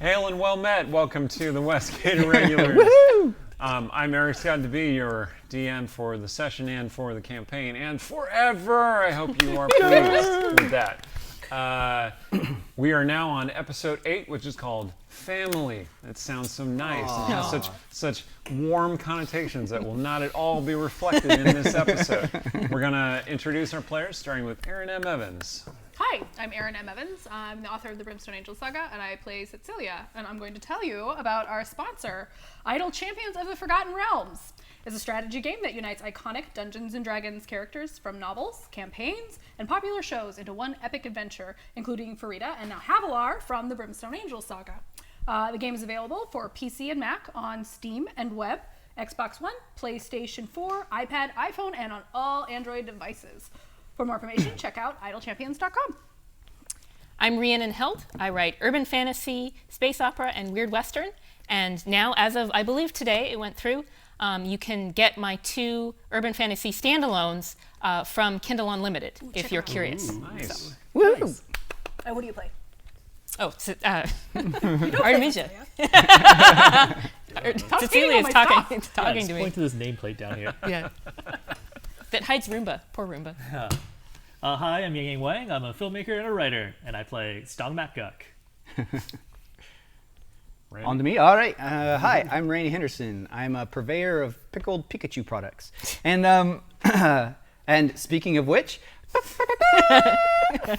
Hail and well met. Welcome to the Westgate Irregulars. I'm Eric Scott to be your DM for the session and for the campaign and forever. I hope you are pleased with that. We are now on episode 8, which is called Family. It sounds so nice. It has such warm connotations that will not at all be reflected in this episode. We're going to introduce our players, starting with Erin M. Evans. Hi, I'm Erin M. Evans. I'm the author of the Brimstone Angel Saga, and I play Cecilia. And I'm going to tell you about our sponsor, Idle Champions of the Forgotten Realms. It's a strategy game that unites iconic Dungeons & Dragons characters from novels, campaigns, and popular shows into one epic adventure, including Farida and now Havilar from the Brimstone Angel Saga. The game is available for PC and Mac on Steam and web, Xbox One, PlayStation 4, iPad, iPhone, and on all Android devices. For more information, check out idlechampions.com. I'm Rhiannon Held. I write urban fantasy, space opera, and weird western. And now, as of, I believe today, it went through, you can get my 2 urban fantasy standalones from Kindle Unlimited, if you're curious. Nice. So. Woo! Nice. What do you play? Oh, Artemisia. Cecilia is talking to me. Point to this nameplate down here. Yeah. That hides Roomba. Poor Roomba. Hi, I'm Yang Wang. I'm a filmmaker and a writer, and I play Stong Matguk. On to me? All right. Hi, I'm Randy Henderson. I'm a purveyor of pickled Pikachu products. And and speaking of which,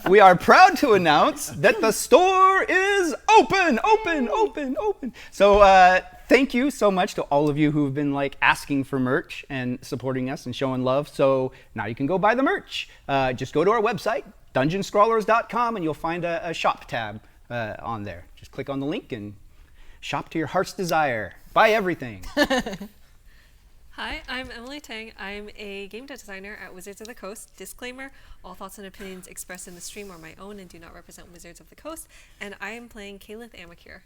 we are proud to announce that the store is open. So thank you so much to all of you who've been asking for merch and supporting us and showing love. So now you can go buy the merch. Just go to our website, dungeonscrawlers.com, and you'll find a shop tab on there. Just click on the link and shop to your heart's desire. Buy everything. Hi, I'm Emily Tang. I'm a game designer at Wizards of the Coast. Disclaimer, all thoughts and opinions expressed in the stream are my own and do not represent Wizards of the Coast. And I am playing Kalith Amakir.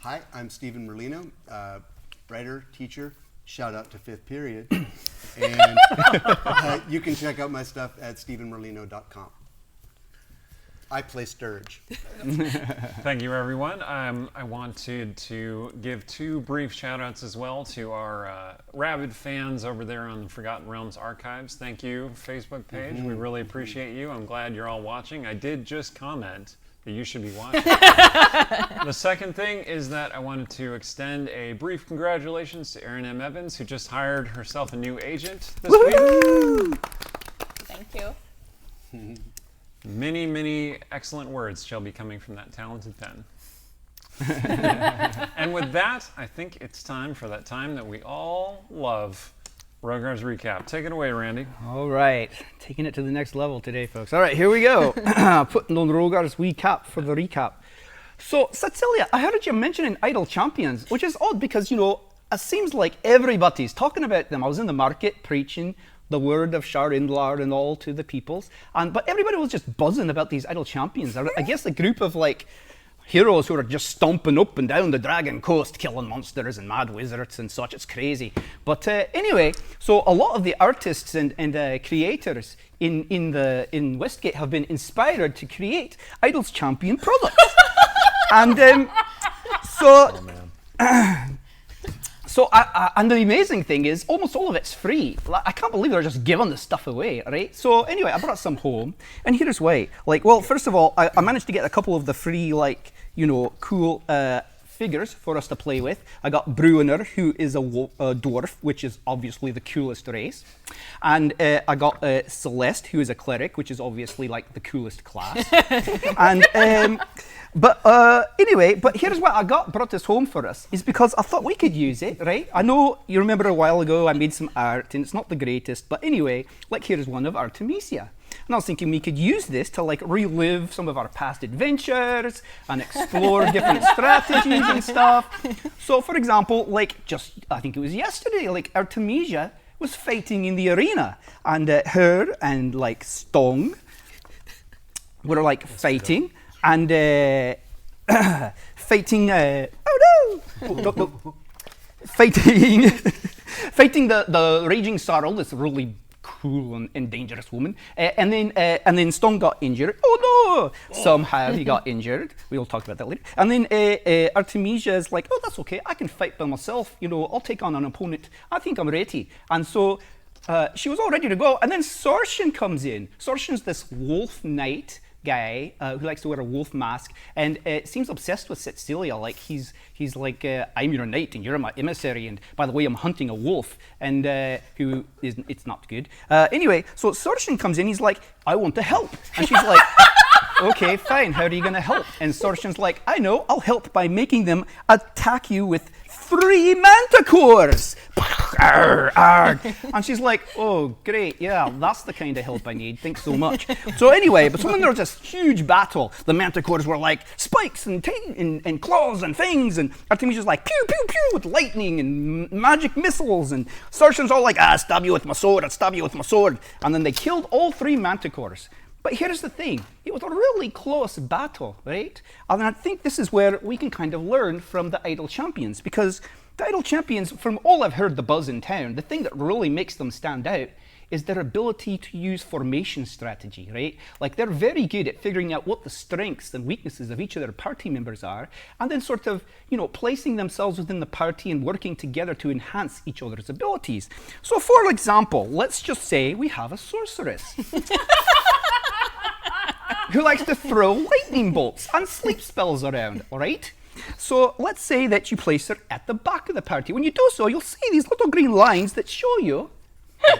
Hi, I'm Stephen Merlino, writer, teacher, shout out to 5th period. And you can check out my stuff at stephenmerlino.com. I play Sturge. Thank you, everyone. I wanted to give 2 brief shout-outs as well to our rabid fans over there on the Forgotten Realms archives. Thank you, Facebook page. We really appreciate you. I'm glad you're all watching. I did just comment that you should be watching. The second thing is that I wanted to extend a brief congratulations to Erin M. Evans, who just hired herself a new agent this week. Thank you. Many, many excellent words shall be coming from that talented pen. And with that, I think it's time for that time that we all love, Rogar's Recap. Take it away, Randy. All right. Taking it to the next level today, folks. All right, here we go. Putting on Rogar's recap for the recap. So, Cecilia, I heard you mentioning Idle Champions, which is odd because, it seems like everybody's talking about them. I was in the market preaching the word of Shar Indlar and all to the peoples, but everybody was just buzzing about these Idle Champions. I guess a group of heroes who are just stomping up and down the Dragon Coast, killing monsters and mad wizards and such. It's crazy. But anyway, so a lot of the artists and creators in Westgate have been inspired to create Idle's Champion products. And and the amazing thing is, almost all of it's free. I can't believe they're just giving this stuff away, right? So anyway, I brought some home, and here's why. First of all, I managed to get a couple of the free, cool figures for us to play with. I got Bruiner, who is a dwarf, which is obviously the coolest race. And I got Celeste, who is a cleric, which is obviously the coolest class. And anyway, but here's what I brought this home for us, is because I thought we could use it, right? I know you remember a while ago I made some art, and it's not the greatest, but anyway, here's one of Artemisia. And I was thinking we could use this to relive some of our past adventures and explore different strategies and stuff. So for example, I think it was yesterday, Artemisia was fighting in the arena, and her and Stong were fighting. And fighting, fighting the Raging Sorrel, this really cruel and dangerous woman. And then Stone got injured. Oh no! Somehow he got injured. We'll talk about that later. And then Artemisia is like, oh, that's okay. I can fight by myself. You know, I'll take on an opponent. I think I'm ready. And so she was all ready to go. And then Sortian comes in. Sortian's this wolf knight guy who likes to wear a wolf mask and seems obsessed with Cecilia. Like he's like, I'm your knight and you're my emissary, and by the way, I'm hunting a wolf, and who is, it's not good. Anyway, so Sortian comes in, he's like, I want to help, and she's like, okay, fine, how are you gonna help? And Sortian's like, I know, I'll help by making them attack you with 3 manticores. Arr, arr. And she's like, oh, great, yeah, that's the kind of help I need, thanks so much. So anyway, but when there was this huge battle, the manticores were like spikes and claws and things, and Artemisia's like, pew, pew, pew, with lightning and magic missiles, and Sortian's all like, I'll stab you with my sword, I'll stab you with my sword. And then they killed all 3 manticores. But here's the thing, it was a really close battle, right? And I think this is where we can kind of learn from the Idle Champions, because the Idle Champions, from all I've heard the buzz in town, the thing that really makes them stand out is their ability to use formation strategy, right? Like they're very good at figuring out what the strengths and weaknesses of each of their party members are, and then sort of, you know, placing themselves within the party and working together to enhance each other's abilities. So for example, let's just say we have a sorceress who likes to throw lightning bolts and sleep spells around, all right? So let's say that you place her at the back of the party. When you do so, you'll see these little green lines that show you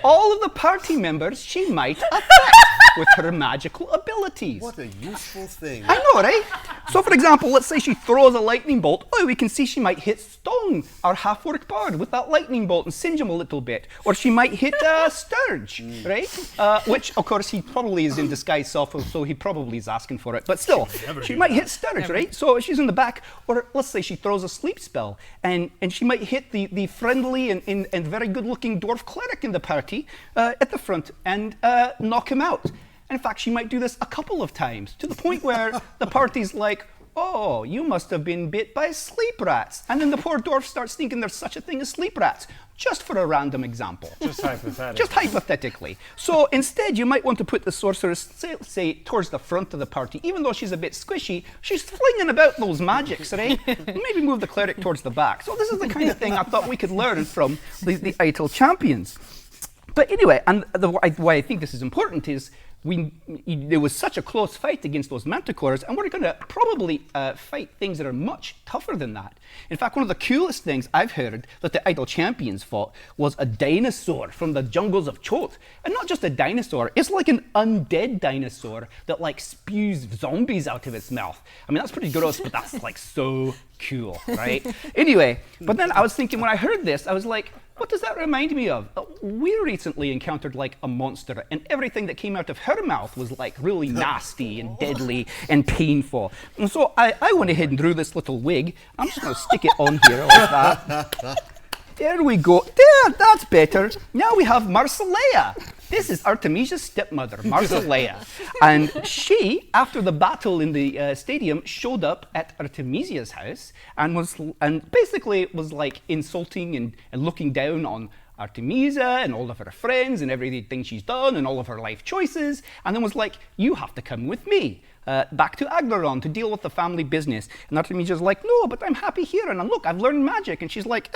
all of the party members she might affect with her magical abilities. What a useful thing. I know, right? So for example, let's say she throws a lightning bolt. Oh, we can see she might hit Stone, our half-orc bard, with that lightning bolt and singe him a little bit. Or she might hit Sturge, right? Which, of course, he probably is in disguise self, so he probably is asking for it. But still, she might hit Sturge, right? So she's in the back. Or let's say she throws a sleep spell, and she might hit the friendly and very good-looking dwarf cleric in the party at the front and knock him out. In fact, she might do this a couple of times, to the point where the party's like, oh, you must have been bit by sleep rats. And then the poor dwarf starts thinking there's such a thing as sleep rats, just for a random example. Just hypothetically. Just hypothetically. So instead, you might want to put the sorceress, say, towards the front of the party. Even though she's a bit squishy, she's flinging about those magics, right? Maybe move the cleric towards the back. So this is the kind of thing I thought we could learn from the Idle Champions. But anyway, and why I think this is important is there was such a close fight against those manticores, and we're going to probably fight things that are much tougher than that. In fact, one of the coolest things I've heard that the Idle Champions fought was a dinosaur from the jungles of Ch08. And not just a dinosaur, it's like an undead dinosaur that like spews zombies out of its mouth. I mean, that's pretty gross, but that's like so cool, right? Anyway, but then I was thinking when I heard this, I was like, what does that remind me of? We recently encountered like a monster, and everything that came out of her mouth was like really nasty and deadly and painful. And so I went ahead and drew this little wig. I'm just going to stick it on here like that. There we go. There, that's better. Now we have Marsilea. This is Artemisia's stepmother, Marsilea. And she, after the battle in the stadium, showed up at Artemisia's house and basically was like insulting and looking down on Artemisia and all of her friends and everything she's done and all of her life choices, and then was like, you have to come with me back to Aglaron to deal with the family business. And Artemisia's like, no, but I'm happy here, and look, I've learned magic. And she's like,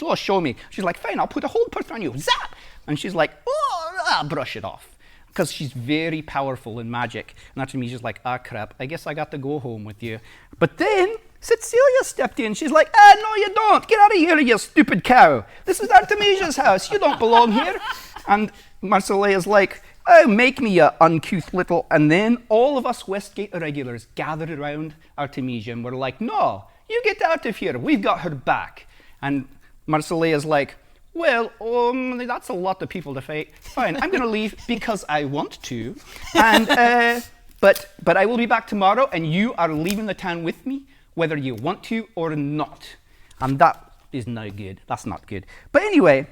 oh, show me. She's like, fine, I'll put a hold person on you. Zap! And she's like, oh, brush it off. Because she's very powerful in magic. And Artemisia's like, crap, I guess I got to go home with you. But then Cecilia stepped in. She's like, no, you don't. Get out of here, you stupid cow. This is Artemisia's house. You don't belong here. And Marsilea's like, oh, make me, you uncouth little. And then all of us Westgate Irregulars gathered around Artemisia and were like, no, you get out of here. We've got her back. And Marsilea's like, well, that's a lot of people to fight. Fine, I'm going to leave because I want to. And but I will be back tomorrow, and you are leaving the town with me, whether you want to or not. And that is no good. That's not good. But anyway,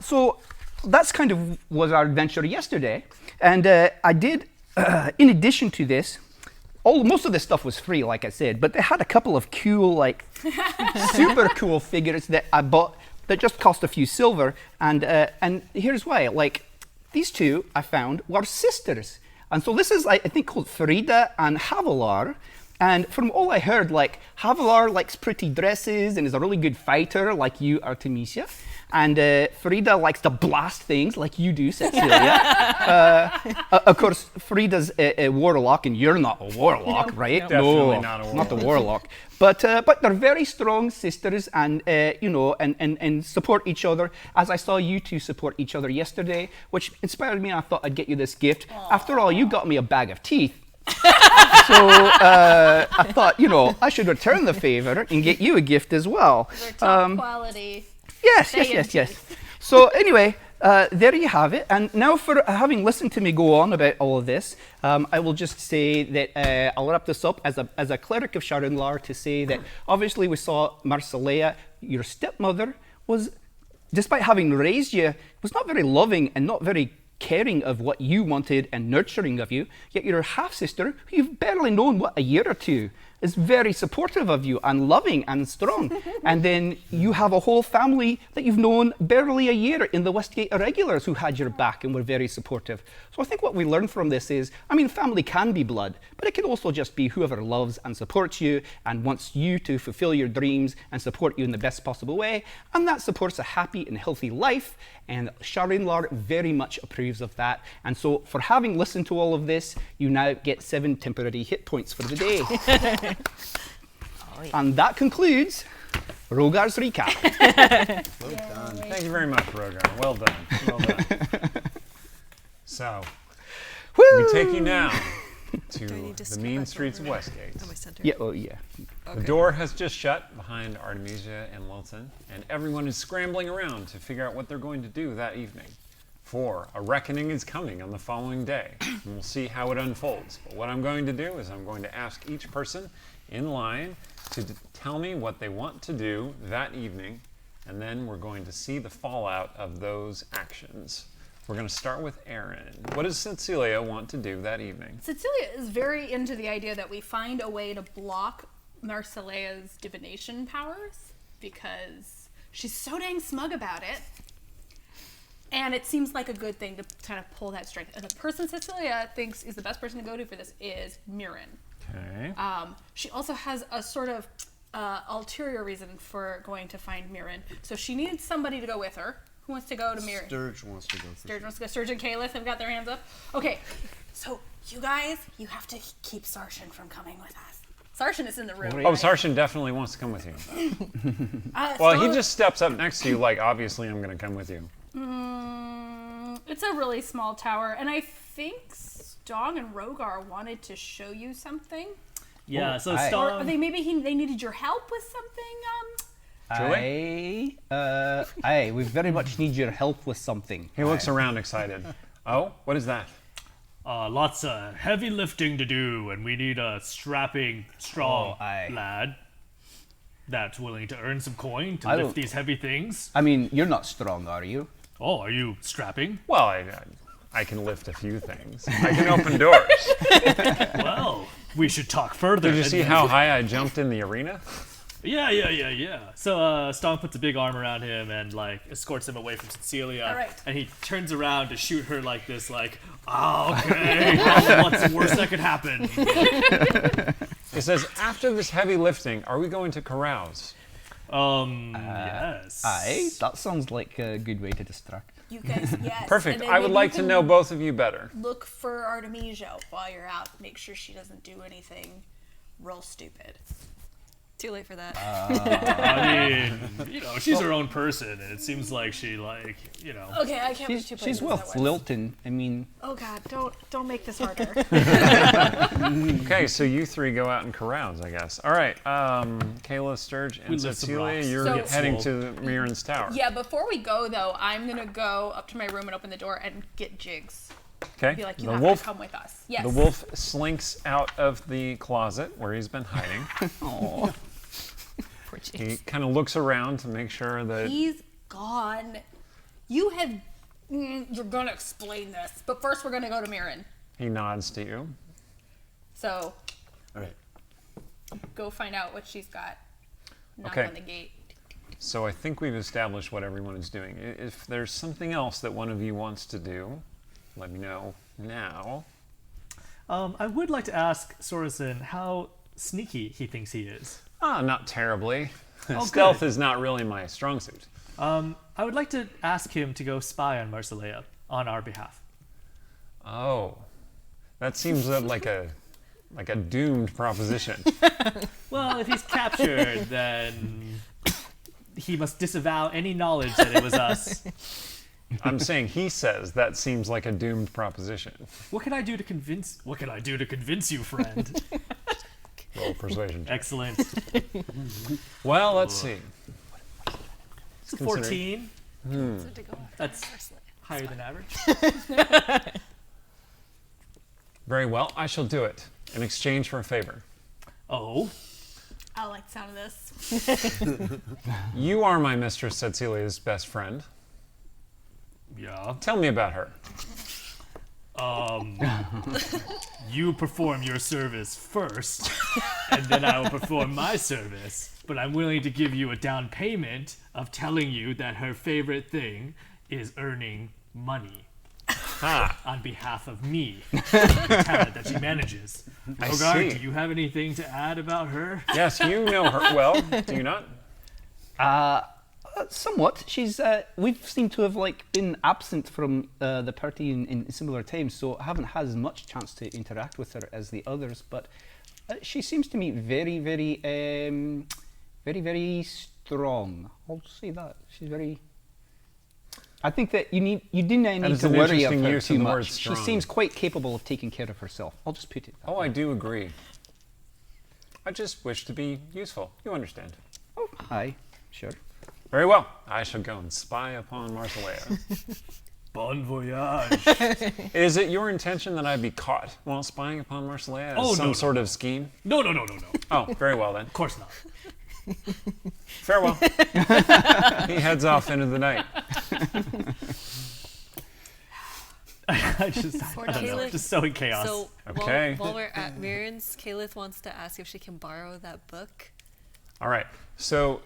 so that's kind of was our adventure yesterday. And I did, in addition to this, most of this stuff was free, like I said, but they had a couple of cool, like, super cool figures that I bought that just cost a few silver. And here's why. Like, these two I found were sisters. And so this is, I think, called Frida and Havilar. And from all I heard, like, Havilar likes pretty dresses and is a really good fighter, like you, Artemisia. And Frida likes to blast things, like you do, Cecilia. Of course, Frida's a warlock, and you're not a warlock, right? Definitely not a warlock. Not the warlock. But they're very strong sisters, and and support each other. As I saw you two support each other yesterday, which inspired me. And I thought I'd get you this gift. Aww. After all, you got me a bag of teeth. So I thought, I should return the favor and get you a gift as well. They're top quality. Yes. So anyway, there you have it. And now, for having listened to me go on about all of this, I will just say that I'll wrap this up as a cleric of Sharinlar to say that obviously we saw Marsilea, your stepmother, was, despite having raised you, was not very loving and not very caring of what you wanted and nurturing of you, yet your half-sister, who you've barely known, a year or two, is very supportive of you and loving and strong. And then you have a whole family that you've known barely a year in the Westgate Irregulars who had your back and were very supportive. So I think what we learn from this is, family can be blood, but it can also just be whoever loves and supports you and wants you to fulfill your dreams and support you in the best possible way. And that supports a happy and healthy life. And Sharinlar very much approves of that. And so for having listened to all of this, you now get 7 temporary hit points for the day. And that concludes Rogar's recap. Well done. Thank you very much, Rogar. Well done. So, Woo! we take you now to Do I need to the scoot mean back streets of over? Westgate. Am I centered? Yeah. The door has just shut behind Artemisia and Lilten, and everyone is scrambling around to figure out what they're going to do that evening. For a reckoning is coming on the following day, and we'll see how it unfolds. But what I'm going to do is I'm going to ask each person in line to tell me what they want to do that evening, and then we're going to see the fallout of those actions. We're going to start with Aaron. What does Cecilia want to do that evening? Cecilia is very into the idea that we find a way to block Marsilea's divination powers because she's so dang smug about it. And it seems like a good thing to kind of pull that strength. And the person Cecilia thinks is the best person to go to for this is Mirren. Okay. She also has a sort of ulterior reason for going to find Mirren. So she needs somebody to go with her. Who wants to go to Mirren? Sturge wants to go. Sturge wants to go. Sturge and Kalis have got their hands up. Okay, so you guys, you have to keep Sarshan from coming with us. Sarshan is in the room. Oh, Sarshan definitely wants to come with you. Well, he just steps up next to you like, obviously I'm going to come with you. It's a really small tower, and I think Stong and Rogar wanted to show you something. Yeah, so aye. Or Stone. they needed your help with something. Aye, we very much need your help with something. He looks around excited. Oh, what is that? Lots of heavy lifting to do, and we need a strapping, strong aye. lad that's willing to earn some coin to I lift don't- these heavy things. You're not strong, are you? Oh, are you strapping? Well, I can lift a few things. I can open doors. Well, we should talk further. Did you see how high I jumped in the arena? Yeah. So Stone puts a big arm around him and escorts him away from Cecilia. All right. And he turns around to shoot her like this, okay, what's the worst that could happen? He says, after this heavy lifting, are we going to carouse? Yes. Aye, that sounds like a good way to distract. You guys, yes. Perfect. And then I would maybe like you to can know both of you better. Look for Artemisia while you're out. Make sure she doesn't do anything real stupid. Too late for that. I mean, she's her own person, and it seems like she, Okay, I can't put two She's places with at once. Lilten. Oh God, don't make this harder. Okay, so you three go out and carouse, I guess. All right, Kayla, Sturge, We and lift some Cecilia, rocks. you're So- heading to Mirren's tower. Yeah, before we go though, I'm gonna go up to my room and open the door and get Jigs. Okay. Be like, you The have wolf. to come with us. Yes. The wolf slinks out of the closet where he's been hiding. Oh, Poor He James. kind of looks around to make sure that. He's gone. You have. You're gonna explain this, but first we're gonna go to Mirren. He nods to you. So All right. go find out what she's got. Knock Okay. on the gate. So I think we've established what everyone is doing. If there's something else that one of you wants to do, let me know now. I would like to ask Sorensen how sneaky he thinks he is. Not terribly. Oh, Stealth good. is not really my strong suit. I would like to ask him to go spy on Marsilea on our behalf. Oh, that seems like a doomed proposition. Well, if he's captured, then he must disavow any knowledge that it was us. I'm saying he says that seems like a doomed proposition. What can I do to convince you, friend? Roll persuasion check. Excellent. Well, let's see. It's a 14. That's higher than average. Very well. I shall do it in exchange for a favor. Oh. I like the sound of this. You are my mistress Cecilia's best friend. Yeah. Tell me about her. You perform your service first, and then I will perform my service. But I'm willing to give you a down payment of telling you that her favorite thing is earning money on behalf of me, the talent that she manages. I Bogart, see. do you have anything to add about her? Yes, you know her well, do you not? Somewhat. She's. We've seemed to have been absent from the party in similar times, so I haven't had as much chance to interact with her as the others. But she seems to me very, very, very, very strong. I'll say that she's very. I think that you didn't need is to an worry of interesting her use too of the word much. She strong. seems quite capable of taking care of herself. I'll just put it that Oh, way. I do agree. I just wish to be useful. You understand. Oh, aye, sure. Very well. I shall go and spy upon Marsilea. Bon voyage. Is it your intention that I be caught while spying upon Marsilea as Oh, some no. sort of scheme? No. Oh, very well then. Of course not. Farewell. He heads off into the night. I don't know. Just sowing chaos. So Okay. while we're at Mirren's, Kalith wants to ask if she can borrow that book. All right. So,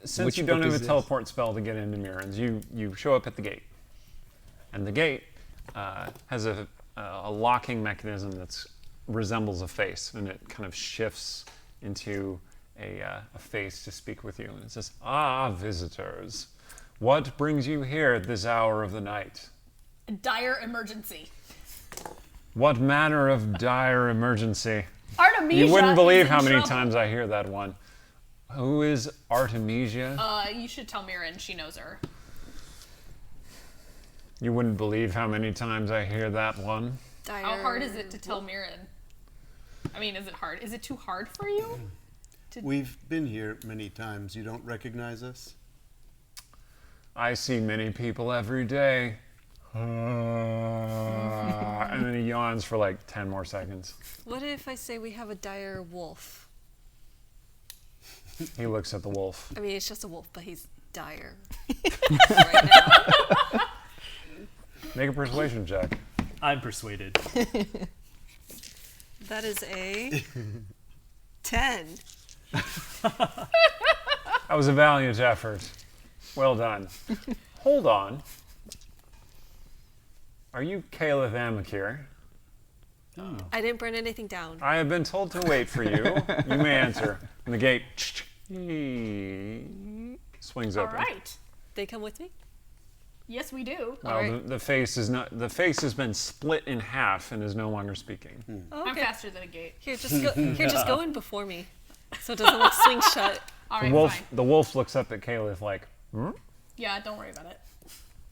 since Which you don't book have a is this? teleport spell to get into Mirren's, you show up at the gate. And the gate has a locking mechanism that resembles a face, and it kind of shifts into a face to speak with you. And it says, "Ah, visitors, what brings you here at this hour of the night? A dire emergency. What manner of dire emergency?" Artemisia. You wouldn't is believe in how many trouble. times I hear that one. Who is Artemisia? You should tell Mirren. She knows her. You wouldn't believe how many times I hear that one. How hard is it to tell Mirren? I mean, is it hard? Is it too hard for you? We've been here many times. You don't recognize us? I see many people every day. And then he yawns for like 10 more seconds. What if I say we have a dire wolf? He looks at the wolf. I mean, it's just a wolf, but he's dire right now. Make a persuasion check. I'm persuaded. That is a 10. That was a valiant effort. Well done. Hold on. Are you Caliph Amakir? I didn't burn anything down. I have been told to wait for you. You may enter. And the gate swings All open. right. They come with me? Yes, we do. Well, Alright. the face is not. The face has been split in half and is no longer speaking. I'm faster than a gate. Here, just go in before me, so it doesn't swing shut. All The right, wolf. fine. The wolf looks up at Caliph like, hmm? Yeah, don't worry about it.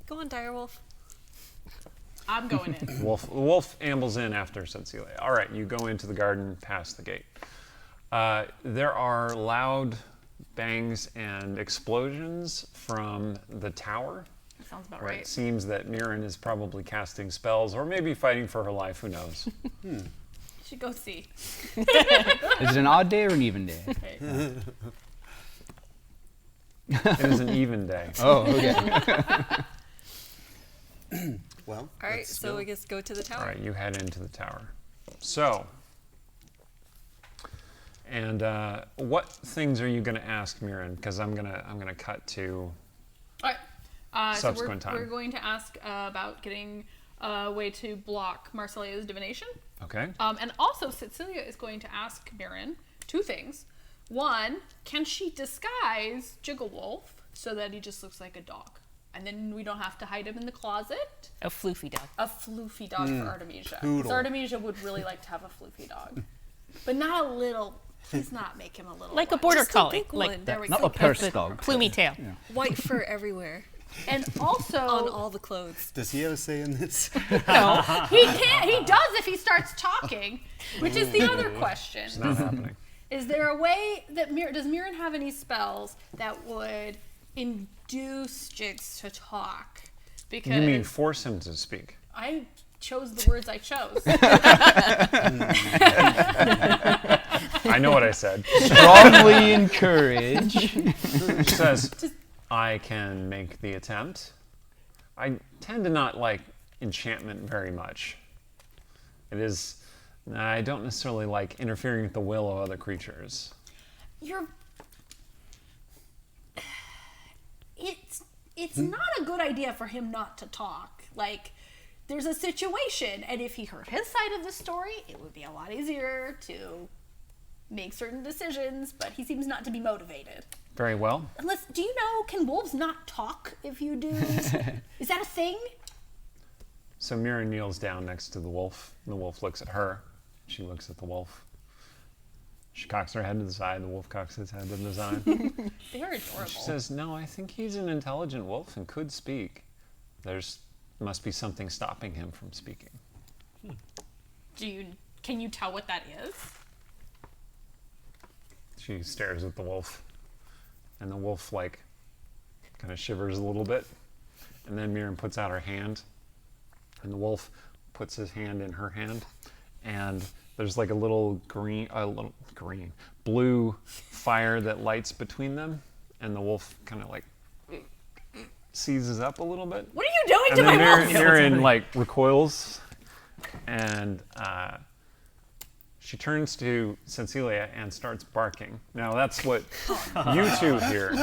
Go on, dire wolf. I'm going in. The wolf ambles in after Cecilia. All right, you go into the garden past the gate. There are loud bangs and explosions from the tower. Sounds about Where right. it seems that Mirren is probably casting spells or maybe fighting for her life. Who knows? You should go see. Is it an odd day or an even day? It is an even day. Oh, okay. Well, All right, let's so go. I guess go to the tower. All right, you head into the tower. So, and what things are you going to ask Mirren? Because I'm gonna cut to. All right. Subsequent so time. we're going to ask about getting a way to block Marsilea's divination. Okay. And also, Cecilia is going to ask Mirren 2 things. One, can she disguise Jigglewolf so that he just looks like a dog? And then we don't have to hide him in the closet. A floofy dog. A floofy dog for Artemisia. Poodle. Because Artemisia would really like to have a floofy dog. But not a little, please not make him a little Like a one. border Just a collie. big Like one. There we Not go. a purse dog. plumy tail. White fur everywhere And also, on all the clothes. Does he have a say in this? No. he can't, he does if he starts talking, which is the other question. It's not happening. Is there a way that does Mirren have any spells that would induce Jigs to talk? Because You mean force him to speak? I chose the words I chose. I know what I said. Strongly encourage. She says, I can make the attempt. I tend to not like enchantment very much. I don't necessarily like interfering with the will of other creatures. It's not a good idea for him not to talk. Like, there's a situation, and if he heard his side of the story, it would be a lot easier to make certain decisions, but he seems not to be motivated. Very well. Unless, do you know, can wolves not talk if you do? Is that a thing? So Mira kneels down next to the wolf. The wolf looks at her. She looks at the wolf. She cocks her head to the side. The wolf cocks his head to the side. They are adorable. She says, no, I think he's an intelligent wolf and could speak. Must be something stopping him from speaking. Can you tell what that is? She stares at the wolf. And the wolf, kind of shivers a little bit. And then Miriam puts out her hand. And the wolf puts his hand in her hand. And there's a little blue fire that lights between them. And the wolf kind of seizes up a little bit. What are you doing And to then my wolf? Miriam recoils. And she turns to Cecilia and starts barking. Now that's what you two hear.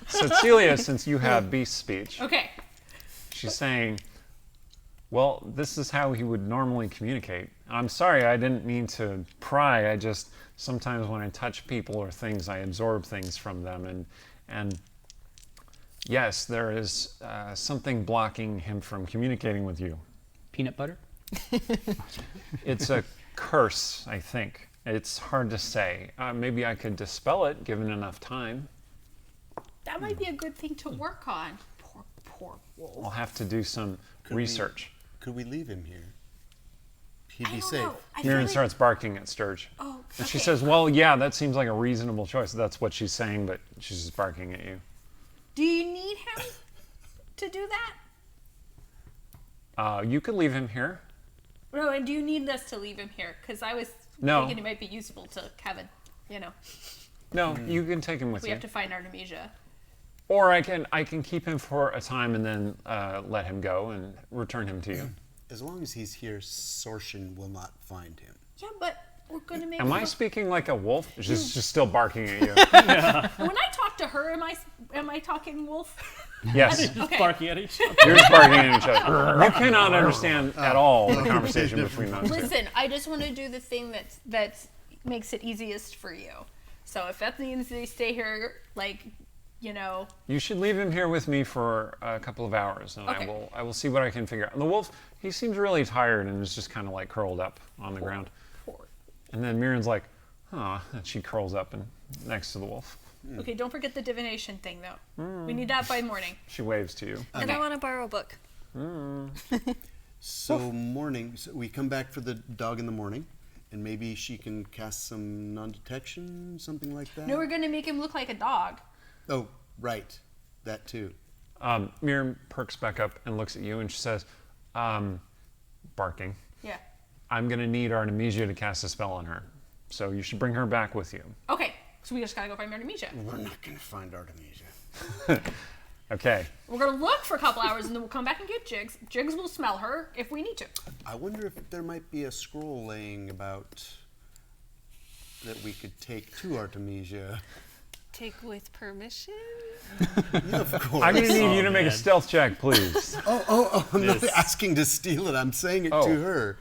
Cecilia, since you have beast speech, Okay. she's saying, well, this is how he would normally communicate. I'm sorry, I didn't mean to pry. I just, sometimes when I touch people or things, I absorb things from them. And yes, there is something blocking him from communicating with you. Peanut butter? It's a curse, I think. It's hard to say. Maybe I could dispel it, given enough time. That might be a good thing to work on. Poor wolf. I'll have to do some research. Could we leave him here? He'd I be don't safe. know. I feel Miriam like- starts barking at Sturge. Oh, And she okay. says, well, yeah, that seems like a reasonable choice. That's what she's saying, but she's just barking at you. Do you need him to do that? You could leave him here. No, and do you need us to leave him here? Because I was No. thinking it might be useful to Kevin. No, you can take him with We you. have to find Artemisia. Or I can keep him for a time and then let him go and return him to you. As long as he's here, Sorshin will not find him. Yeah, but we're going to make Am I him- speaking like a wolf? She's just still barking at you. When I talk to her, am I talking wolf? Yes, Okay. Barking at each other. you're just barking at each other. You cannot understand at all the conversation between those two. Listen, I just want to do the thing that makes it easiest for you. So if that means they stay here, You should leave him here with me for a couple of hours, and Okay. I will see what I can figure out. And the wolf, he seems really tired and is just kind of curled up on the ground. poor. And then Miriam's like, huh, and she curls up next to the wolf. Okay, don't forget the divination thing though. We need that by morning. She waves to you. And I want to borrow a book. So we come back for the dog in the morning, and maybe she can cast some non-detection, something like that. No, we're gonna make him look like a dog. Oh, right, that too. Miriam perks back up and looks at you, and she says, barking, Yeah. I'm going to need Artemisia to cast a spell on her. So you should bring her back with you. Okay, so we just gotta go find Artemisia. We're not going to find Artemisia. Okay. We're gonna look for a couple hours and then we'll come back and get Jigs. Jigs will smell her if we need to. I wonder if there might be a scroll laying about that we could take to Artemisia. Take with permission? Of course. I'm going to need you to make a man. stealth check, please. I'm not This- asking to steal it. I'm saying it Oh. to her.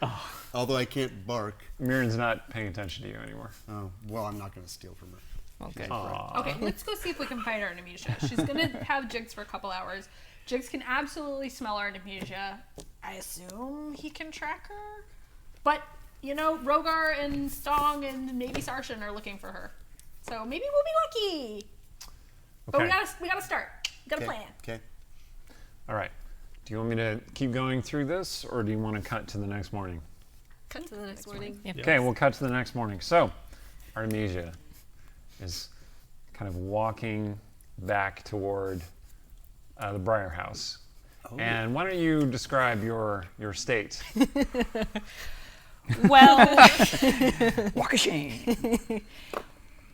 Although I can't bark. Mirren's not paying attention to you anymore. Oh, well, I'm not going to steal from her. Okay. Okay, let's go see if we can find Artemisia. She's gonna have Jigs for a couple hours. Jigs can absolutely smell Artemisia. I assume he can track her. But, you know, Rogar and Stong and maybe Sarshan are looking for her. So maybe we'll be lucky. But Okay. we gotta start. We gotta plan. Okay. All right. Do you want me to keep going through this, or do you want to cut to the next morning? Cut to the next morning. Yep. Okay, we'll cut to the next morning. So, Artemisia is kind of walking back toward the Briar House. And why don't you describe your state? Well, Walk of shame.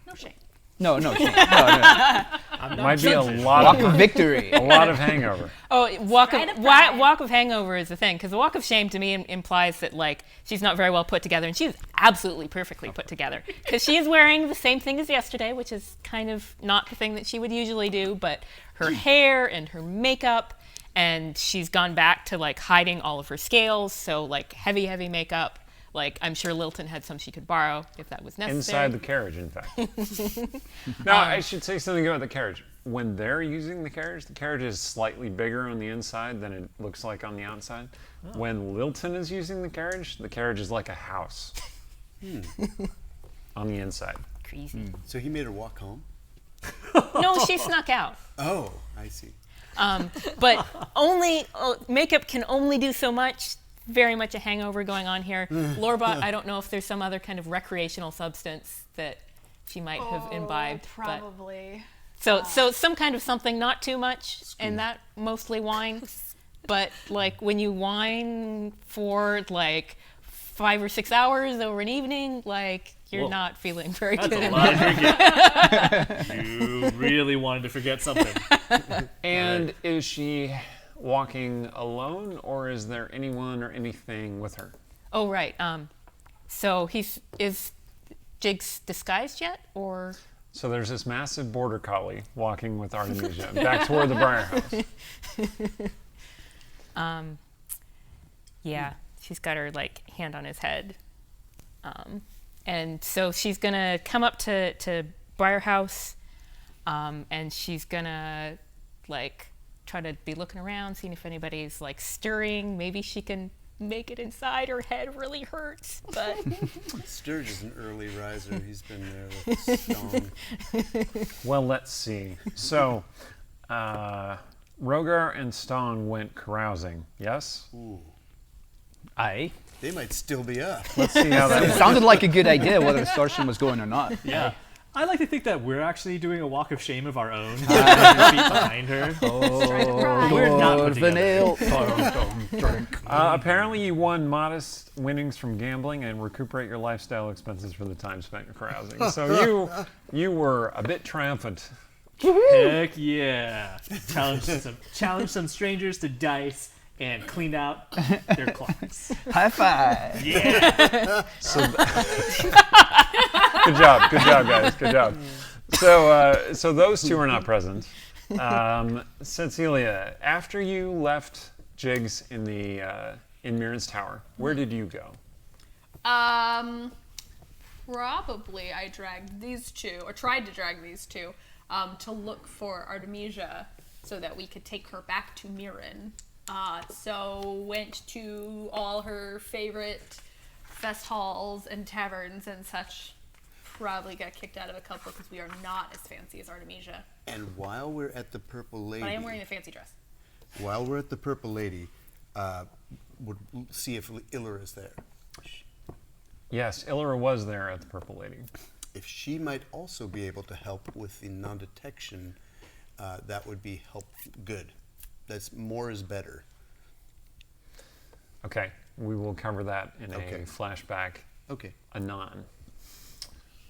No shame. No, shame. No. Might be a lot Walk of of victory. a lot of hangover. walk Pride of of pride. walk of hangover is the thing, because the walk of shame to me implies that like she's not very well put together, and she's absolutely perfectly put together because she is wearing the same thing as yesterday, which is kind of not the thing that she would usually do, but her hair and her makeup, and she's gone back to like hiding all of her scales, so like heavy makeup. Like I'm sure Lilten had some she could borrow if that was necessary. Inside the carriage, in fact. Now, I should say something about the carriage. When they're using the carriage is slightly bigger on the inside than it looks like on the outside. When Lilten is using the carriage is like a house on the inside. Crazy. So he made her walk home? No, she snuck out. Oh, I see. But only makeup can only do so much. Very much a hangover going on here. Lorebot, I don't know if there's some other kind of recreational substance that she might have imbibed. But Probably. so some kind of something, not too much, and that mostly wine. But like when you wine for like 5 or 6 hours over an evening, like you're Whoa. not feeling very That's good. a lot of drinking. You really wanted to forget something. And is she walking alone, or is there anyone or anything with her? Oh right. So is Jigs disguised yet, or? So there's this massive border collie walking with Artemisia back toward the Briar House. Yeah, she's got her like hand on his head, and so she's gonna come up to Briar House, and she's gonna like try to be looking around, seeing if anybody's like stirring. Maybe she can make it inside. Her head really hurts, but Sturge is an early riser. He's been there with Stone. Well, let's see. So, Rogar and Stong went carousing, yes? Aye. They might still be up. Let's see how that It went. sounded like a good idea, whether extortion was going or not. Yeah. I like to think that we're actually doing a walk of shame of our own. Feet behind her. We're not put together. Apparently, you won modest winnings from gambling and recuperate your lifestyle expenses for the time spent carousing. So you were a bit triumphant. Heck yeah. Challenge some strangers to dice and clean out their clocks. High five. Yeah. Good job, guys. Good job. So those two are not present. Cecilia, after you left Jigs in Mirren's tower, where did you go? Probably I dragged these two, or tried to drag these two, to look for Artemisia so that we could take her back to Mirren. So went to all her favorite fest halls and taverns and such. Probably got kicked out of a couple because we are not as fancy as Artemisia. And while we're at the Purple Lady, But I am wearing a fancy dress. while we're at the Purple Lady, would see if Iller is there. Yes, Illyra was there at the Purple Lady. If she might also be able to help with the non-detection, that would be good. That's more is better. Okay, we will cover that in Okay. a flashback Okay. anon.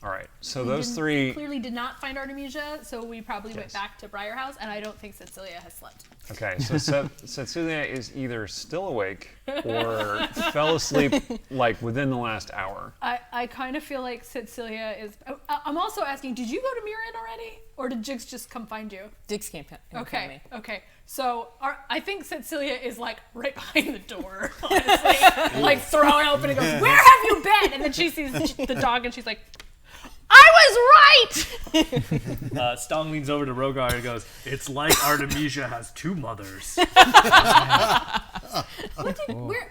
All right. So those three. Clearly did not find Artemisia, so we probably went Yes. back to Briar House, and I don't think Cecilia has slept. Okay. So Cecilia is either still awake or fell asleep like within the last hour. I kind of feel like Cecilia is. I'm also asking, did you go to Mirren already, or did Jigs just come find you? Diggs can't find me. Okay. So I think Cecilia is like right behind the door, honestly, like throwing open and goes, "Where have you been?" And then she sees the dog and she's like, "I was right." Stong leans over to Rogar and goes, "It's like Artemisia has two mothers." Where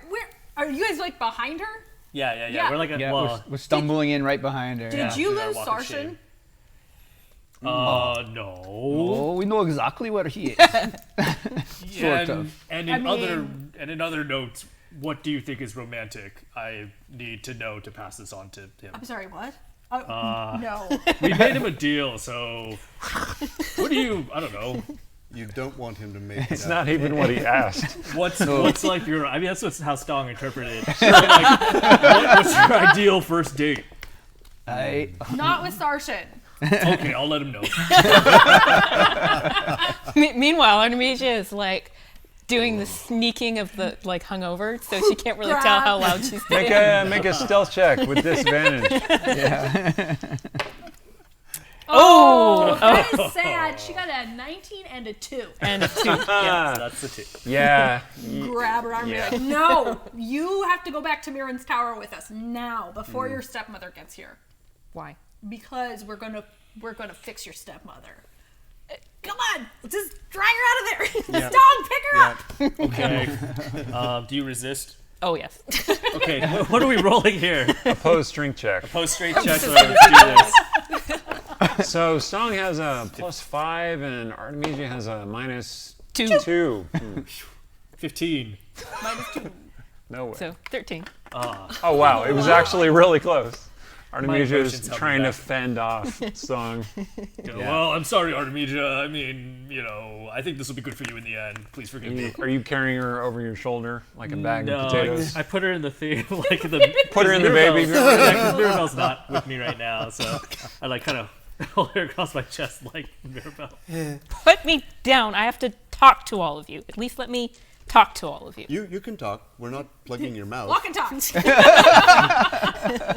are you guys like behind her? Yeah. We're like We're stumbling in right behind her. Did you Yeah, lose walk of Sarshan? shame. No. Oh, we know exactly where he is. Yeah, Sort of. And in other notes, what do you think is romantic? I need to know to pass this on to him. I'm sorry, what? No. We made him a deal, so what do you? I don't know. You don't want him to make It's not even what he asked. What's like your? I mean, that's how Stong interpreted it. What's your ideal first date? Not with Sarshan. Okay, I'll let him know. Meanwhile, Artemisia is like doing the sneaking of the like hungover, so she can't really tell how loud she's doing. Make a stealth check with disadvantage. Oh, that is sad. She got a 19 and a 2. And a 2. Yeah. So that's the tip. Yeah. Grab her arm and be like, "No, you have to go back to Mirren's Tower with us now before your stepmother gets here, Why? because we're gonna fix your stepmother. Come on, let's just drag her out of there. Stone, pick her up." Okay. Do you resist? Oh yes. Okay. What are we rolling here? Opposed strength check. Post straight check. So let's do this. So Stong has a +5 and Artemisia has a -2. 2. 15. No way. So 13. Oh wow, it was actually really close. Artemisia emotions is held me trying to back. fend off Stong. Well, I'm sorry, Artemisia. I mean, I think this will be good for you in the end. Please forgive me. Are you carrying her over your shoulder like a bag of No, potatoes? I put her in the thing, like the. Put her in the baby. Mirabelle's not with me right now, so I like kind of hold her across my chest like Mirabelle. Put me down. I have to talk to all of you. At least let me talk to all of you. You can talk. We're not plugging your mouth. Walk and talk.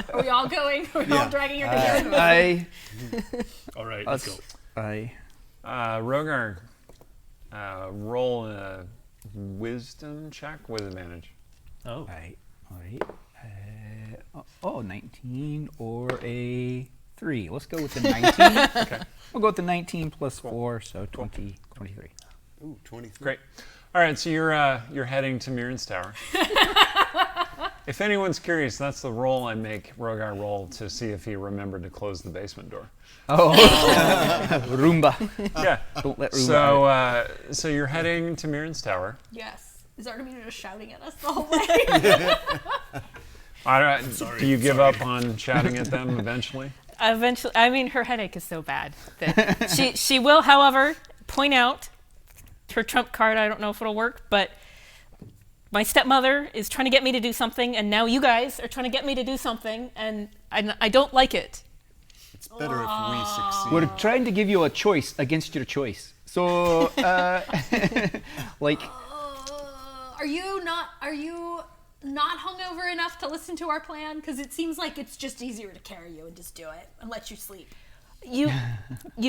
Are we all going? Are we all dragging her together? All right, let's go. Rogar, roll a wisdom check with advantage. Oh. All right. 19 or a 3. Let's go with the 19. Okay. We'll go with the 19 plus 4, so 23. Ooh, 23. Great. All right, so you're heading to Mirren's Tower. If anyone's curious, that's the roll I make Rogar roll to see if he remembered to close the basement door. Oh, Roomba. Yeah. Don't let Roomba out. So you're heading to Mirren's Tower. Yes. Is Artemisia just shouting at us the whole way? Do you give up on shouting at them eventually? Eventually, I mean, her headache is so bad that she will, however, point out her trump card. I don't know if it'll work, but my stepmother is trying to get me to do something, and now you guys are trying to get me to do something, and I don't like it. It's better if we succeed. We're trying to give you a choice against your choice. So, like, Are you not hungover enough to listen to our plan? Because it seems like it's just easier to carry you and just do it and let you sleep. You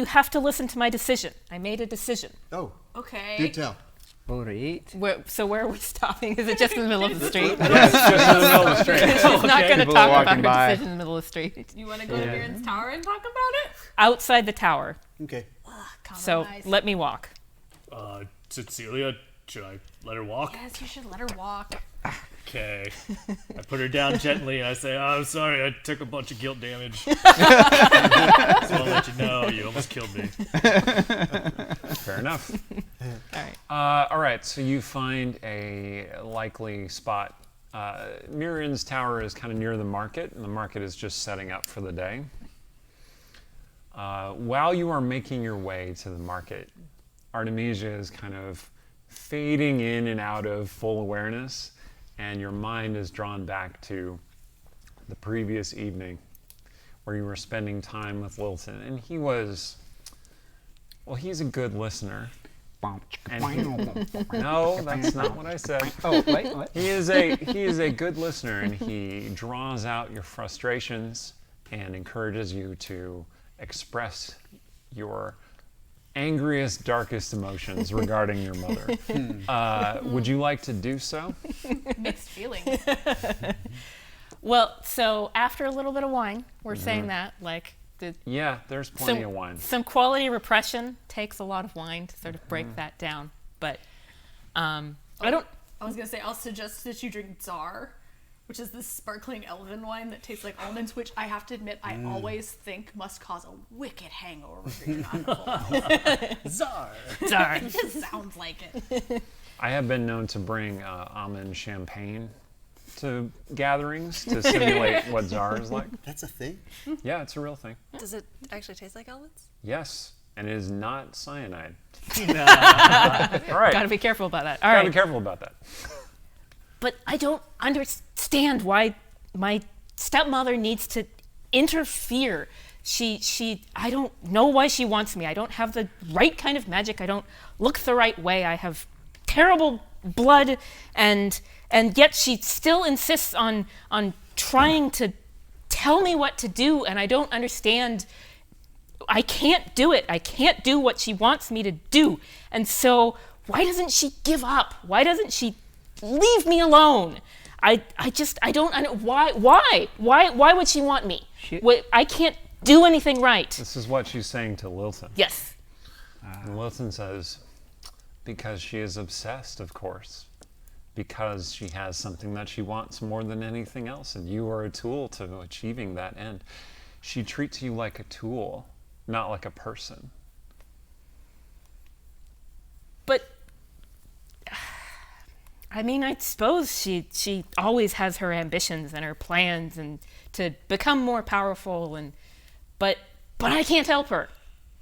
have to listen to my decision. I made a decision. Oh, Okay. do tell. all right. So where are we stopping? Is it just in the middle of the street? Yeah, it's just in the middle of the street. She's not going to People talk about walking her by. decision in the middle of the street. You want to go to Mirren's Tower and talk about it? Outside the tower. Okay. So Compromise. let me walk. Cecilia, should I let her walk? Yes, you should let her walk. Okay. I put her down gently and I say, "Oh, I'm sorry, I took a bunch of guilt damage. So I'll let you know, you almost killed me." Fair enough. All right. All right, so you find a likely spot. Mirren's Tower is kind of near the market, and the market is just setting up for the day. While you are making your way to the market, Artemisia is kind of fading in and out of full awareness, and your mind is drawn back to the previous evening where you were spending time with Lilten, and he was, well, he's a good listener. No, that's not what I said. Oh, wait, what? He is a good listener, and he draws out your frustrations and encourages you to express your angriest, darkest emotions regarding your mother. Would you like to do so? Mixed feelings. Well, so after a little bit of wine, we're saying that, like, Yeah, there's plenty of wine. some quality repression takes a lot of wine to sort of break that down. But I don't. I was gonna say I'll suggest that you drink Tsar, which is this sparkling elven wine that tastes like almonds, which I have to admit I always think must cause a wicked hangover if you're not full. Czar. Sorry. It just sounds like it. I have been known to bring almond champagne to gatherings to simulate what Tsar is like. That's a thing? Yeah, it's a real thing. Does it actually taste like almonds? Yes, and it is not cyanide. All right. Gotta be careful about that. All Gotta right. be careful about that. But I don't understand why my stepmother needs to interfere. I don't know why she wants me. I don't have the right kind of magic. I don't look the right way. I have terrible blood, and yet she still insists on trying to tell me what to do, and I don't understand. I can't do it. I can't do what she wants me to do. And so why doesn't she give up? Why doesn't she leave me alone? I don't why would she want me? I can't do anything right. This is what she's saying to Lilten. Yes. And Lilten says, because she is obsessed, of course. Because she has something that she wants more than anything else, and you are a tool to achieving that end. She treats you like a tool, not like a person. But I mean, I suppose she always has her ambitions and her plans and to become more powerful, but I can't help her.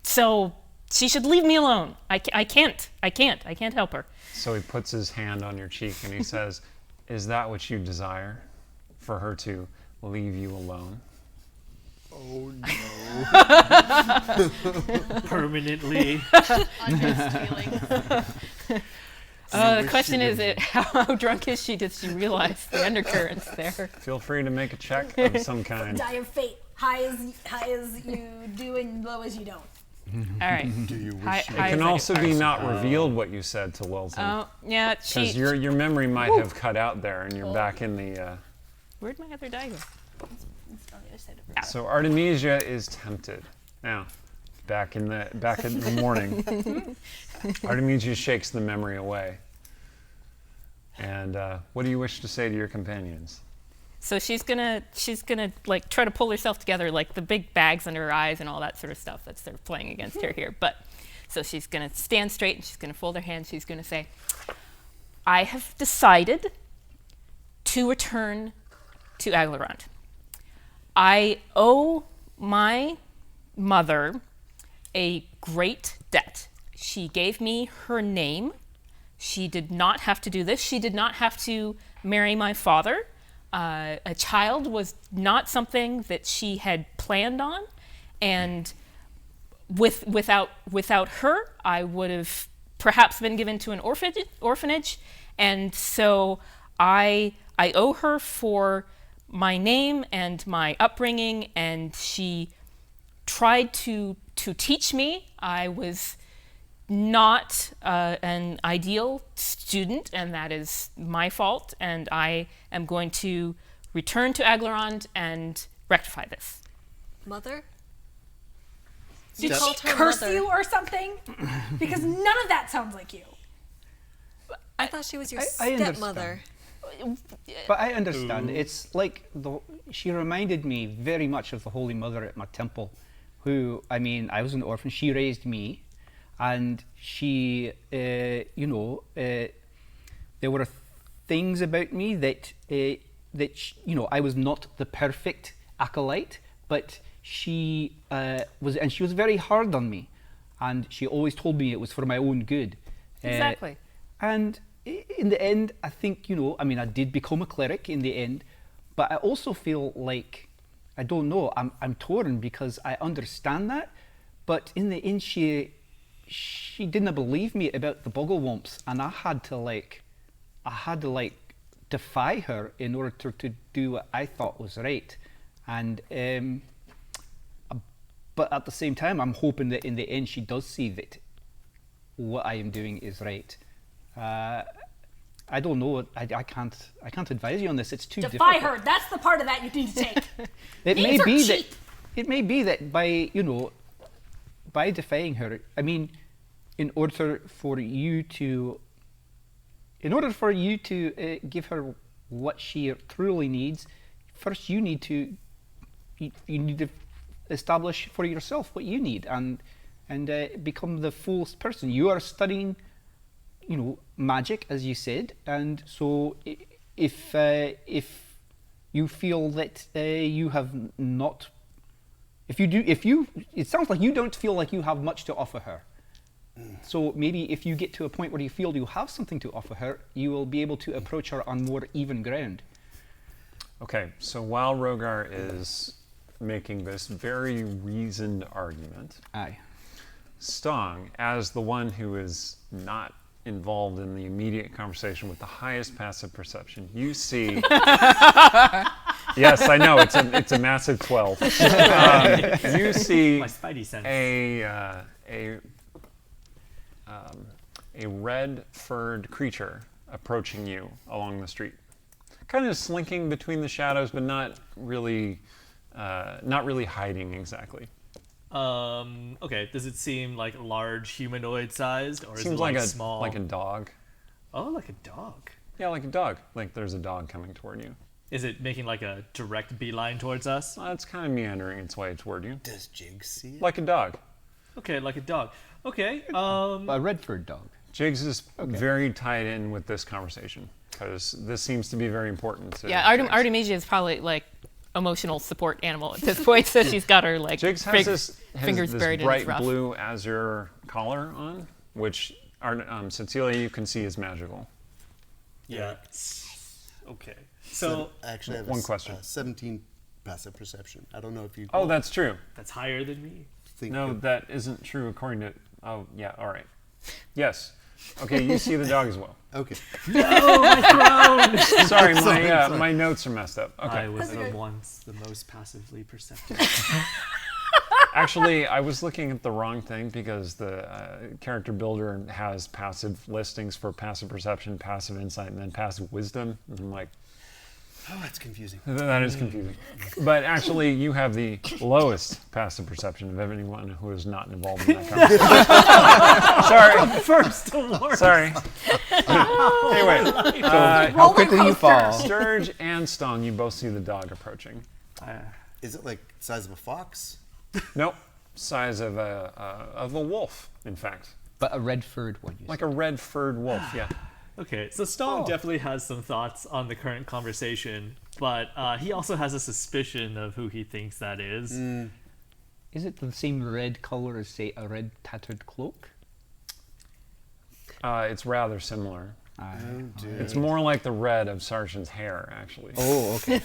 So she should leave me alone. I can't help her. So he puts his hand on your cheek and he says, is that what you desire? For her to leave you alone? Oh no. Permanently. Mixed feelings. The question is, how drunk is she? Does she realize the undercurrents there? Feel free to make a check of some kind. Die of fate. High as you do and low as you don't. All right. Do you wish Hi- It hi- can as I also depart. be not revealed what you said to Lilten. Oh, yeah. Because your memory might have cut out there and you're back in the... Where'd my other die go? It's on the other side of her. So Artemisia is tempted. Now, back in the morning, Artemisia shakes the memory away. And what do you wish to say to your companions? So she's gonna like try to pull herself together, like the big bags under her eyes and all that sort of stuff that's sort of playing against her here. But so she's gonna stand straight and she's gonna fold her hands. She's gonna say, "I have decided to return to Aglarond. I owe my mother a great debt. She gave me her name. She did not have to do this. She did not have to marry my father. A child was not something that she had planned on, and without her, I would have perhaps been given to an orphanage, and so I owe her for my name and my upbringing, and she tried to teach me. I was not an ideal student, and that is my fault, and I am going to return to Aglarond and rectify this." Mother? Did called she her curse mother. you or something? Because none of that sounds like you. I thought she was your I understand. stepmother. But I understand. It's like she reminded me very much of the Holy Mother at my temple, who, I mean, I was an orphan. She raised me, and she, there were things about me that I was not the perfect acolyte, but she was, and she was very hard on me, and she always told me it was for my own good. Exactly. And in the end, I think, I did become a cleric in the end, but I also feel like I don't know. I'm torn because I understand that, but in the end, she didn't believe me about the bogglewomps, and I had to defy her in order to do what I thought was right, and but at the same time, I'm hoping that in the end she does see that what I am doing is right. I don't know. I can't advise you on this. It's too Defy difficult. her. That's the part of that you need to take. It Names are cheap. It may be that by defying her, I mean, in order for you to give her what she truly needs, first you need to establish for yourself what you need and become the fullest person. You are studying, magic, as you said, and so if you feel that you have not, it sounds like you don't feel like you have much to offer her. So maybe if you get to a point where you feel you have something to offer her, you will be able to approach her on more even ground. Okay, so while Rogar is making this very reasoned argument, Aye. Stong, as the one who is not involved in the immediate conversation with the highest passive perception, you see... Yes, I know, it's a massive 12. You see My spidey sense. a red-furred creature approaching you along the street. Kind of slinking between the shadows, but not really hiding exactly. Okay, does it seem like large humanoid sized, or is Seems it like a small? like a dog. Oh, like a dog. Yeah, like a dog. Like there's a dog coming toward you. Is it making like a direct beeline towards us? It's kind of meandering its way toward you. Does Jig see it? Like a dog. Okay, like a dog. Okay, A Redford dog. Jigs is very tied in with this conversation because this seems to be very important to Yeah, Jigs. Artemisia is probably like emotional support animal at this point, so she's got her like Jigs has fingers this buried in bright his ruff. blue azure collar on, which Cecilia you can see is magical. Yeah. Okay. So Actually, I have One a question. 17 passive perception. I don't know if you Oh, that's true. that's higher than me. think No, of- that isn't true according to... Oh, yeah, all right. Yes. Okay, you see the dog as well. Okay. Sorry, Sorry. my notes are messed up. Okay. I was once the most passively perceptive. Actually, I was looking at the wrong thing because the character builder has passive listings for passive perception, passive insight, and then passive wisdom. And I'm like, Oh, that's confusing. that is confusing. But actually, you have the lowest passive perception of anyone who is not involved in that conversation. Sorry. First to worst. Sorry. Anyway, How quickly you fall. Sturge and Stone, you both see the dog approaching. Is it like size of a fox? Nope. Size of a wolf, in fact. But a Redford one, you Like a red-furred wolf, yeah. Okay, so Stong definitely has some thoughts on the current conversation, but he also has a suspicion of who he thinks that is. Is it the same red color as, say, a red tattered cloak? It's rather similar. Oh, dear. It's more like the red of Sargent's hair, actually. Oh, okay.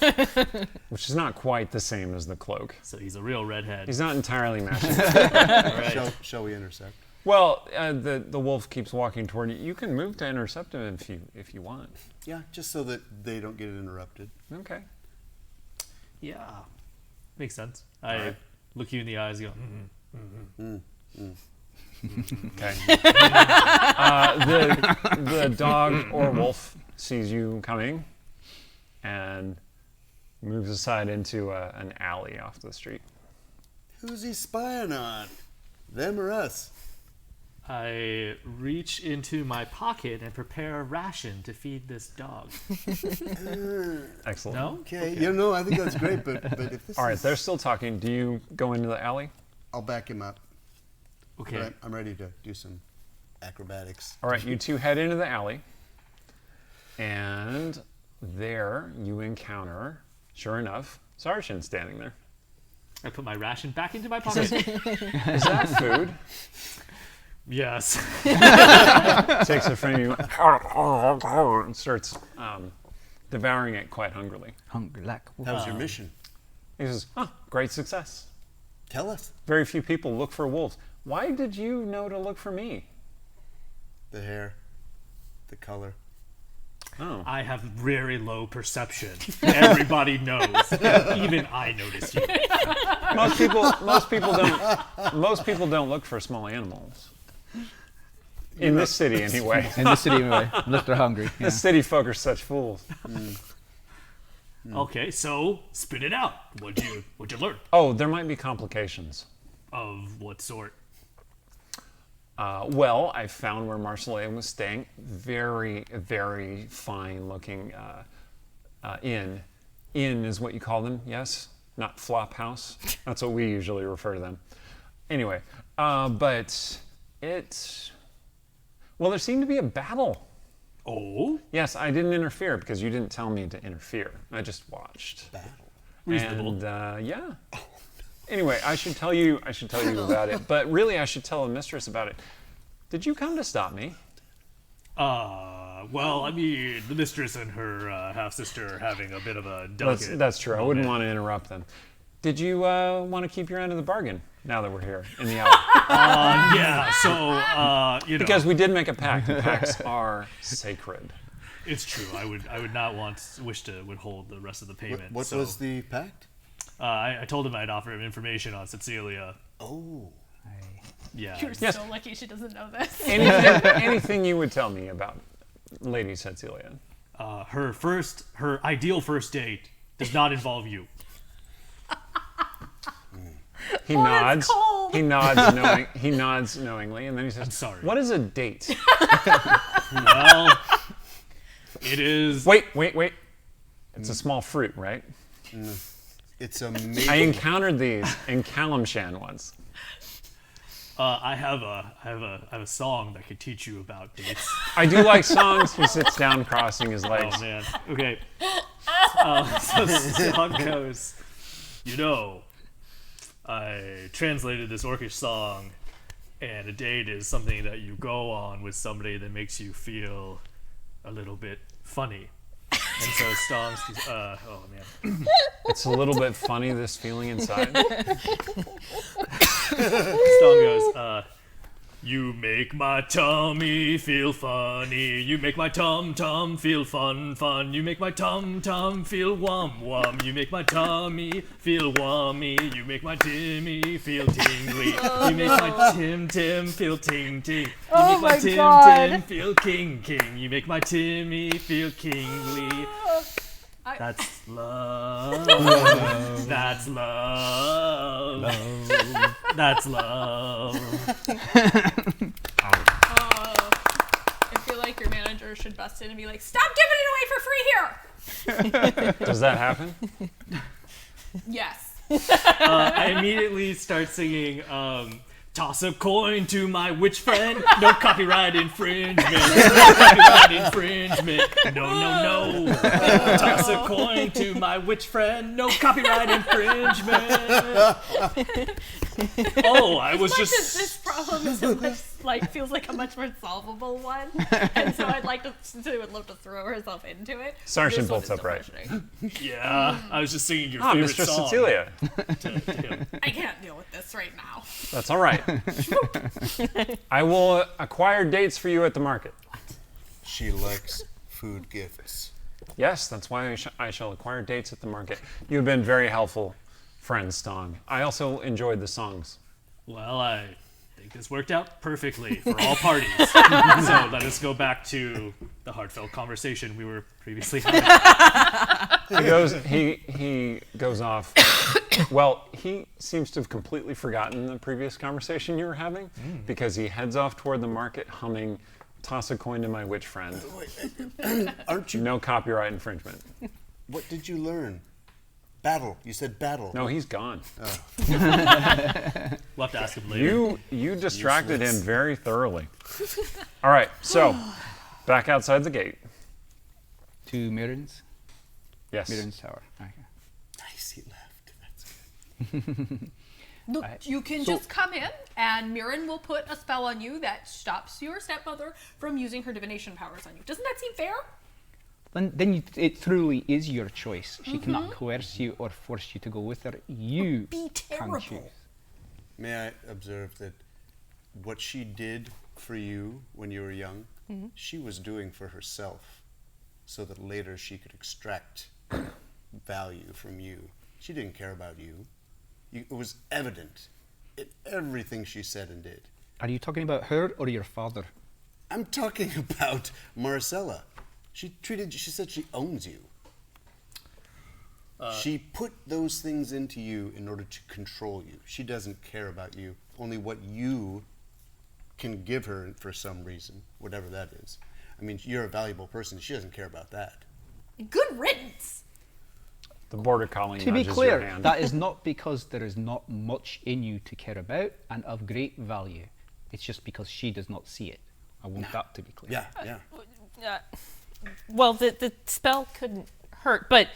Which is not quite the same as the cloak. So he's a real redhead. He's not entirely matching. All right. Shall we intercept? Well, the wolf keeps walking toward you. You can move to intercept him if you want. Yeah, just so that they don't get interrupted. Okay. Yeah, makes sense. I look you in the eyes and go, Okay. The dog or wolf sees you coming and moves aside into an alley off the street. Who's he spying on? Them or us? I reach into my pocket and prepare a ration to feed this dog. Excellent. No? Okay. You know, I think that's great, but if this All right, is... they're still talking. Do you go into the alley? I'll back him up. Okay. But I'm ready to do some acrobatics. All right, you two head into the alley, and there you encounter, sure enough, Sargent standing there. I put my ration back into my pocket. Is that food? Yes. Takes it from you and starts devouring it quite hungrily. Hungry like wolf. That was your mission. He says, "Oh, great success. Tell us. Very few people look for wolves. Why did you know to look for me?" The hair, the color. Oh. I have very low perception. Everybody knows. Even I noticed you. Most people don't look for small animals. In this city, anyway. In the city, anyway. Unless they're hungry. Yeah. The city folk are such fools. Okay, so spit it out. What'd you learn? Oh, there might be complications. Of what sort? Well, I found where Marsilea was staying. Very, very fine-looking inn. Inn is what you call them, yes? Not flop house. That's what we usually refer to them. Anyway, but it... Well, there seemed to be a battle. Oh? Yes, I didn't interfere because you didn't tell me to interfere. I just watched. Battle. Reasonable. And, yeah. Anyway, I should tell you about it, but really I should tell the mistress about it. Did you come to stop me? Well, I mean, the mistress and her half-sister are having a bit of a delicate... That's true. I wouldn't want to interrupt them. Did you want to keep your end of the bargain now that we're here in the alley? Yeah, so, you know... Because we did make a pact. The pacts are sacred. It's true. I would not wish to withhold the rest of the payment. What so, was the pact? I told him I'd offer him information on Cecilia. Oh. Yeah. You're Yes. so lucky she doesn't know this. Anything you would tell me about Lady Cecilia? Her ideal first date does not involve you. He Oh, nods. it's cold. He nods knowingly, and then he says, I'm sorry. What is a date?" Well, it is... Wait. It's a small fruit, right? It's amazing. I encountered these in Kalimshan once. I have a song that could teach you about dates. I do like songs. He sits down, crossing his legs. Oh man. Okay. So the song goes, you know, I translated this orcish song, and a date is something that you go on with somebody that makes you feel a little bit funny. And so songs, oh man. It's a little bit funny, this feeling inside. Song goes, you make my tummy feel funny. You make my tum-tum feel fun. You make my tum-tum feel wum-wum. You make my tummy feel wummy. You make my Timmy feel tingly. You make my Tim-Tim feel ting-ting. You make my Tim-Tim feel king-king. You make my Timmy feel kingly. That's love. That's love. That's love. I feel like your manager should bust in and be like, "Stop giving it away for free here!" Does that happen? Yes. I immediately start singing, toss a coin to my witch friend. No copyright infringement. No copyright infringement. No. Toss a coin to my witch friend. No copyright infringement. Oh, I was just... This problem is feels like a much more solvable one, and so I'd love to throw herself into it. Sergeant This one bolts is still upright. functioning. Yeah, I was just singing your favorite Mistress song. Cecilia. To him. I can't deal with this right now. That's all right. I will acquire dates for you at the market. She likes food gifts. Yes, that's why I shall acquire dates at the market. You've been very helpful, friend Stong. I also enjoyed the songs. Well, I think this worked out perfectly for all parties. So let us go back to the heartfelt conversation we were previously having. He goes off. Well, he seems to have completely forgotten the previous conversation you were having because he heads off toward the market humming "Toss a coin to my witch friend." Aren't you? No copyright infringement. What did you learn? Battle. You said battle. No, he's gone. We'll have to ask him later. You distracted him very thoroughly. All right, so back outside the gate. To Mirren's? Yes. Mirren's tower. Okay. Nice, he left. That's good. Look, you can just come in, and Mirren will put a spell on you that stops your stepmother from using her divination powers on you. Doesn't that seem fair? then it truly is your choice. She cannot coerce you or force you to go with her. You Be can terrible. choose. May I observe that what she did for you when you were young, she was doing for herself, so that later she could extract value from you. She didn't care about you. It was evident in everything she said and did. Are you talking about her or your father? I'm talking about Marcella. She said she owns you. She put those things into you in order to control you. She doesn't care about you, only what you can give her for some reason, whatever that is. I mean, you're a valuable person. She doesn't care about that. Good riddance. The border collie To be nudges your clear, hand. that is not because there is not much in you to care about and of great value. It's just because she does not see it. I want that to be clear. Yeah. Well, the spell couldn't hurt, but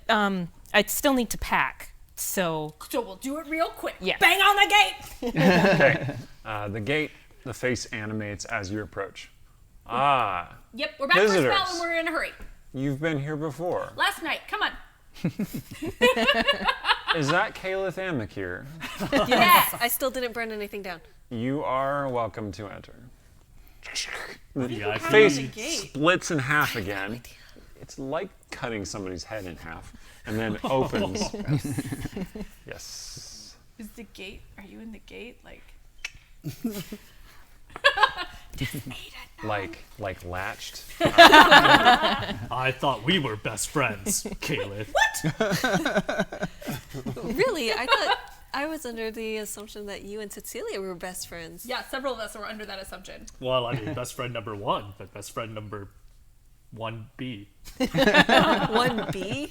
I'd still need to pack. So So we'll do it real quick. Yeah. Bang on the gate. Okay. The gate, the face animates as you approach. Ah, Yep, we're back for a spell Visitors. and we're in a hurry. you've been here before. Last night, come on. Is that Caliph Amakir? Yes. I still didn't burn anything down. You are welcome to enter. The VIP. face the gate. splits in half again. It's like cutting somebody's head in half, and then opens. Yes. Is the gate? Are you in the gate? Like, Like latched. I thought we were best friends, Caliph. Really? I thought I was under the assumption that you and Cecilia were best friends. yeah, several of us were under that assumption. Well, I mean, best friend number 1, but best friend number 1B. 1B?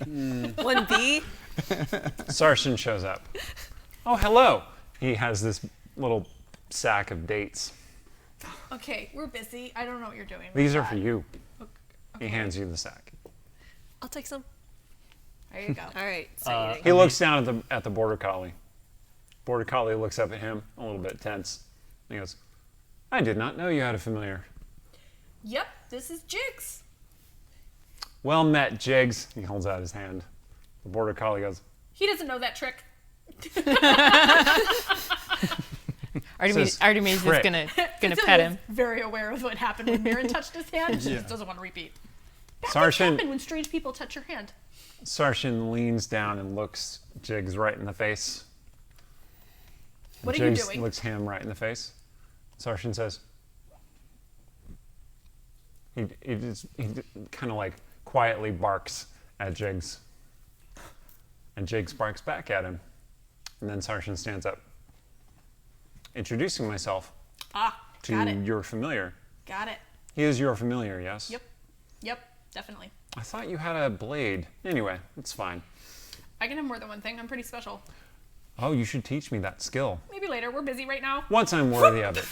1B? Sarshan shows up. Oh, hello. He has this little sack of dates. Okay, we're busy. I don't know what you're doing. with These are that. for you. He hands you the sack. I'll take some. There you go. All right. Start eating. He looks down at the border collie. Border collie looks up at him, a little bit tense. He goes, "I did not know you had a familiar." Yep, this is Jigs. Well met, Jigs. He holds out his hand. The border collie goes, He doesn't know that trick. Says, Artemisia's "Trick." gonna Cecilia pet is him. very aware of what happened when Mirren touched his hand. She just doesn't want to repeat. Bad things Sarshan, happen when strange people touch your hand. Sarshan leans down and looks Jigs right in the face. What are you Jigs doing? looks him right in the face. Sarshan says, he kind of like quietly barks at Jigs. And Jigs barks back at him. And then Sarshan stands up. Introducing myself Ah, to got it. your familiar. Got it. He is your familiar, yes? Yep, definitely. I thought you had a blade. Anyway, it's fine. I can have more than one thing. I'm pretty special. Oh, you should teach me that skill. Maybe later. We're busy right now. Once I'm worthy of it.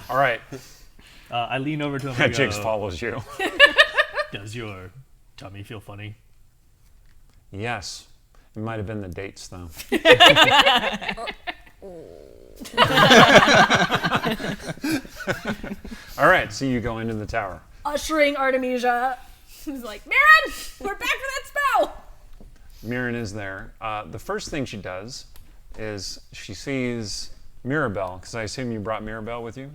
All right. I lean over to him and Jigs go, follows you. does your tummy feel funny? Yes. It might have been the dates, though. All right, so you go into the tower. Ushering Artemisia. He's like, Mirren, we're back for that spell. Mirren is there. The first thing she does is she sees Mirabelle, because I assume you brought Mirabelle with you?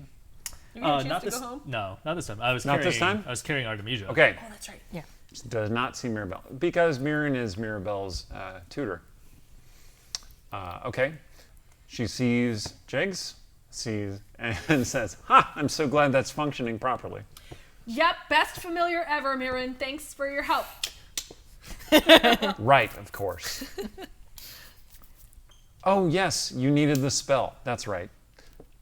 You get a chance Not to this. go home? No, not this time. I was Not carrying, this time? I was carrying Artemisia. Okay. Oh, that's right. Yeah. She does not see Mirabelle, because Mirren is Mirabelle's tutor. Okay. She sees Jigs, and says, "Ha! I'm so glad that's functioning properly." Yep, best familiar ever, Mirren. Thanks for your help. Right, of course. Oh, yes, you needed the spell. That's right.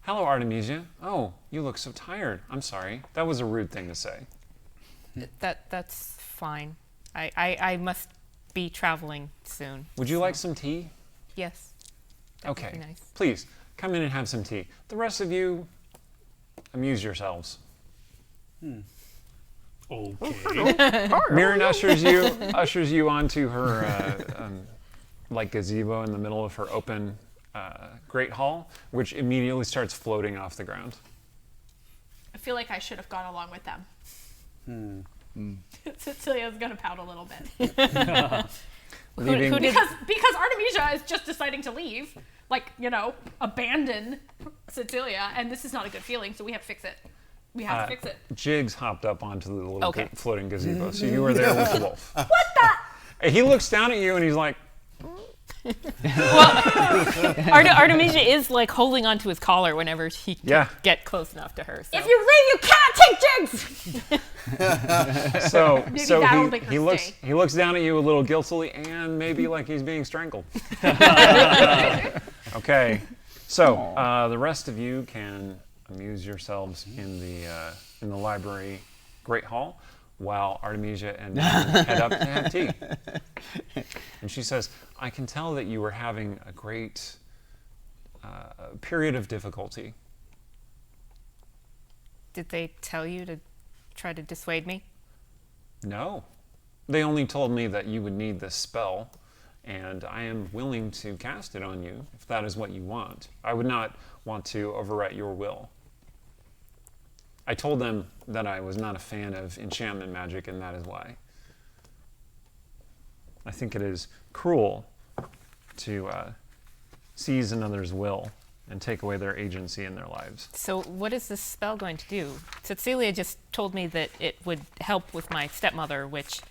Hello, Artemisia. Oh, you look so tired. I'm sorry. That was a rude thing to say. That's fine. I must be traveling soon. Would you like some tea? Yes. That would Okay. be nice. Please, come in and have some tea. The rest of you, amuse yourselves. Okay. Mirren ushers you onto her like gazebo in the middle of her open great hall, which immediately starts floating off the ground. I feel like I should have gone along with them. Cecilia's gonna pout a little bit Leaving, because Artemisia is just deciding to leave, like, abandon Cecilia, and this is not a good feeling. So we have to fix it. We have to fix it. Jigs hopped up onto the little Okay. floating gazebo, so you were there with the wolf. What the? He looks down at you and he's like, Artemisia is like holding onto his collar whenever he can get close enough to her. So. If you leave, you cannot take Jigs! so that'll make her he looks stay. he looks down at you a little guiltily and maybe like he's being strangled. Okay, so the rest of you can amuse yourselves in the library Great Hall while Artemisia and Miriam head up to have tea. And she says, I can tell that you were having a great period of difficulty. Did they tell you to try to dissuade me? No. They only told me that you would need this spell, and I am willing to cast it on you if that is what you want. I would not want to overwrite your will. I told them that I was not a fan of enchantment magic, and that is why. I think it is cruel to seize another's will and take away their agency in their lives. So what is this spell going to do? Cecilia just told me that it would help with my stepmother, which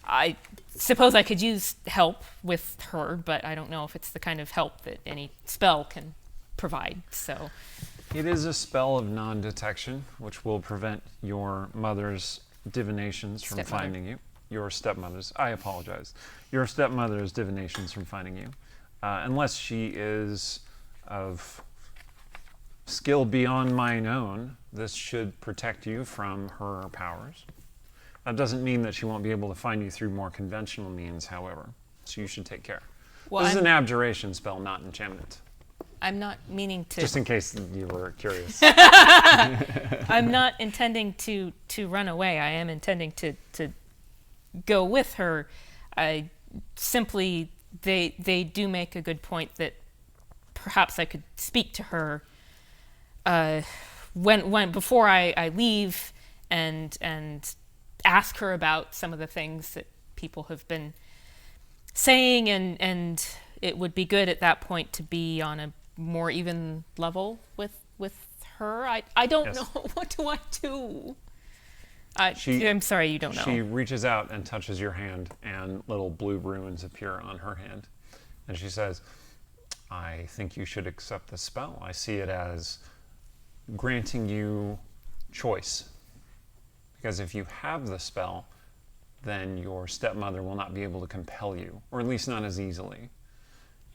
I suppose I could use help with her, but I don't know if it's the kind of help that any spell can provide. So It is a spell of non-detection, which will prevent your mother's divinations from Stepmother. finding you. Your stepmother's, I apologize. Your stepmother's divinations from finding you. Unless she is of skill beyond mine own, this should protect you from her powers. That doesn't mean that she won't be able to find you through more conventional means, however. So you should take care. Well, This is an abjuration spell, not enchantment. I'm not meaning to. Just in case you were curious. I'm not intending to run away. I am intending to go with her. I simply they do make a good point that perhaps I could speak to her when before I leave and ask her about some of the things that people have been saying, and it would be good at that point to be on a more even level with her. I don't Yes. know. What do I do? She- I'm sorry, you don't know. She reaches out and touches your hand, and little blue runes appear on her hand. And she says, I think you should accept the spell. I see it as granting you choice. Because if you have the spell, then your stepmother will not be able to compel you, or at least not as easily.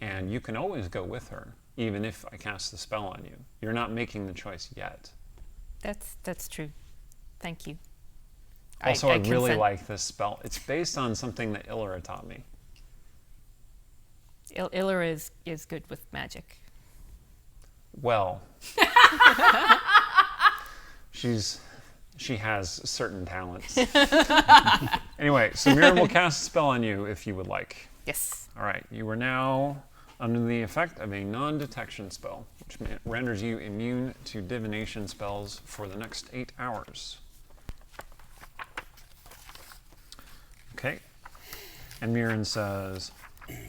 And you can always go with her, even if I cast the spell on you. You're not making the choice yet. That's true. Thank you. Also, I really consent. like this spell. It's based on something that Illyra taught me. Illyra is good with magic. Well, she has certain talents. Anyway, so Miriam will cast a spell on you if you would like. Yes. All right, you are now under the effect of a non-detection spell, which renders you immune to divination spells for the next 8 hours. Okay. And Mirren says,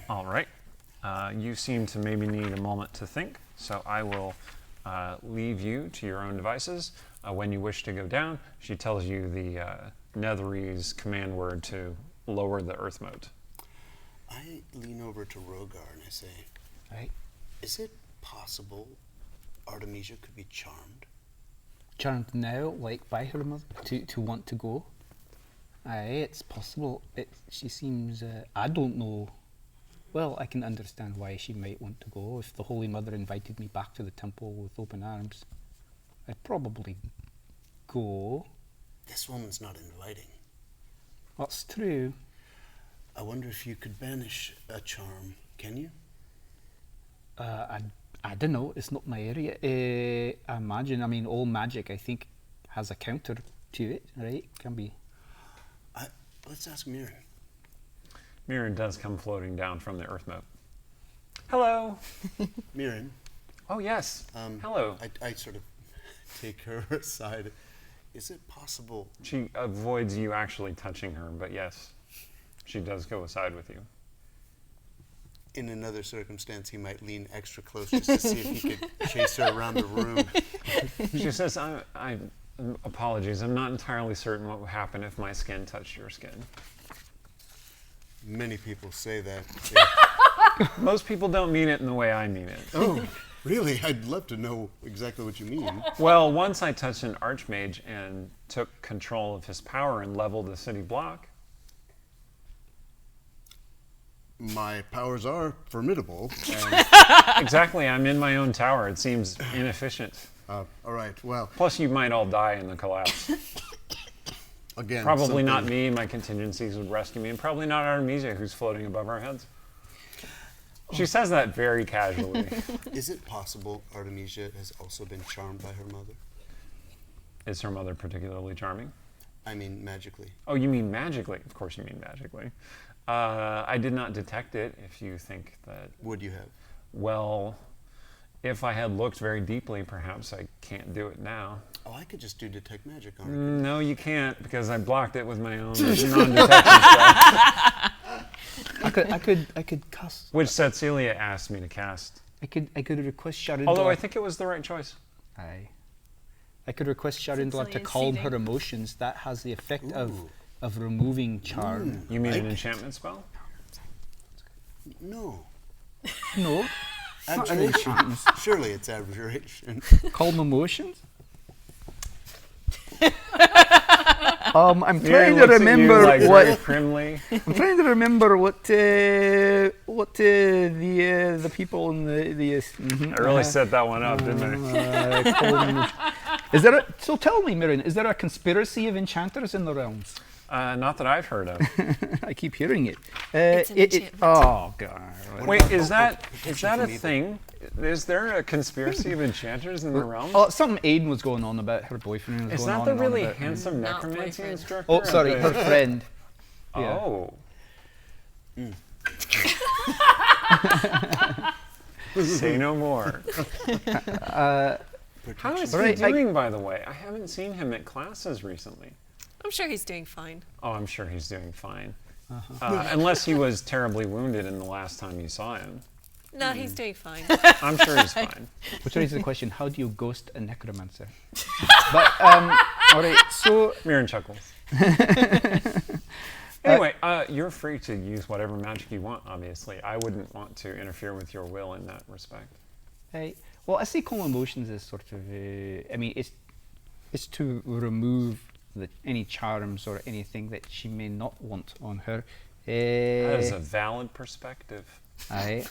all right, you seem to maybe need a moment to think, so I will leave you to your own devices. When you wish to go down, she tells you the Netherese command word to lower the earth moat. I lean over to Rogar and I say, Right. is it possible Artemisia could be charmed? Charmed now, like by her mother, to want to go. Aye, it's possible. She seems, I don't know. Well, I can understand why she might want to go. If the Holy Mother invited me back to the temple with open arms, I'd probably go. This woman's not inviting. That's true. I wonder if you could banish a charm. Can you? I don't know. It's not my area. I imagine. I mean, all magic, I think, has a counter to it, right? Can be. Let's ask Mirren. Mirren does come floating down from the earth moat. Hello. Mirren. Oh, yes. Hello. I sort of take her aside. Is it possible? She avoids you actually touching her, but yes, she does go aside with you. In another circumstance, he might lean extra close just to see if he could chase her around the room. She says, apologies, I'm not entirely certain what would happen if my skin touched your skin. Many people say that. Most people don't mean it in the way I mean it. Oh, really? I'd love to know exactly what you mean. Well, once I touched an archmage and took control of his power and leveled the city block. My powers are formidable. And Exactly, I'm in my own tower. It seems inefficient. all right, well, Plus, you might all die in the collapse. again, Probably not something- me. My contingencies would rescue me, and probably not Artemisia, who's floating above our heads. She says that very casually. Is it possible Artemisia has also been charmed by her mother? Is her mother particularly charming? I mean, magically. Oh, you mean magically? Of course you mean magically. I did not detect it, if you think that... Would you have? Well, if I had looked very deeply, perhaps I can't do it now. Oh, I could just do detect magic on her. No, you can't, because I blocked it with my own non-detection spell, I could cast. which Cecilia asked me to cast. I could request Sharindla. Although I think it was the right choice. Aye. I could request Sharindla to Cecilia's calm seething. her emotions. That has the effect Ooh. of removing charm. You mean an Right. enchantment spell? No. No, not an Abjuration. enchantment. Surely it's abjuration. Calm emotions. I'm Miriam trying to looks at you, remember like, what. very primly. I'm trying to remember what the people in the. I really set that one up, didn't I? Is there a, so tell me, Miriam, is there a conspiracy of enchanters in the realms? Not that I've heard of. I keep hearing it. It's an enchantment. Oh god. Wait, is that a thing? Is there a conspiracy of enchanters in the realm? Oh, something Aiden was going on about her boyfriend. Was Is going that on the and on really about. handsome Not necromancy boyfriend. instructor? Oh, sorry, at her the- friend. Yeah. Oh. Say no more. How is he Right, doing, by the way? I haven't seen him at classes recently. I'm sure he's doing fine. Oh, I'm sure he's doing fine. Unless he was terribly wounded in the last time you saw him. No, he's doing fine. I'm sure he's fine. Which raises the question: how do you ghost a necromancer? But all right, so Mirren chuckles. Anyway, you're free to use whatever magic you want, obviously. I wouldn't want to interfere with your will in that respect. well, I see calm emotions as sort of. I mean, it's to remove any charms or anything that she may not want on her. That is a valid perspective. Aye.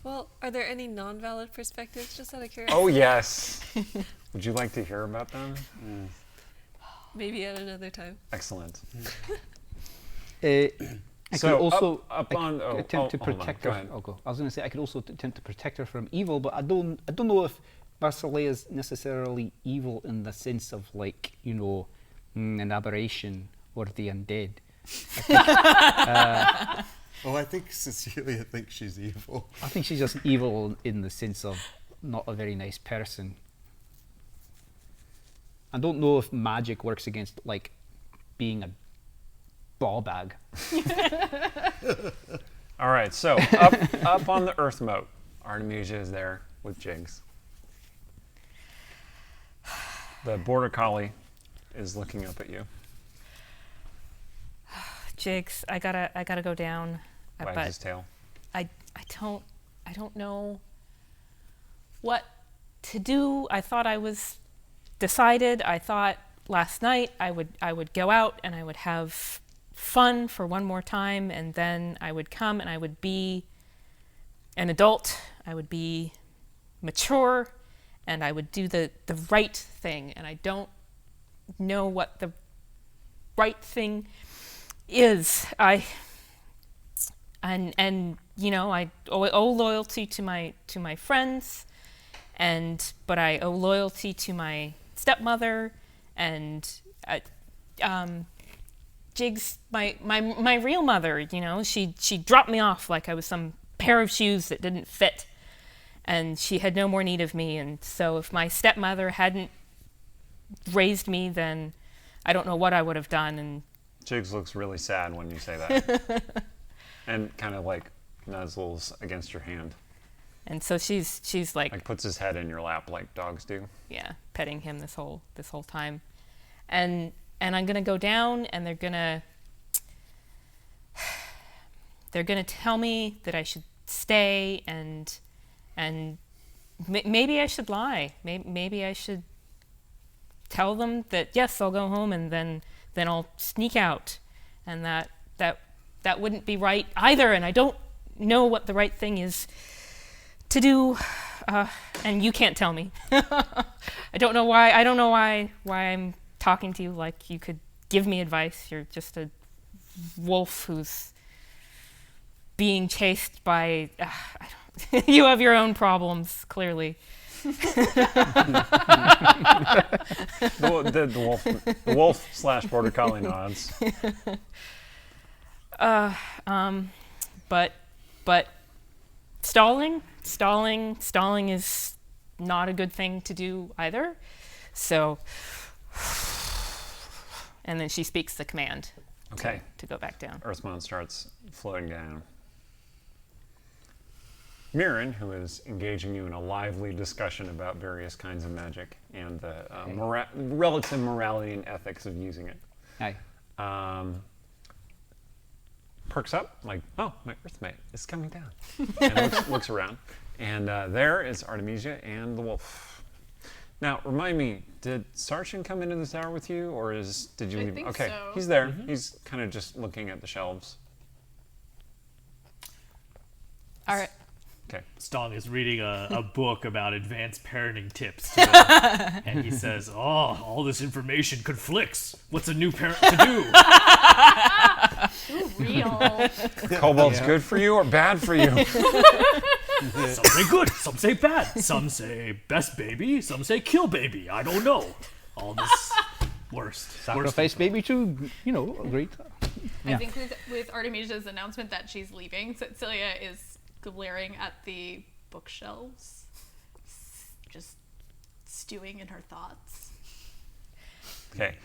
Well, are there any non-valid perspectives, just out of curiosity? Oh, yes. Would you like to hear about them? Maybe at another time. Excellent. I So, could also up on- oh, attempt to hold on, protect go her. ahead. I'll go. I was going to say I could also attempt to protect her from evil, but I don't know if Marsilea is necessarily evil in the sense of like an aberration or the undead. Oh, I think Cecilia thinks she's evil. I think she's just evil in the sense of not a very nice person. I don't know if magic works against like being a ball bag. All right, so up on the earth moat, Artemisia is there with Jigs. The border collie is looking up at you. Jigs, I gotta go down. Wags his tail. I don't know what to do. I thought I was decided. I thought last night I would go out and I would have fun for one more time, and then I would come and I would be an adult. I would be mature, and I would do the right thing. And I don't know what the right thing is. I owe loyalty to my friends, but I owe loyalty to my stepmother, and Jigs, my real mother. She dropped me off like I was some pair of shoes that didn't fit, and she had no more need of me. And so if my stepmother hadn't raised me, then I don't know what I would have done. And Jigs looks really sad when you say that. And kind of like nuzzles against your hand. and so she's Like puts his head in your lap like dogs do. yeah, petting him this whole time. And I'm gonna go down, and they're gonna tell me that I should stay, and maybe I should lie. Maybe I should tell them that yes, I'll go home, and then I'll sneak out, and that wouldn't be right either. And I don't know what the right thing is to do, and you can't tell me. I don't know why I'm talking to you like you could give me advice. You're just a wolf who's being chased by. You have your own problems, clearly. The wolf / border collie nods. But stalling is not a good thing to do either. So, and then she speaks the command. Okay. To go back down. Earthmon starts floating down. Mirren, who is engaging you in a lively discussion about various kinds of magic and the relative morality and ethics of using it, Aye. perks up, like, oh, my Earthmate is coming down. And looks around. And there is Artemisia and the wolf. Now, remind me, did Sarshan come into the tower with you, or did you I leave? think Okay, so. he's there. He's kind of just looking at the shelves. All right. Okay. Stong is reading a book about advanced parenting tips to him, and he says, "Oh, all this information conflicts. What's a new parent to do?" Ooh, real. Kobold's good for you or bad for you? Some say good, some say bad, some say best baby, some say kill baby. I don't know. All this worst. Sacrifice baby to, great. I think with Artemisia's announcement that she's leaving, Cecilia is glaring at the bookshelves, just stewing in her thoughts. Okay.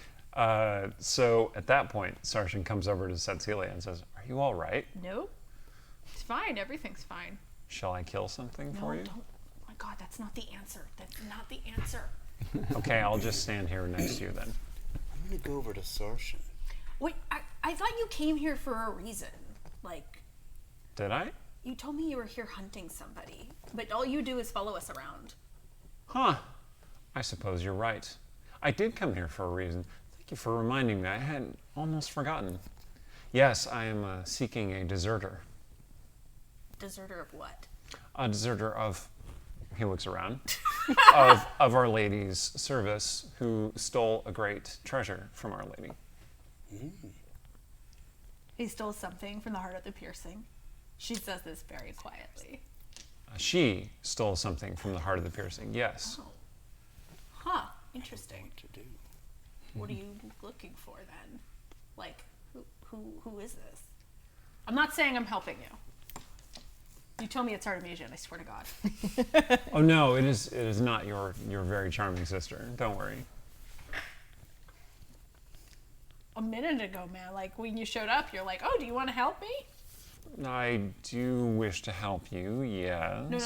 So at that point, Sarshan comes over to Cecilia and says, "Are you all right? Nope. It's fine. Everything's fine. Shall I kill something No, for you?" don't. Oh my God, that's not the answer. That's not the answer. Okay, I'll just stand here next to you then. I'm gonna go over to Sarshan. Wait, I thought you came here for a reason. Like, Did I? you told me you were here hunting somebody, but all you do is follow us around. Huh. I suppose you're right. I did come here for a reason. Thank you for reminding me. I had almost forgotten. Yes, I am seeking a deserter. Deserter of what? A deserter of, he looks around, of Our Lady's service, who stole a great treasure from Our Lady. He stole something from the heart of the piercing. She says this very quietly. She stole something from the heart of the piercing, yes. Oh. Huh. Interesting. To do. What are you looking for then? Like, who is this? I'm not saying I'm helping you. You told me it's Artemisia, and I swear to God. Oh no, it is not your very charming sister. Don't worry. A minute ago, man, like when you showed up, you're like, "Oh, do you want to help me?" I do wish to help you, yes. No.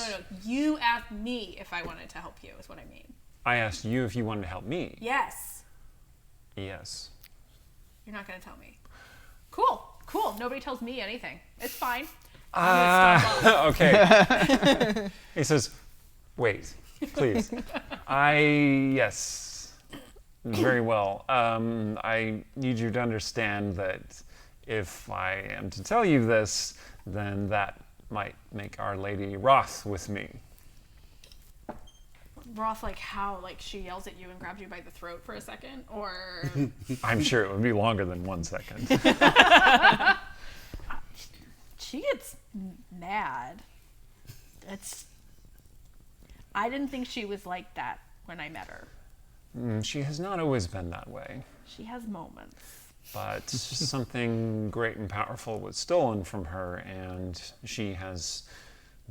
You asked me if I wanted to help you, is what I mean. I asked you if you wanted to help me. Yes. Yes. You're not going to tell me. Cool. Nobody tells me anything. It's fine. Okay. He says, "Wait, please." Yes. Very well. I need you to understand that if I am to tell you this, then that might make Our Lady wroth with me. Roth, like how? Like she yells at you and grabs you by the throat for a second? Or... I'm sure it would be longer than 1 second. She gets mad. I didn't think she was like that when I met her. She has not always been that way. She has moments. But something great and powerful was stolen from her, and she has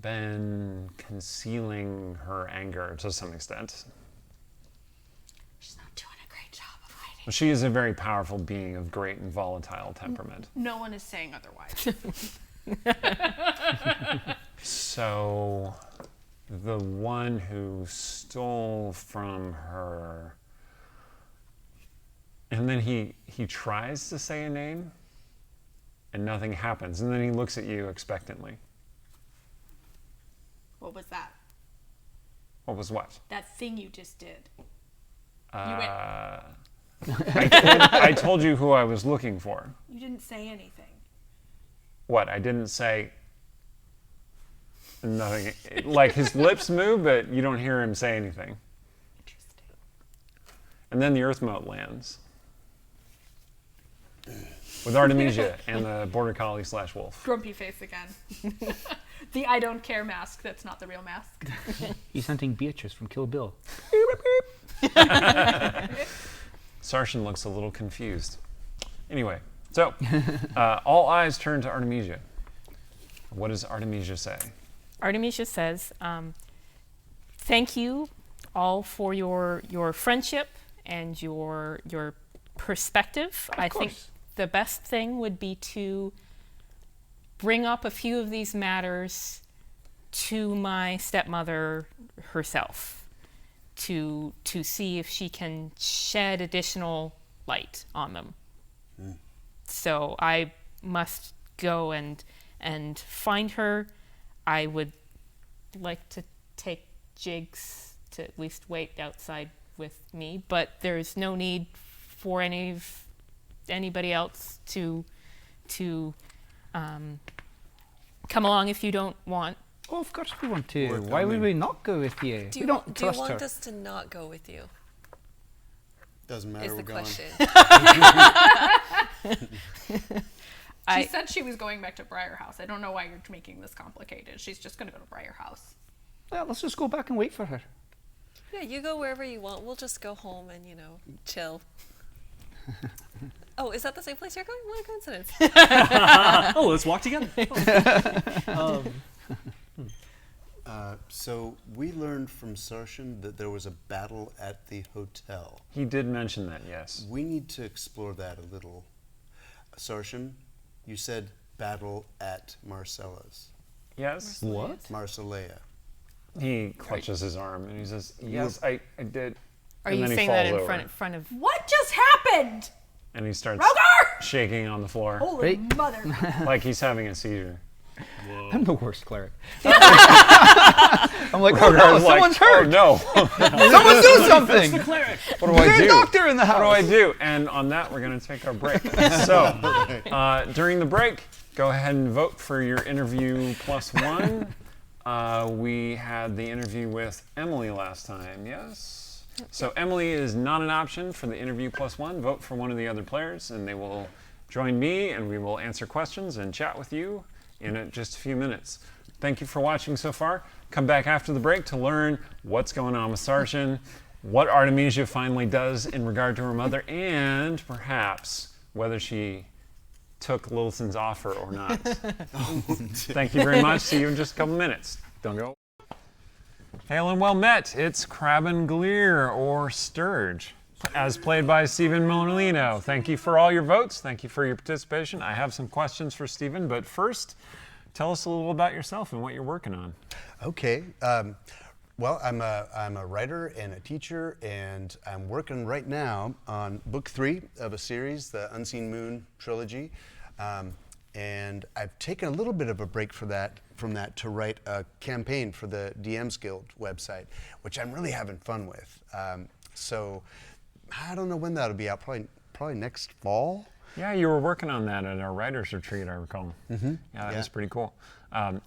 been concealing her anger to some extent. She's not doing She is a very powerful being of great and volatile temperament. No one is saying otherwise. So, the one who stole from her, and then he tries to say a name, and nothing happens, and then he looks at you expectantly. What was that? What was what? That thing you just did. I told you who I was looking for. You didn't say anything. What? I didn't say nothing. Like his lips move, but you don't hear him say anything. Interesting. And then the Earth Mote lands with Artemisia and the Border Collie / Wolf. Grumpy face again. The I don't care mask that's not the real mask. He's hunting Beatrice from Kill Bill. Sarshan looks a little confused. Anyway, so all eyes turn to Artemisia. What does Artemisia say? Artemisia says, thank you all for your friendship and your perspective. I think the best thing would be to bring up a few of these matters to my stepmother herself to see if she can shed additional light on them. So I must go and find her. I would like to take Jigs to at least wait outside with me, but there's no need for anybody else to come along if you don't want. Oh, of course we want to. We're Why would coming. we not go with you? Do we you don't want, do you trust want her. us to not go with you? Doesn't matter. Is We're the going. question. She said she was going back to Briar House. I don't know why you're making this complicated. She's just going to go to Briar House. Well, let's just go back and wait for her. Yeah, you go wherever you want. We'll just go home and, chill. Oh, is that the same place you're going? What a coincidence. Oh, let's walk together. So we learned from Sarshan that there was a battle at the hotel. He did mention that, yes. We need to explore that a little. Sarshan, you said battle at Marcella's. Yes? What? Marsilea. He clutches his arm and he says, yes, I did. Are And you then he saying that falls in over. front of? What just happened? And he starts Rogar! shaking on the floor Holy Right. mother. like he's having a seizure. I'm the worst cleric. I'm like, oh no, Rogar's like, someone's hurt. Oh no. Someone do something. What do I There's do? a doctor in the house. What do I do? And on that, we're going to take our break. So, during the break, go ahead and vote for your interview +1. We had the interview with Emily last time, yes? So Emily is not an option for the interview +1. Vote for one of the other players, and they will join me, and we will answer questions and chat with you in just a few minutes. Thank you for watching so far. Come back after the break to learn what's going on with Sarshan, what Artemisia finally does in regard to her mother, and perhaps whether she took Lilten's offer or not. Thank you very much. See you in just a couple minutes. Don't go. Hail and well met. It's Crab and Gleer, or Sturge, as played by Stephen Molino. Thank you for all your votes. Thank you for your participation. I have some questions for Stephen, but first, tell us a little about yourself and what you're working on. Okay. Well, I'm a writer and a teacher, and I'm working right now on book 3 of a series, the Unseen Moon trilogy. And I've taken a little bit of a break from that to write a campaign for the DMs Guild website, which I'm really having fun with. So I don't know when that'll be out. Probably next fall. Yeah, you were working on that at our writers' retreat, I recall. Mm-hmm. Yeah, that was pretty cool.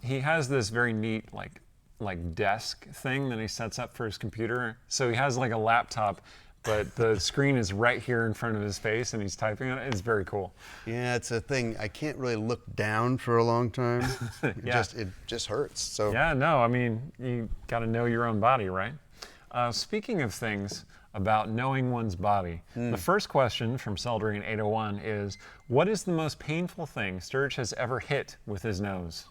He has this very neat like desk thing that he sets up for his computer. So he has like a laptop, but the screen is right here in front of his face, and he's typing on it. It's very cool. Yeah, it's a thing. I can't really look down for a long time. Yeah. It just hurts. So Yeah, no, I mean, you got to know your own body, right? Speaking of things about knowing one's body, the first question from Seldrian 801 is, what is the most painful thing Sturge has ever hit with his nose?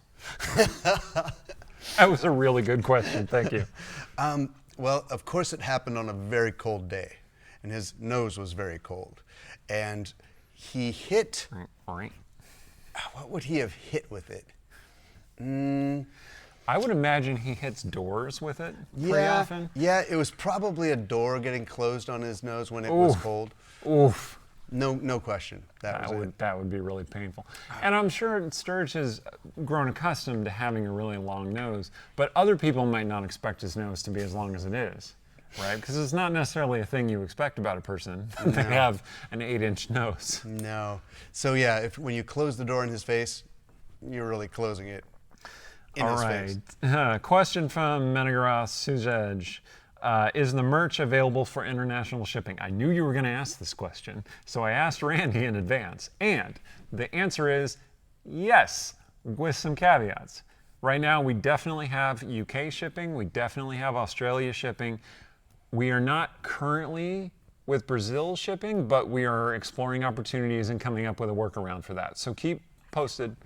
That was a really good question, thank you. Well, of course it happened on a very cold day. and his nose was very cold. And he hit, what would he have hit with it? I would imagine he hits doors with it pretty often. Yeah, it was probably a door getting closed on his nose when it was cold. Oof. No question. That would be really painful. And I'm sure Sturge has grown accustomed to having a really long nose, but other people might not expect his nose to be as long as it is, right? Because it's not necessarily a thing you expect about a person. They have an 8-inch nose. No. So yeah, when you close the door in his face, you're really closing it in his face. Question from Menegaras Sujej. Is the merch available for international shipping? I knew you were going to ask this question, so I asked Randy in advance. And the answer is yes, with some caveats. Right now, we definitely have UK shipping. We definitely have Australia shipping. We are not currently with Brazil shipping, but we are exploring opportunities and coming up with a workaround for that. So keep posted.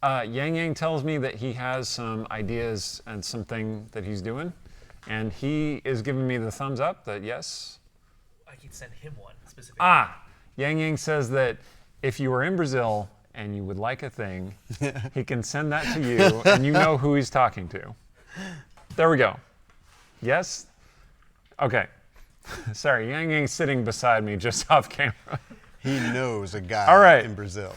Yang Yang tells me that he has some ideas and something that he's doing. And he is giving me the thumbs up that yes. I can send him one specifically. Yang Yang says that if you are in Brazil and you would like a thing, he can send that to you and you know who he's talking to. There we go. Yes? Okay. Sorry, Yang Yang's sitting beside me just off camera. He knows a guy in Brazil.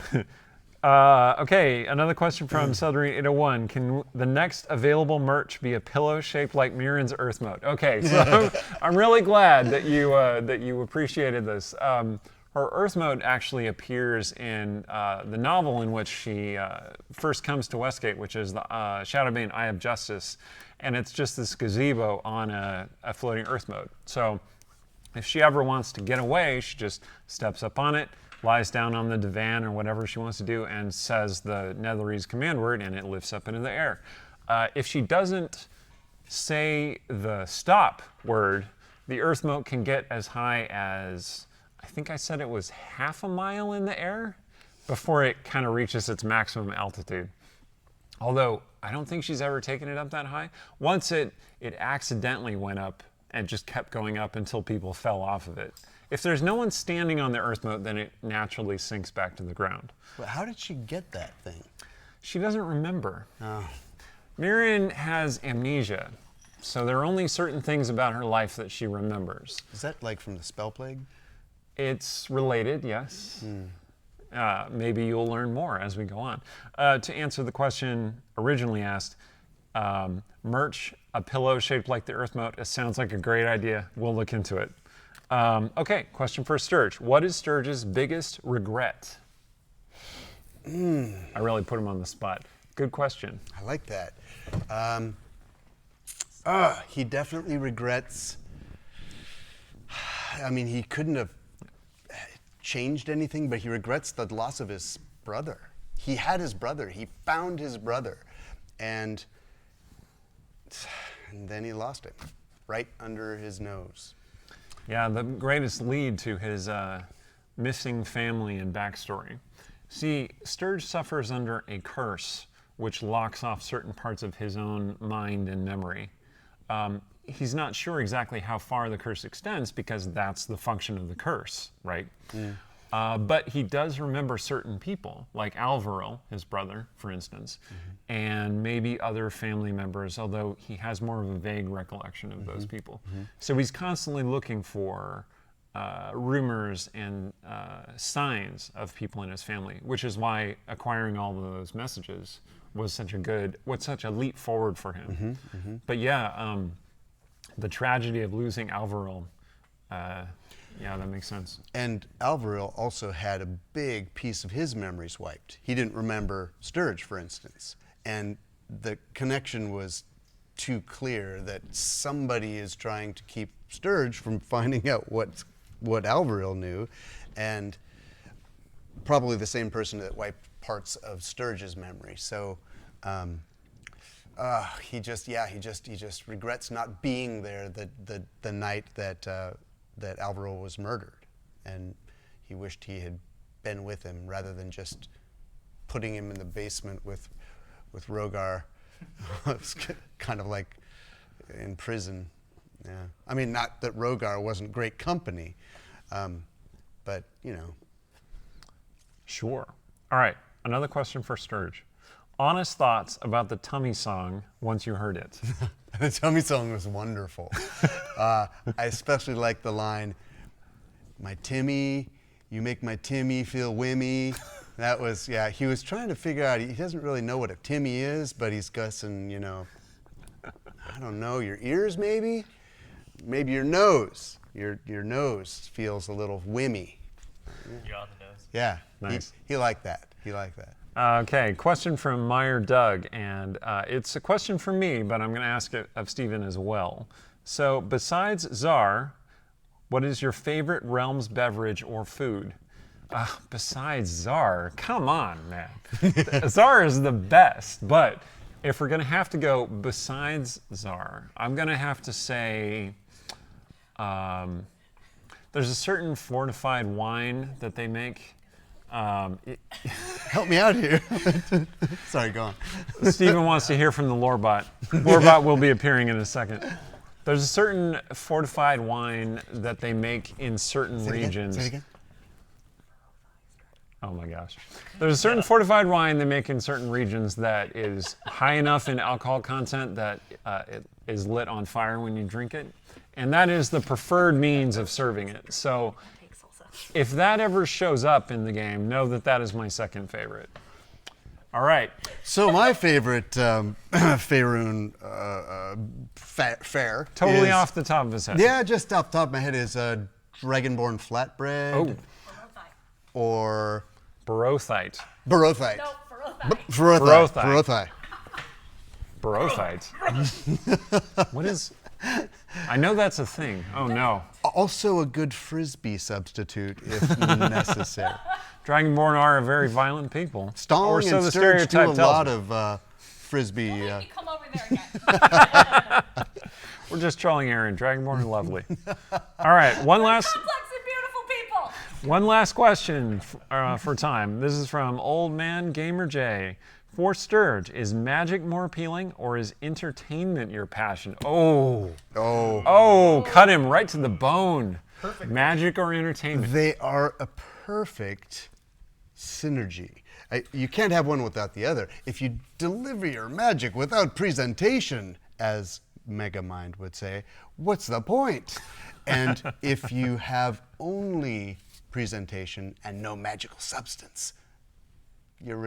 Okay, another question from Seldrine801. Can the next available merch be a pillow shaped like Mirren's Earth Mode? Okay, so I'm really glad that you appreciated this. Her Earth Mode actually appears in the novel in which she first comes to Westgate, which is the Shadowbane Eye of Justice, and it's just this gazebo on a floating Earth Mode. So if she ever wants to get away, she just steps up on it, lies down on the divan or whatever she wants to do, and says the Netherese command word, and it lifts up into the air. If she doesn't say the stop word, the Earth Moat can get as high as, I think I said it was half a mile in the air before it kind of reaches its maximum altitude. Although, I don't think she's ever taken it up that high. Once it accidentally went up and just kept going up until people fell off of it. If there's no one standing on the Earth Moat, then it naturally sinks back to the ground. But how did she get that thing? She doesn't remember. Oh. Mirren has amnesia, so there are only certain things about her life that she remembers. Is that like from the Spell Plague? It's related, yes. Maybe you'll learn more as we go on. To answer the question originally asked, merch, a pillow shaped like the Earth Moat, it sounds like a great idea. We'll look into it. Okay, question for Sturge. What is Sturge's biggest regret? I really put him on the spot. Good question. I like that. He definitely regrets. I mean, he couldn't have changed anything, but he regrets the loss of his brother. He had his brother. He found his brother. And then he lost him right under his nose. Yeah, the greatest lead to his missing family and backstory. See, Sturge suffers under a curse which locks off certain parts of his own mind and memory. He's not sure exactly how far the curse extends because that's the function of the curse, right? But he does remember certain people, like Alvaro, his brother, for instance, and maybe other family members, although he has more of a vague recollection of those people. So he's constantly looking for rumors and signs of people in his family, which is why acquiring all of those messages was such a leap forward for him. But yeah, the tragedy of losing Alvaro, yeah, that makes sense. And Alvaro also had a big piece of his memories wiped. He didn't remember Sturge, for instance. And the connection was too clear that somebody is trying to keep Sturge from finding out what Alvaro knew, and probably the same person that wiped parts of Sturge's memory. So he just regrets not being there the night that Alvaro was murdered, and he wished he had been with him rather than just putting him in the basement with Rogar. It's kind of like in prison. Yeah, I mean, not that Rogar wasn't great company, But, you know. Sure. All right, another question for Sturge. Honest thoughts about the Tummy song once you heard it. The Tummy song was wonderful. I especially like the line, "My Timmy, you make my Timmy feel wimmy." That was, yeah, he was trying to figure out, he doesn't really know what a Timmy is, but he's guessing, you know, I don't know, your ears maybe? Maybe your nose. Your nose feels a little wimmy. You're on the nose. Yeah, Nice. He liked that. He liked that. Okay, question from Meyer Doug, and it's a question for me, but I'm going to ask it of Stephen as well. So, besides Czar, what is your favorite Realms beverage or food? Besides Czar, come on, man. Czar is the best, but if we're going to have to go besides Czar, I'm going to have to say there's a certain fortified wine that they make. Help me out here. Sorry, go on. Stephen wants to hear from the Lorebot. Lorebot will be appearing in a second. There's a certain fortified wine that they make in certain regions. Say it again. Oh my gosh. There's a certain fortified wine they make in certain regions that is high enough in alcohol content that it is lit on fire when you drink it. And that is the preferred means of serving it. So if that ever shows up in the game, know that that is my second favorite. All right. So my favorite Faerun fare. Totally is, off the top of his head. Yeah, just off the top of my head is Dragonborn flatbread. Oh. Or Barothite. Barothite. No, for Barothite. Barothite. What is... I know that's a thing. Oh no. Also a good frisbee substitute if necessary. Dragonborn are a very violent people. Stong Or so and the Sturge do a stereotype tells lot me. of frisbee. You come over there again. We're just trolling Aaron. Dragonborn are lovely. All right, one last Complex and beautiful people. question for time. This is from Old Man Gamer J. For Sturge, is magic more appealing or is entertainment your passion? Oh, cut him right to the bone. Perfect. Magic or entertainment? They are a perfect synergy. You can't have one without the other. If you deliver your magic without presentation, as Megamind would say, what's the point? And if you have only presentation and no magical substance, you're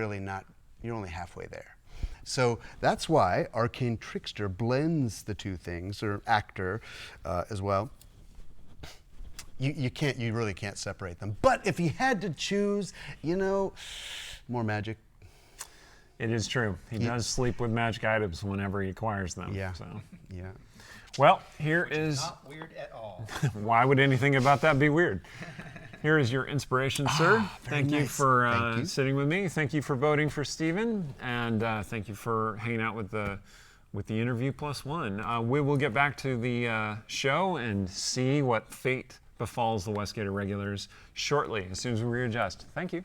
only halfway there. So that's why Arcane Trickster blends the two things, or Actor as well. You really can't separate them. But if you had to choose, more magic. It is true. He does sleep with magic items whenever he acquires them. Yeah. So. Yeah. Well, here is... Not weird at all. Why would anything about that be weird? Here is your inspiration, sir. Thank you nice. for Thank you. sitting with me. Thank you for voting for Stephen, and thank you for hanging out with the interview +1. We will get back to the show and see what fate befalls the Westgate Irregulars shortly, as soon as we readjust. Thank you.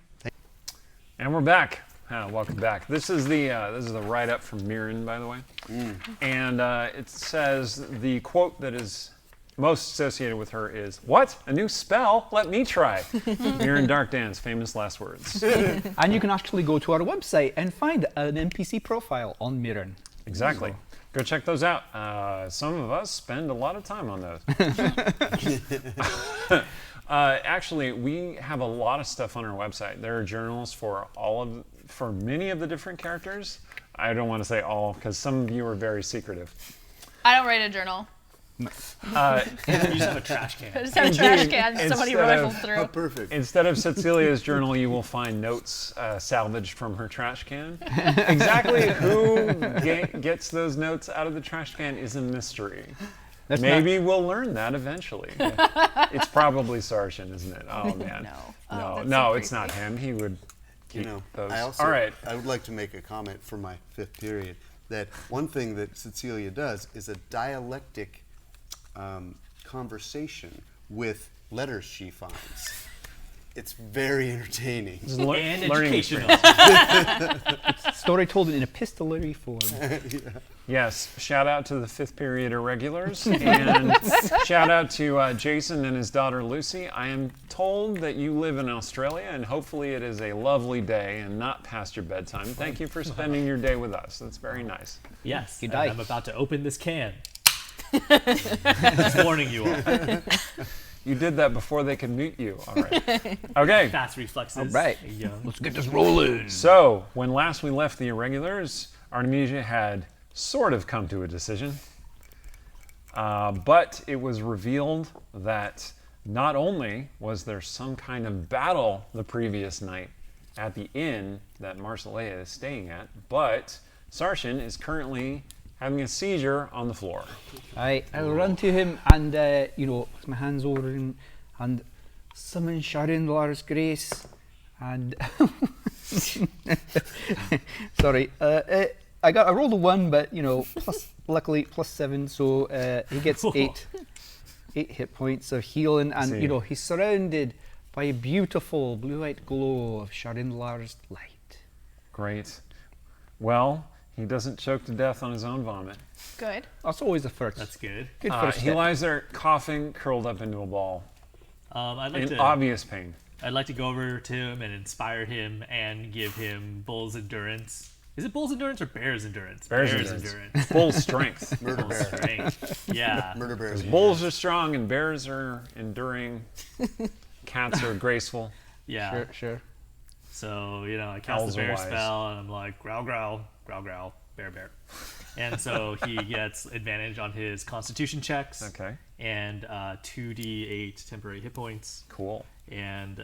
And we're back. Welcome back. This is the write-up from Mirren, by the way, and it says the quote that is most associated with her is, "What? A new spell? Let me try." Mirren Darkdan's famous last words. And you can actually go to our website and find an NPC profile on Mirren. Exactly. Go check those out. Some of us spend a lot of time on those. Actually, we have a lot of stuff on our website. There are journals for many of the different characters. I don't want to say all, because some of you are very secretive. I don't write a journal. You just have a trash can. I just have a trash can somebody Instead of- rifles through. Oh, perfect. Instead of Cecilia's journal, you will find notes salvaged from her trash can. Exactly who gets those notes out of the trash can is a mystery. Maybe we'll learn that eventually. It's probably Sarshan, isn't it? Oh, man. No, it's not him. He would keep those. All right. I would like to make a comment for my 5th period, that one thing that Cecilia does is a dialectic conversation with letters she finds. It's very entertaining. It's And learning educational. experience. Story told in epistolary form. Yes, shout out to the 5th period irregulars, and shout out to Jason and his daughter Lucy. I am told that you live in Australia, and hopefully it is a lovely day and not past your bedtime. Thank you for spending your day with us. That's very nice. Yes, Good and day. I'm about to open this can. Just warning you all. You did that before they could mute you. All right. Okay. Fast reflexes. All right. Young. Let's get this rolling. So, when last we left the irregulars, Artemisia had sort of come to a decision. But it was revealed that not only was there some kind of battle the previous night at the inn that Marsilea is staying at, but Sarshan is currently having a seizure on the floor. I'll run to him and, put my hands over him and summon Sharinlar's grace and... Sorry. I rolled a 1, but, luckily +7, so he gets 8 hit points of healing, and, he's surrounded by a beautiful blue-white glow of Sharinlar's light. Great. Well, he doesn't choke to death on his own vomit. Good. That's always the first. That's good. Good first He step. lies there coughing, curled up into a ball, in obvious pain. I'd like to go over to him and inspire him and give him Bull's Endurance. Is it Bull's Endurance or Bear's Endurance? Bear's endurance. Bull strength. Murder Bull's bear. strength. Yeah. Murder bears. Bulls are strong and bears are enduring. Cats are graceful. Yeah. Sure. So, I cast Owls the are bear wise. spell, and I'm like, growl, growl, growl, growl, bear, bear. And so he gets advantage on his constitution checks. Okay. And 2d8 temporary hit points. Cool. And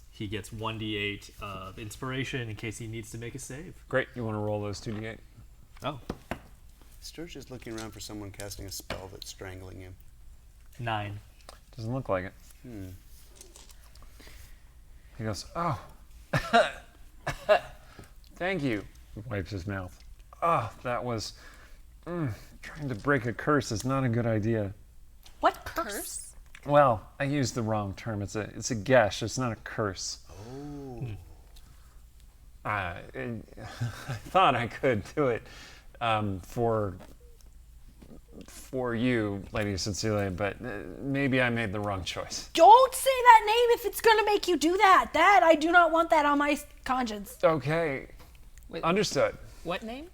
he gets 1d8 of inspiration in case he needs to make a save. Great. You want to roll those 2d8? Oh. Sturge is looking around for someone casting a spell that's strangling him. 9. Doesn't look like it. He goes, oh. Thank you. He wipes his mouth. Oh, that was... trying to break a curse is not a good idea. What curse? Well, I used the wrong term. It's a gesh. It's not a curse. Oh. I thought I could do it for you, Lady Cecilia, but maybe I made the wrong choice. Don't say that name if it's gonna make you do that. I do not want that on my conscience. Okay. Wait. Understood. What name?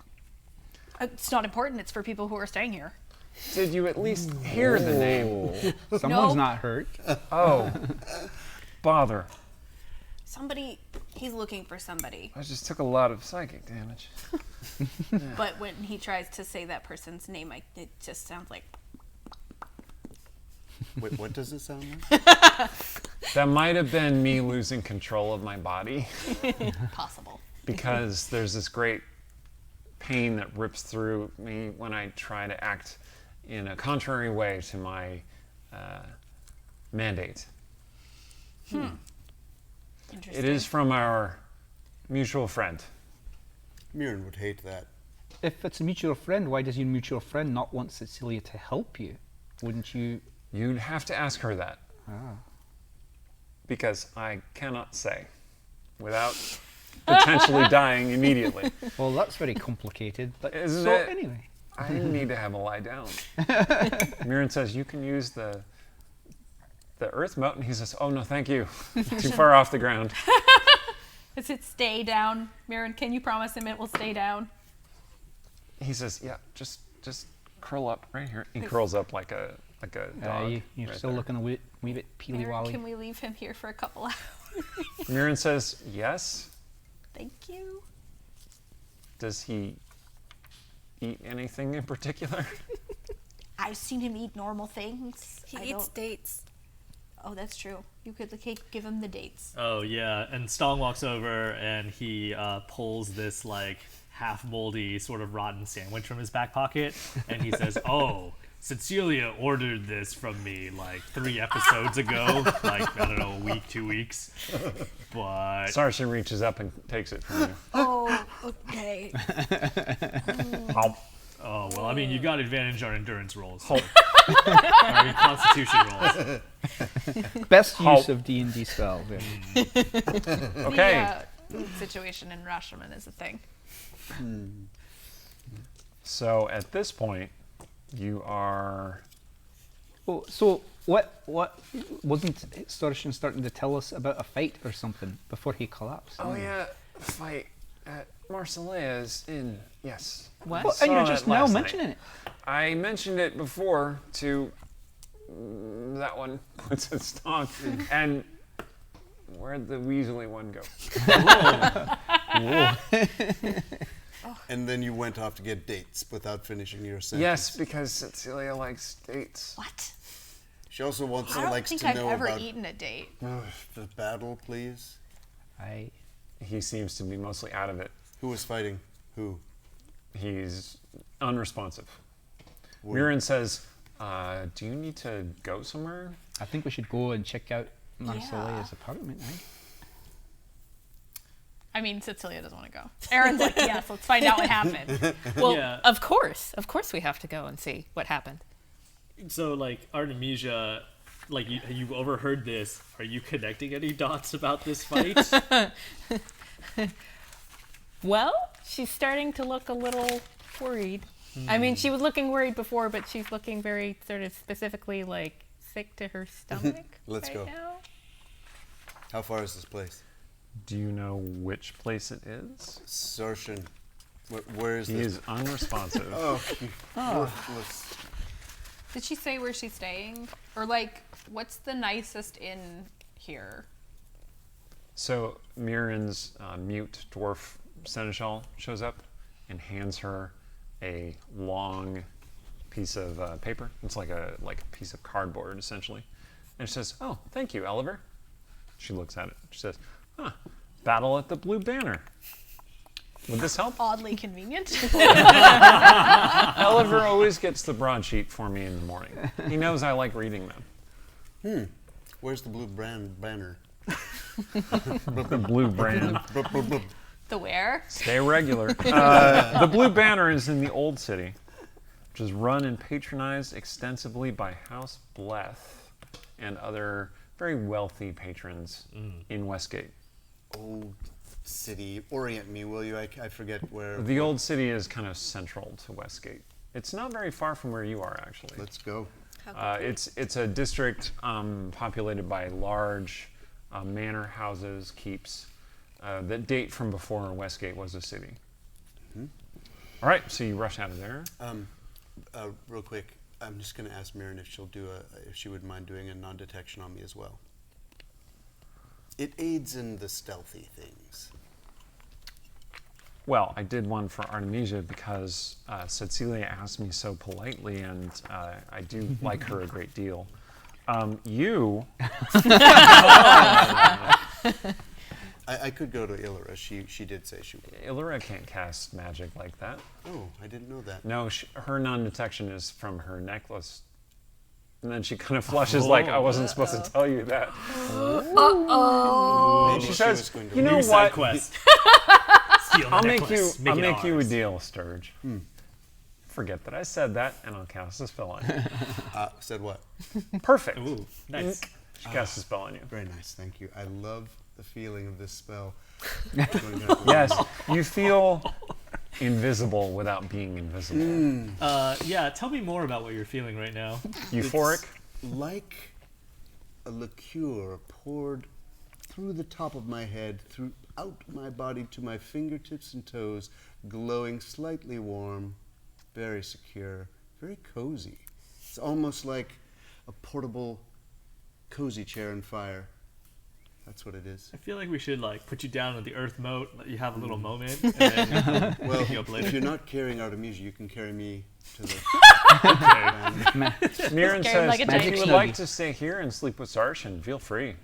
It's not important. It's for people who are staying here. Did you at least hear the name? Someone's No. not hurt. Oh. Bother. Somebody, he's looking for somebody. I just took a lot of psychic damage. But when he tries to say that person's name, it just sounds like... Wait, what does it sound like? That might have been me losing control of my body possible. because there's this great pain that rips through me when I try to act in a contrary way to my mandate. Interesting. It is from our mutual friend. Mirren would hate that. If it's a mutual friend, why does your mutual friend not want Cecilia to help you? Wouldn't you? You'd have to ask her that. Because I cannot say without potentially dying immediately. Well, that's very complicated. But Isn't so it? anyway, I need to have a lie down. Mirren says, you can use the earth moat, and he says, oh no, thank you. Too far off the ground. Does it stay down? Mirren, can you promise him it will stay down? He says, yeah, just curl up right here. He curls up like a dog. you're right still there. looking a wee bit Mirren, peely-wally. can we leave him here for a couple hours? Mirren says, yes. Thank you. Does he eat anything in particular? I've seen him eat normal things. He I eats don't- dates. Oh, that's true. You could give him the dates. Oh, yeah. And Stong walks over and he pulls this, like, half moldy, sort of rotten sandwich from his back pocket. And he says, oh, Cecilia ordered this from me, like, 3 episodes ago. Like, I don't know, a week, 2 weeks. But... Sarshan reaches up and takes it from you. Oh, okay. Oh, well, I mean, you got advantage on endurance rolls. So. I mean, constitution rolls. Best Halt. use of D&D spell. Yeah. Okay. The situation in Rashomon is a thing. So at this point, you are. Oh, so what wasn't Storishan starting to tell us about a fight or something before he collapsed? Oh yeah, fight at Marsilea's Inn. Yes. What? Well, and you're Saw just it now last mentioning night. it. I mentioned it before to that one puts a stonk, and where'd the Weasley one go? And then you went off to get dates without finishing your sentence. Yes, because Cecilia likes dates. What? She also wants I don't likes think to I've know ever about eaten a date. the battle, please. He seems to be mostly out of it. Who was fighting? Who? He's unresponsive. Where- Mirren says, do you need to go somewhere? I think we should go and check out Marsilea's apartment, eh? I mean, Cecilia doesn't want to go. Aaron's like, yes, let's find out what happened. Well, Yeah. of course we have to go and see what happened. So, like, Artemisia, like, you overheard this. Are you connecting any dots about this fight? Well, she's starting to look a little worried. I mean, she was looking worried before, but she's looking very sort of specifically like sick to her stomach. Let's right go. Now. How far is this place? Do you know which place it is? Sorshin. Where is He this? is unresponsive. Oh, worthless. Did she say where she's staying? Or, like, what's the nicest inn here? So Mirren's mute dwarf seneschal shows up and hands her a long piece of paper. It's like a piece of cardboard, essentially. And she says, "Oh, thank you, Oliver." She looks at it. She says, "Huh, battle at the Blue Banner. Would this help?" Oddly convenient. Oliver always gets the broadsheet for me in the morning. He knows I like reading them. Where's the blue banner? The Blue Brand. The where? Stay regular. The Blue Banner is in the Old City, which is run and patronized extensively by House Bleth and other very wealthy patrons in Westgate. Old City. Orient me, will you? I forget where. The Old City is kind of central to Westgate. It's not very far from where you are, actually. Let's go. It's a district populated by large manor houses, keeps, that date from before Westgate was a city. All right, so you rush out of there. Real quick, I'm just going to ask Mirren if if she would mind doing a non-detection on me as well. It aids in the stealthy things. Well, I did one for Artemisia because Cecilia asked me so politely, and I do like her a great deal. You... I could go to Illyra. She did say she would. Illyra can't cast magic like that. Oh, I didn't know that. No, her non-detection is from her necklace. And then she kind of flushes like, I wasn't supposed to tell you that. Maybe She says, was going to you know New side what? quest. Steal the I'll make necklace. you it a ours. deal, Sturge. Forget that I said that, and I'll cast a spell on you. Said what? Perfect. Ooh, nice. She casts a spell on you. Very nice, thank you. I love the feeling of this spell. Yes, you feel invisible without being invisible. Yeah, tell me more about what you're feeling right now. Euphoric. Like a liqueur poured through the top of my head, throughout my body to my fingertips and toes, glowing slightly warm, very secure, very cozy. It's almost like a portable cozy chair and fire. That's what it is. I feel like we should like put you down with the earth moat, let you have a little moment, and then Well, pick you up later. if you're not carrying Artemisia, you can carry me to the... Mirren Scared says, like a if giant you would snuggie. like to stay here and sleep with Sarshan, feel free.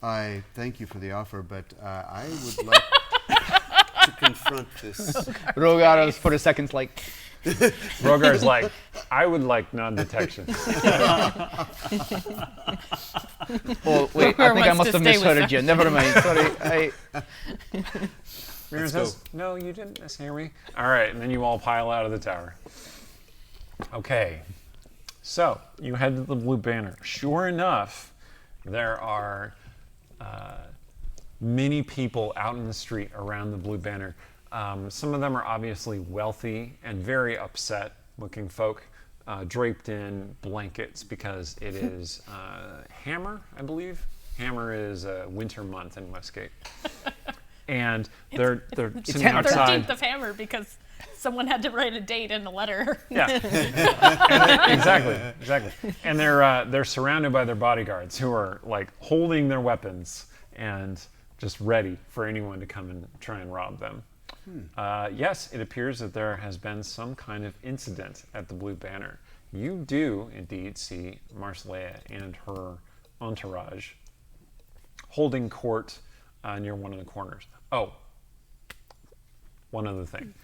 I thank you for the offer, but I would like to confront this. Rogar was for a second like, Rogar's like, I would like non-detection. oh wait, I Rogar think I wants must to have stay with misheard you. Never mind. Sorry. Mirren Let's says, go. no, you didn't mishear me. All right, and then you all pile out of the tower. Okay, so you head to the Blue Banner. Sure enough, there are many people out in the street around the Blue Banner. Some of them are obviously wealthy and very upset looking folk, draped in blankets because it is Hammer, I believe. Hammer is a winter month in Westgate. And they're sitting outside. 13th of Hammer because someone had to write a date in a letter. Yeah, exactly. And they're surrounded by their bodyguards who are like holding their weapons and just ready for anyone to come and try and rob them. Yes, it appears that there has been some kind of incident at the Blue Banner. You do indeed see Marsilea and her entourage holding court near one of the corners. Oh, one other thing.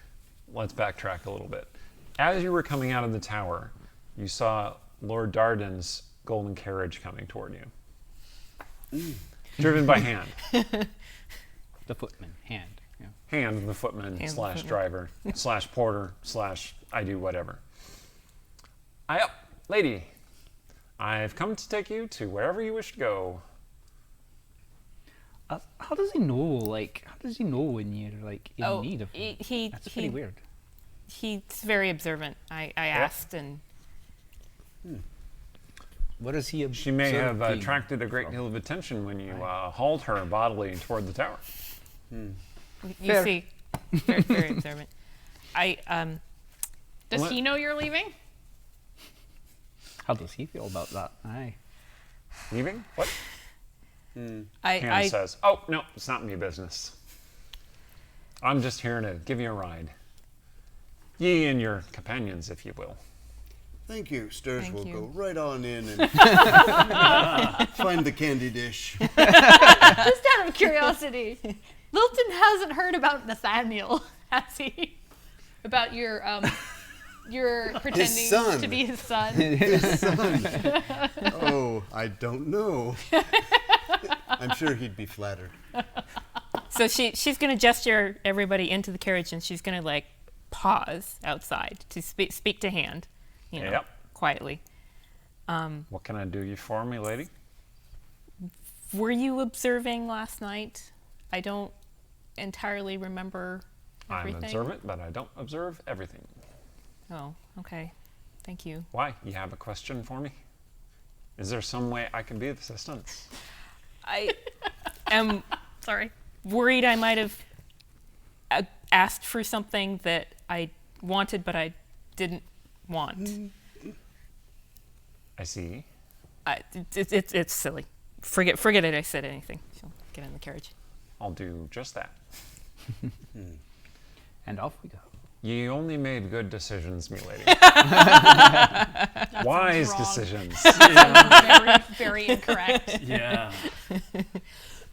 Let's backtrack a little bit. As you were coming out of the tower, you saw Lord Darden's golden carriage coming toward you. Driven by Hand. The footman, Hand. Yeah. Hand, the footman Hand, slash the driver slash porter slash I do whatever. Lady, I've come to take you to wherever you wish to go. How does he know? Like, how does he know when you're like in need of him? That's pretty weird. He's very observant. I asked, and What is he? She may have observing attracted a great from? deal of attention when you hauled her bodily toward the tower. you Fair. see, very, very observant. Does What? he know you're leaving? How does he feel about that? Aye. Leaving? What? I Hand says, oh, no, it's not me business. I'm just here to give you a ride. Ye and your companions, if you will. Thank you. Stirs Thank will you. go right on in and find the candy dish. Just out of curiosity, Lilten hasn't heard about Nathaniel, has he? About your pretending son. to be his son. Oh, I don't know. I'm sure he'd be flattered. So she's going to gesture everybody into the carriage, and she's going to like pause outside to speak to Hand, Yep. quietly. What can I do you for me, lady? Were you observing last night? I don't entirely remember everything. I'm observant, but I don't observe everything. Oh, okay. Thank you. Why? You have a question for me? Is there some way I can be of assistance? I am Sorry. worried I might have asked for something that I wanted, but I didn't want. I see. It's silly. Forget it. I said anything. She'll get in the carriage. I'll do just that. And off we go. Ye only made good decisions, me lady. Wise wrong. decisions. Very, very incorrect. Yeah.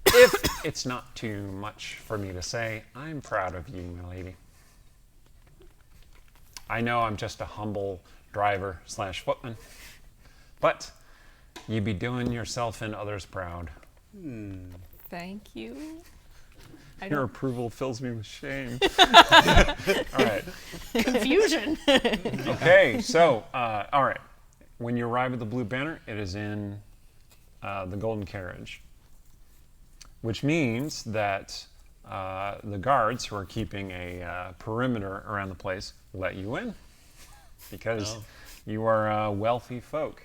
If it's not too much for me to say, I'm proud of you, my lady. I know I'm just a humble driver slash footman, but you be doing yourself and others proud. Thank you. I Your don't approval fills me with shame. All right. Confusion. Okay, so, all right. When you arrive at the Blue Banner, it is in the Golden Carriage, which means that the guards who are keeping a perimeter around the place let you in because you are wealthy folk.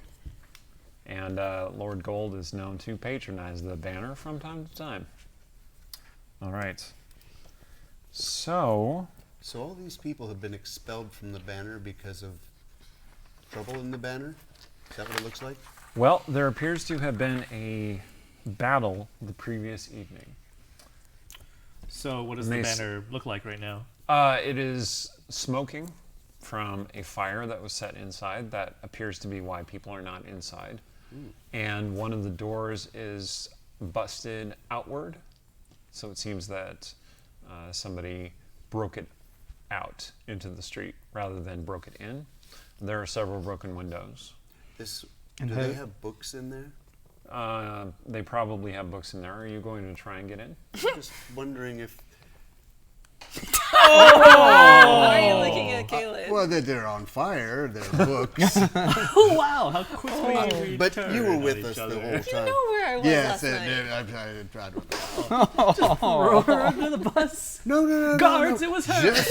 And Lord Gold is known to patronize the banner from time to time. All right. So So all these people have been expelled from the banner because of trouble in the banner? Is that what it looks like? well, there appears to have been a battle the previous evening. So what does And the they banner look like right now? It is smoking from a fire that was set inside. That appears to be why people are not inside. And one of the doors is busted outward. So it seems that somebody broke it out into the street rather than broke it in. There are several broken windows. Do they have books in there? They probably have books in there. Are you going to try and get in? I'm just wondering if Why are you looking at Kaylin? Well, they're on fire. They're books. Oh wow, how quickly we But turn you were on with each us the other. whole You time. know where I was Yes, last night. I tried to. Throw her under the bus. No. Guards, it was her. Just,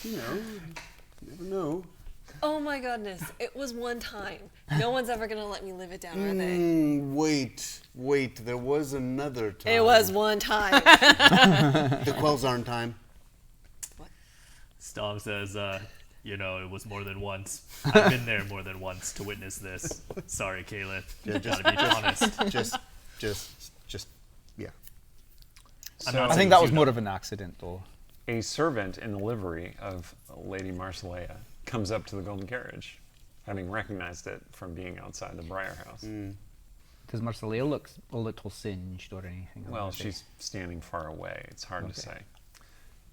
you never know. Oh my goodness, it was one time. No one's ever gonna let me live it down, are they? Wait. There was another time. It was one time. The quells aren't time. Stom says, it was more than once. I've been there more than once to witness this. Sorry, Kaylin. Yeah, Gotta be honest. Just, yeah. So I think that was more of an accident, though. a servant in the livery of Lady Marsilea comes up to the golden carriage, having recognized it from being outside the Briar House. Does Marsilea look a little singed or anything? on Well, her she's face? standing far away. It's hard to Okay. say.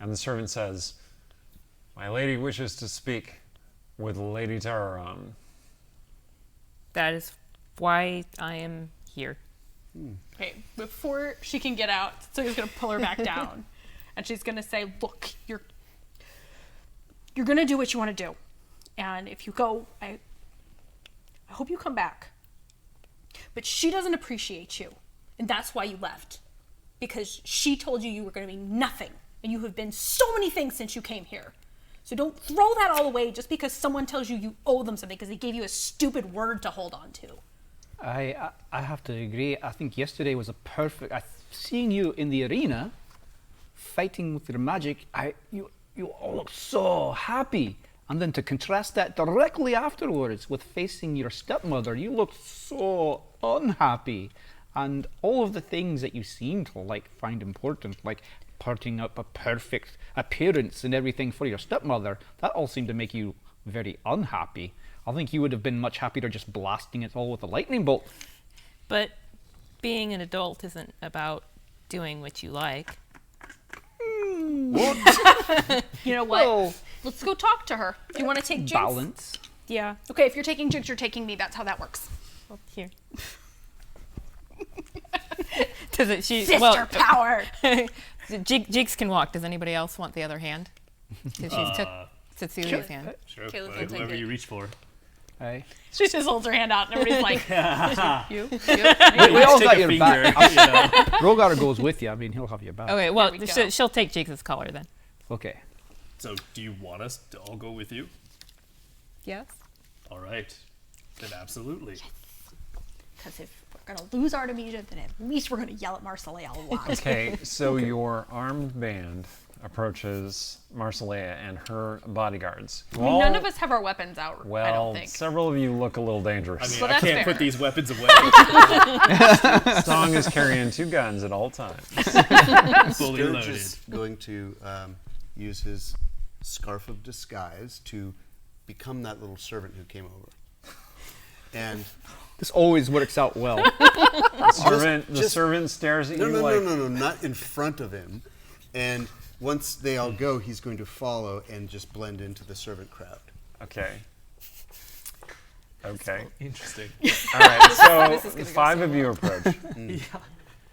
And the servant says, "My lady wishes to speak with Lady Tararam." That is why I am here. Okay, before she can get out, Cecilia's gonna pull her back down, and she's gonna say, "Look, you're gonna do what you want to do, and if you go, I hope you come back. But she doesn't appreciate you, and that's why you left, because she told you were gonna be nothing, and you have been so many things since you came here. So don't throw that all away just because someone tells you you owe them something because they gave you a stupid word to hold on to." I have to agree. I think yesterday was a perfect. Seeing you in the arena, fighting with your magic, you all look so happy, and then to contrast that directly afterwards with facing your stepmother, you looked so unhappy, and all of the things that you seem to find important, like parting up a perfect appearance and everything for your stepmother, that all seemed to make you very unhappy. I think you would have been much happier just blasting it all with a lightning bolt. But being an adult isn't about doing what you like. You know what? Well, Let's go talk to her. Do you want to take Jinx? balance. Yeah. Okay, if you're taking Jinx, you're taking me. That's how that works. Well, here. Does it? Sister power. Jigs can walk. Does anybody else want the other hand? Because she's took Cecilia's hand. Sure, Kaylin can take whoever it. you reach for. Aye. She just holds her hand out, and everybody's like, You? We all Take got a your finger, back. Rogar goes with you. I mean, he'll have your back. Okay. Well, we go. she'll take Jigs' collar then. Okay. So, do you want us to all go with you? Yes. All right. Then absolutely. because if we're going to lose Artemisia, then at least we're going to yell at Marsilea a lot. Okay, so your armed band approaches Marsilea and her bodyguards. I mean, none of us have our weapons out, I Well, don't think. several of you look a little I dangerous. mean, Well, I that's can't fair. put these weapons away. Song is carrying 2 guns at all times. Fully Sturge loaded. is going to use his scarf of disguise to become that little servant who came over. And This always works out well. The servant stares at you like... no, not in front of him. And once they all go, he's going to follow and just blend into the servant crowd. Okay. Okay. Interesting. All right, so This is gonna go 5 so of you approach. Yeah.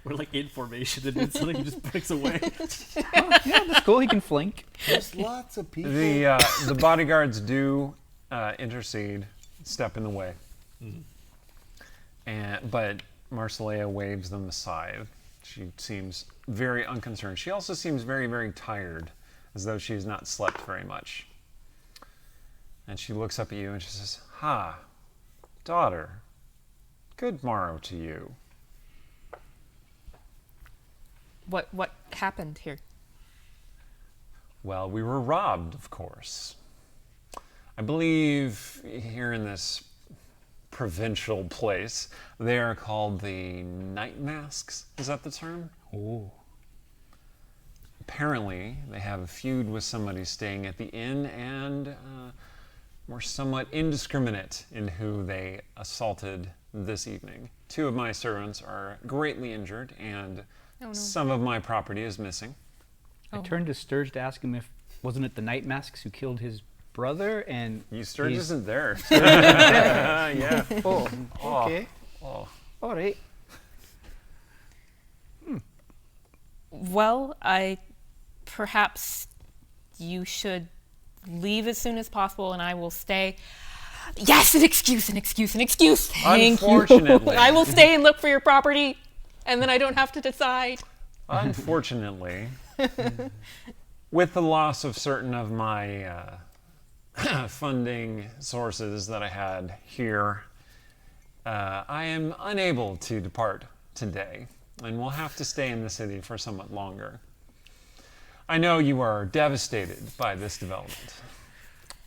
We're like in formation and then something just breaks away. Yeah, let's go. He can flank. There's lots of people. The bodyguards do intercede, step in the way. But Marsilea waves them aside. She seems very unconcerned. She also seems very, very tired, as though she has not slept very much. And she looks up at you and she says, "Ha, daughter, good morrow to you." What happened here? Well, we were robbed, of course. I believe here in this provincial place, they are called the night masks. Is that the term? Oh. Apparently, they have a feud with somebody staying at the inn and were somewhat indiscriminate in who they assaulted this evening. 2 of my servants are greatly injured, and some of my property is missing. I turned to Sturge to ask him if wasn't it the Night Masks who killed his brother, and Sturge he's- isn't there. Yeah. Oh, okay. Oh. All right. Well, I perhaps you should leave as soon as possible, and I will stay. Yes, an excuse. Thank Unfortunately. you. I will stay and look for your property, and then I don't have to decide. Unfortunately, with the loss of certain of my funding sources that I had here, I am unable to depart today, and will have to stay in the city for somewhat longer. I know you are devastated by this development,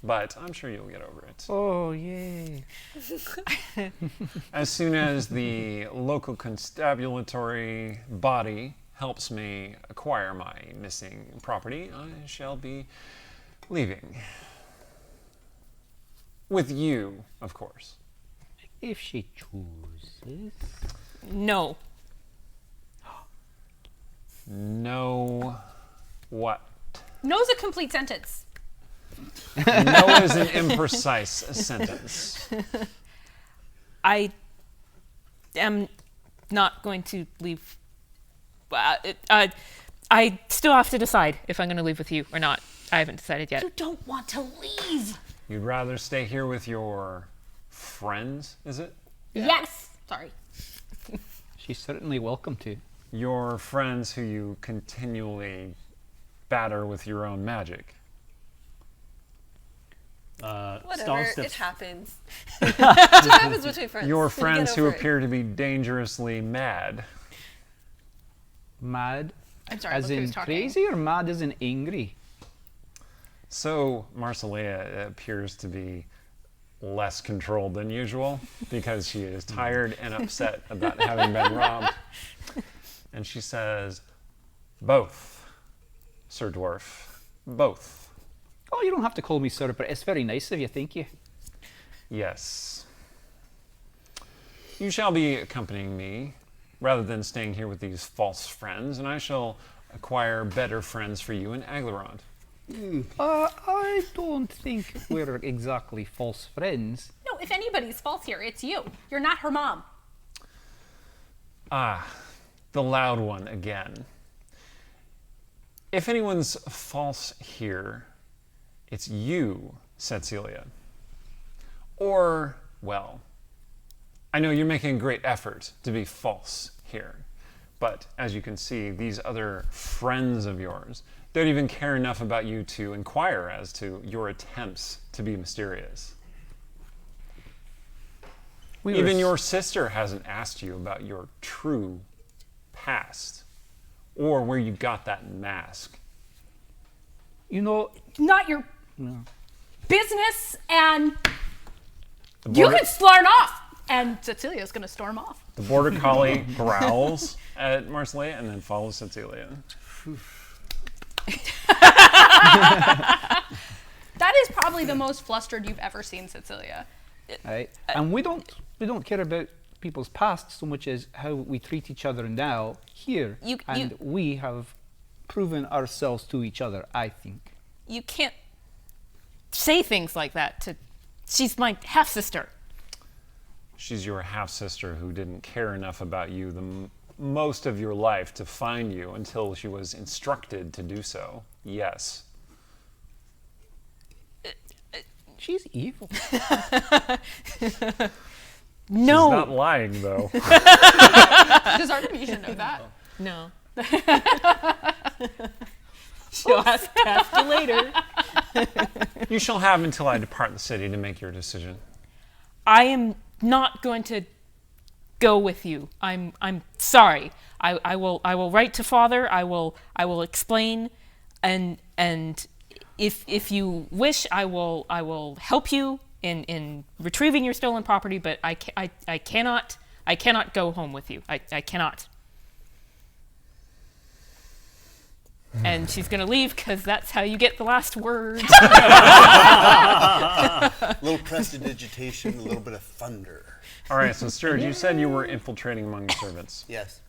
but I'm sure you'll get over it. Oh, yay. As soon as the local constabulary body helps me acquire my missing property, I shall be leaving. With you, of course. If she chooses. No. No. What? No's a complete sentence. No is an imprecise sentence. I am not going to leave. I still have to decide if I'm going to leave with you or not. I haven't decided yet. You don't want to leave. You'd rather stay here with your friends, is it? Yes. Sorry. She's certainly welcome to. Your friends who you continually batter with your own magic. Whatever, it steps. happens. It happens between friends. Your Get friends who over it. appear to be dangerously mad. Mad I'm sorry. as look who's in talking. crazy or mad as in angry? So Marsilea appears to be less controlled than usual because she is tired and upset about having been robbed. And she says, both, Sir Dwarf, both. Oh, you don't have to call me sir, but it's very nice of you, thank you. Yes. You shall be accompanying me rather than staying here with these false friends, and I shall acquire better friends for you in Aglarond. I don't think we're exactly false friends. No, if anybody's false here, it's you. You're not her mom. Ah, the loud one again. If anyone's false here, it's you, said Celia. Or, well, I know you're making a great effort to be false here, but as you can see, these other friends of yours don't even care enough about you to inquire as to your attempts to be mysterious. Even your sister hasn't asked you about your true past or where you got that mask. You know, Not your business, and The you border, can storm off. And Cecilia's going to storm off. the border collie growls at Marsilea and then follows Cecilia. That is probably the most flustered you've ever seen Cecilia. right? And we don't care about people's past so much as how we treat each other now here. And we have proven ourselves to each other, I think. You can't say things like that to. She's my half sister. She's your half-sister who didn't care enough about you most of your life to find you until she was instructed to do so. Yes. She's evil. No. She's not lying, though. Does Artemisia know that? No. She'll ask you later. You shall have until I depart the city to make your decision. I am not going to go with you. I'm sorry. I will write to father. I will explain, and if you wish, I will help you in retrieving your stolen property. But I cannot go home with you. I cannot. And she's gonna leave because that's how you get the last word. A little prestidigitation, a little bit of thunder. All right, so Sturge, you said you were infiltrating among the servants. Yes.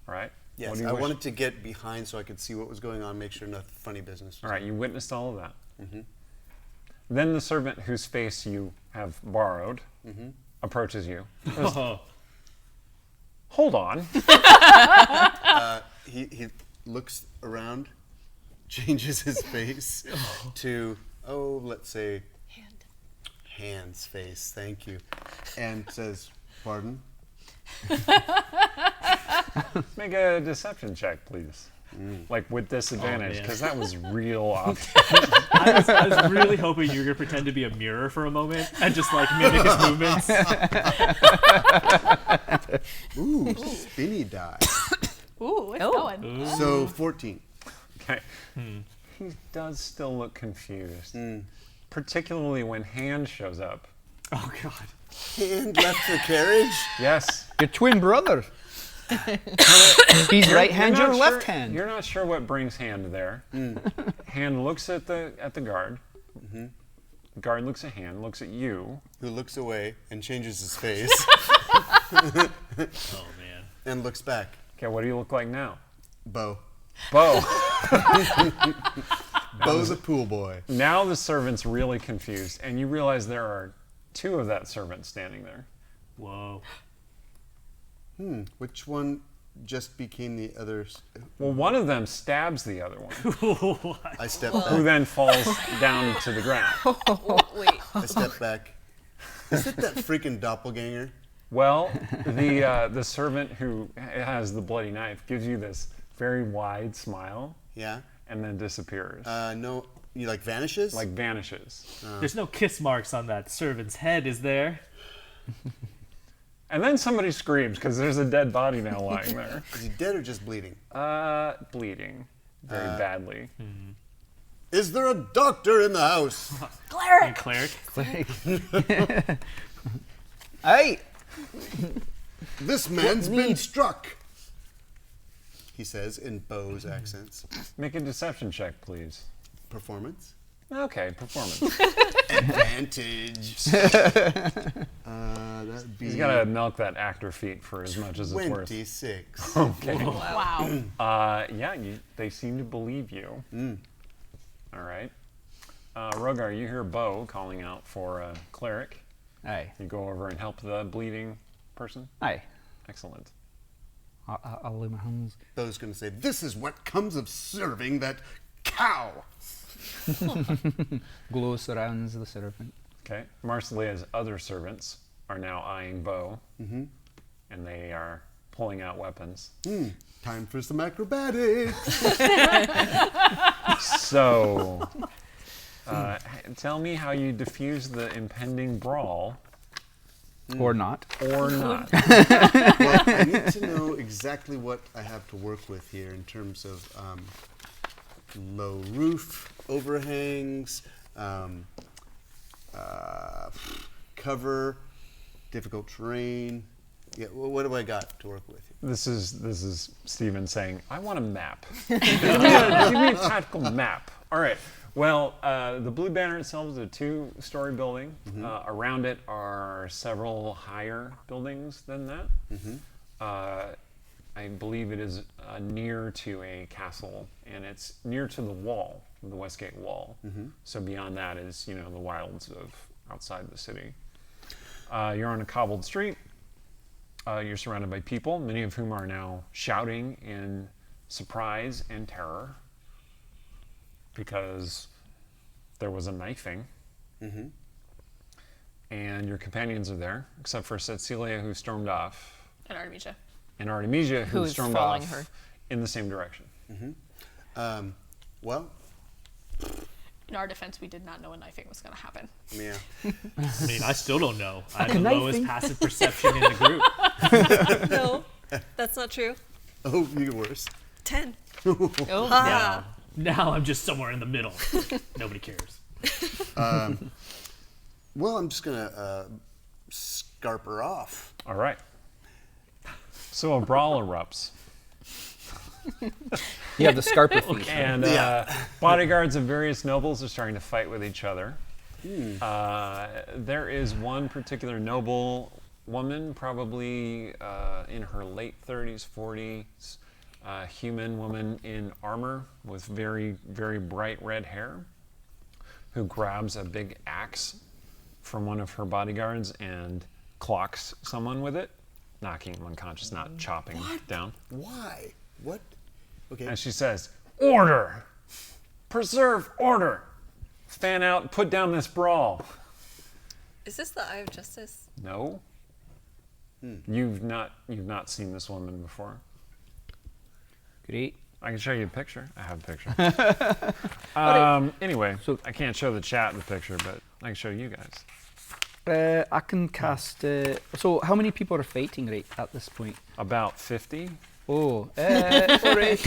All right? Yes. What do you I wish? wanted to get behind so I could see what was going on, make sure nothing funny business. All right, you witnessed all of that. Then the servant whose face you have borrowed approaches you. Hold on. He looks around changes his face to, let's say, Hand's face. Thank you. And says, pardon? Make a deception check, please. Like with disadvantage, man. because that was real obvious. I was really hoping you were gonna pretend to be a mirror for a moment and just like mimic his movements. Ooh, spinny die. Ooh, it's going. So 14. Okay. He does still look confused, particularly when Hand shows up. Oh God. Hand left the carriage? Yes. Your twin brother. He's right hand, You're you're not left sure- hand. You're not sure what brings Hand there. Hand looks at the guard. Guard looks at Hand, looks at you. Who looks away and changes his face Oh man. and looks back. Okay, what do you look like now? Bo. Bo. Bo's a pool boy. Now the servant's really confused, and you realize there are two of that servant standing there. Whoa. Which one just became the other's? Well, one of them stabs the other one, I step who back. then falls down to the ground. Wait. I step back. Is it that freaking doppelganger? Well, the servant who has the bloody knife gives you this very wide smile Yeah. and then disappears, No, you like vanishes? like vanishes. There's no kiss marks on that servant's head, is there? And then somebody screams because there's a dead body now lying there, Is he dead or just bleeding? bleeding very badly. Is there a doctor in the house? Hey, cleric. Hey, This man's been struck. He says in Bo's accents. Make a deception check, please. Performance. Okay, performance. Advantage. That'd be He's got to milk that actor feat for as much as it's worth. 26. Okay. Wow. Yeah, they seem to believe you. All right. Rogar, you hear Bo calling out for a cleric. aye, You go over and help the bleeding person. aye. Excellent. I'll lay my hands. Bo's going to say, this is what comes of serving that cow. Glow surrounds the servant. Okay. Marsilea's other servants are now eyeing Bo, and they are pulling out weapons. Time for some acrobatics. So, tell me how you diffuse the impending brawl, Or not. or not. Well, I need to know exactly what I have to work with here in terms of low roof overhangs, cover, difficult terrain. Yeah, well, what do I got to work with? This is Steven saying, I want a map. Give me a tactical map. All right. Well, the Blue Banner itself is a 2-story building. Around it are several higher buildings than that. I believe it is near to a castle, and it's near to the wall, the Westgate wall. So beyond that is, the wilds of outside the city. You're on a cobbled street. You're surrounded by people, many of whom are now shouting in surprise and terror because there was a knifing. And your companions are there, except for Cecilia, who stormed off, And Artemisia. and Artemisia, who Who's stormed following off her. in the same direction. Well, In our defense, we did not know a knifing was going to happen. yeah. I mean, I still don't know. I have the lowest passive perception in the group. No, that's not true. Oh, you get worse. 10. Oh, Now I'm just somewhere in the middle. Nobody cares. Well, I'm just going to scarp her off. All right. So a brawl erupts. You have the Scarpa feet. And bodyguards of various nobles are starting to fight with each other. There is one particular noble woman, probably in her late 30s, 40s, human woman in armor with very, very bright red hair, who grabs a big axe from one of her bodyguards and clocks someone with it, knocking him unconscious, not chopping down. Why? What? Okay. And she says, "Order!" Preserve order. Fan out, put down this brawl. Is this the Eye of Justice? No. You've not seen this woman before. Great. I can show you a picture. I have a picture. Anyway, So- I can't show the chat the picture, but I can show you guys. I can cast. So how many people are fighting right at this point? About 50. Oh, alright.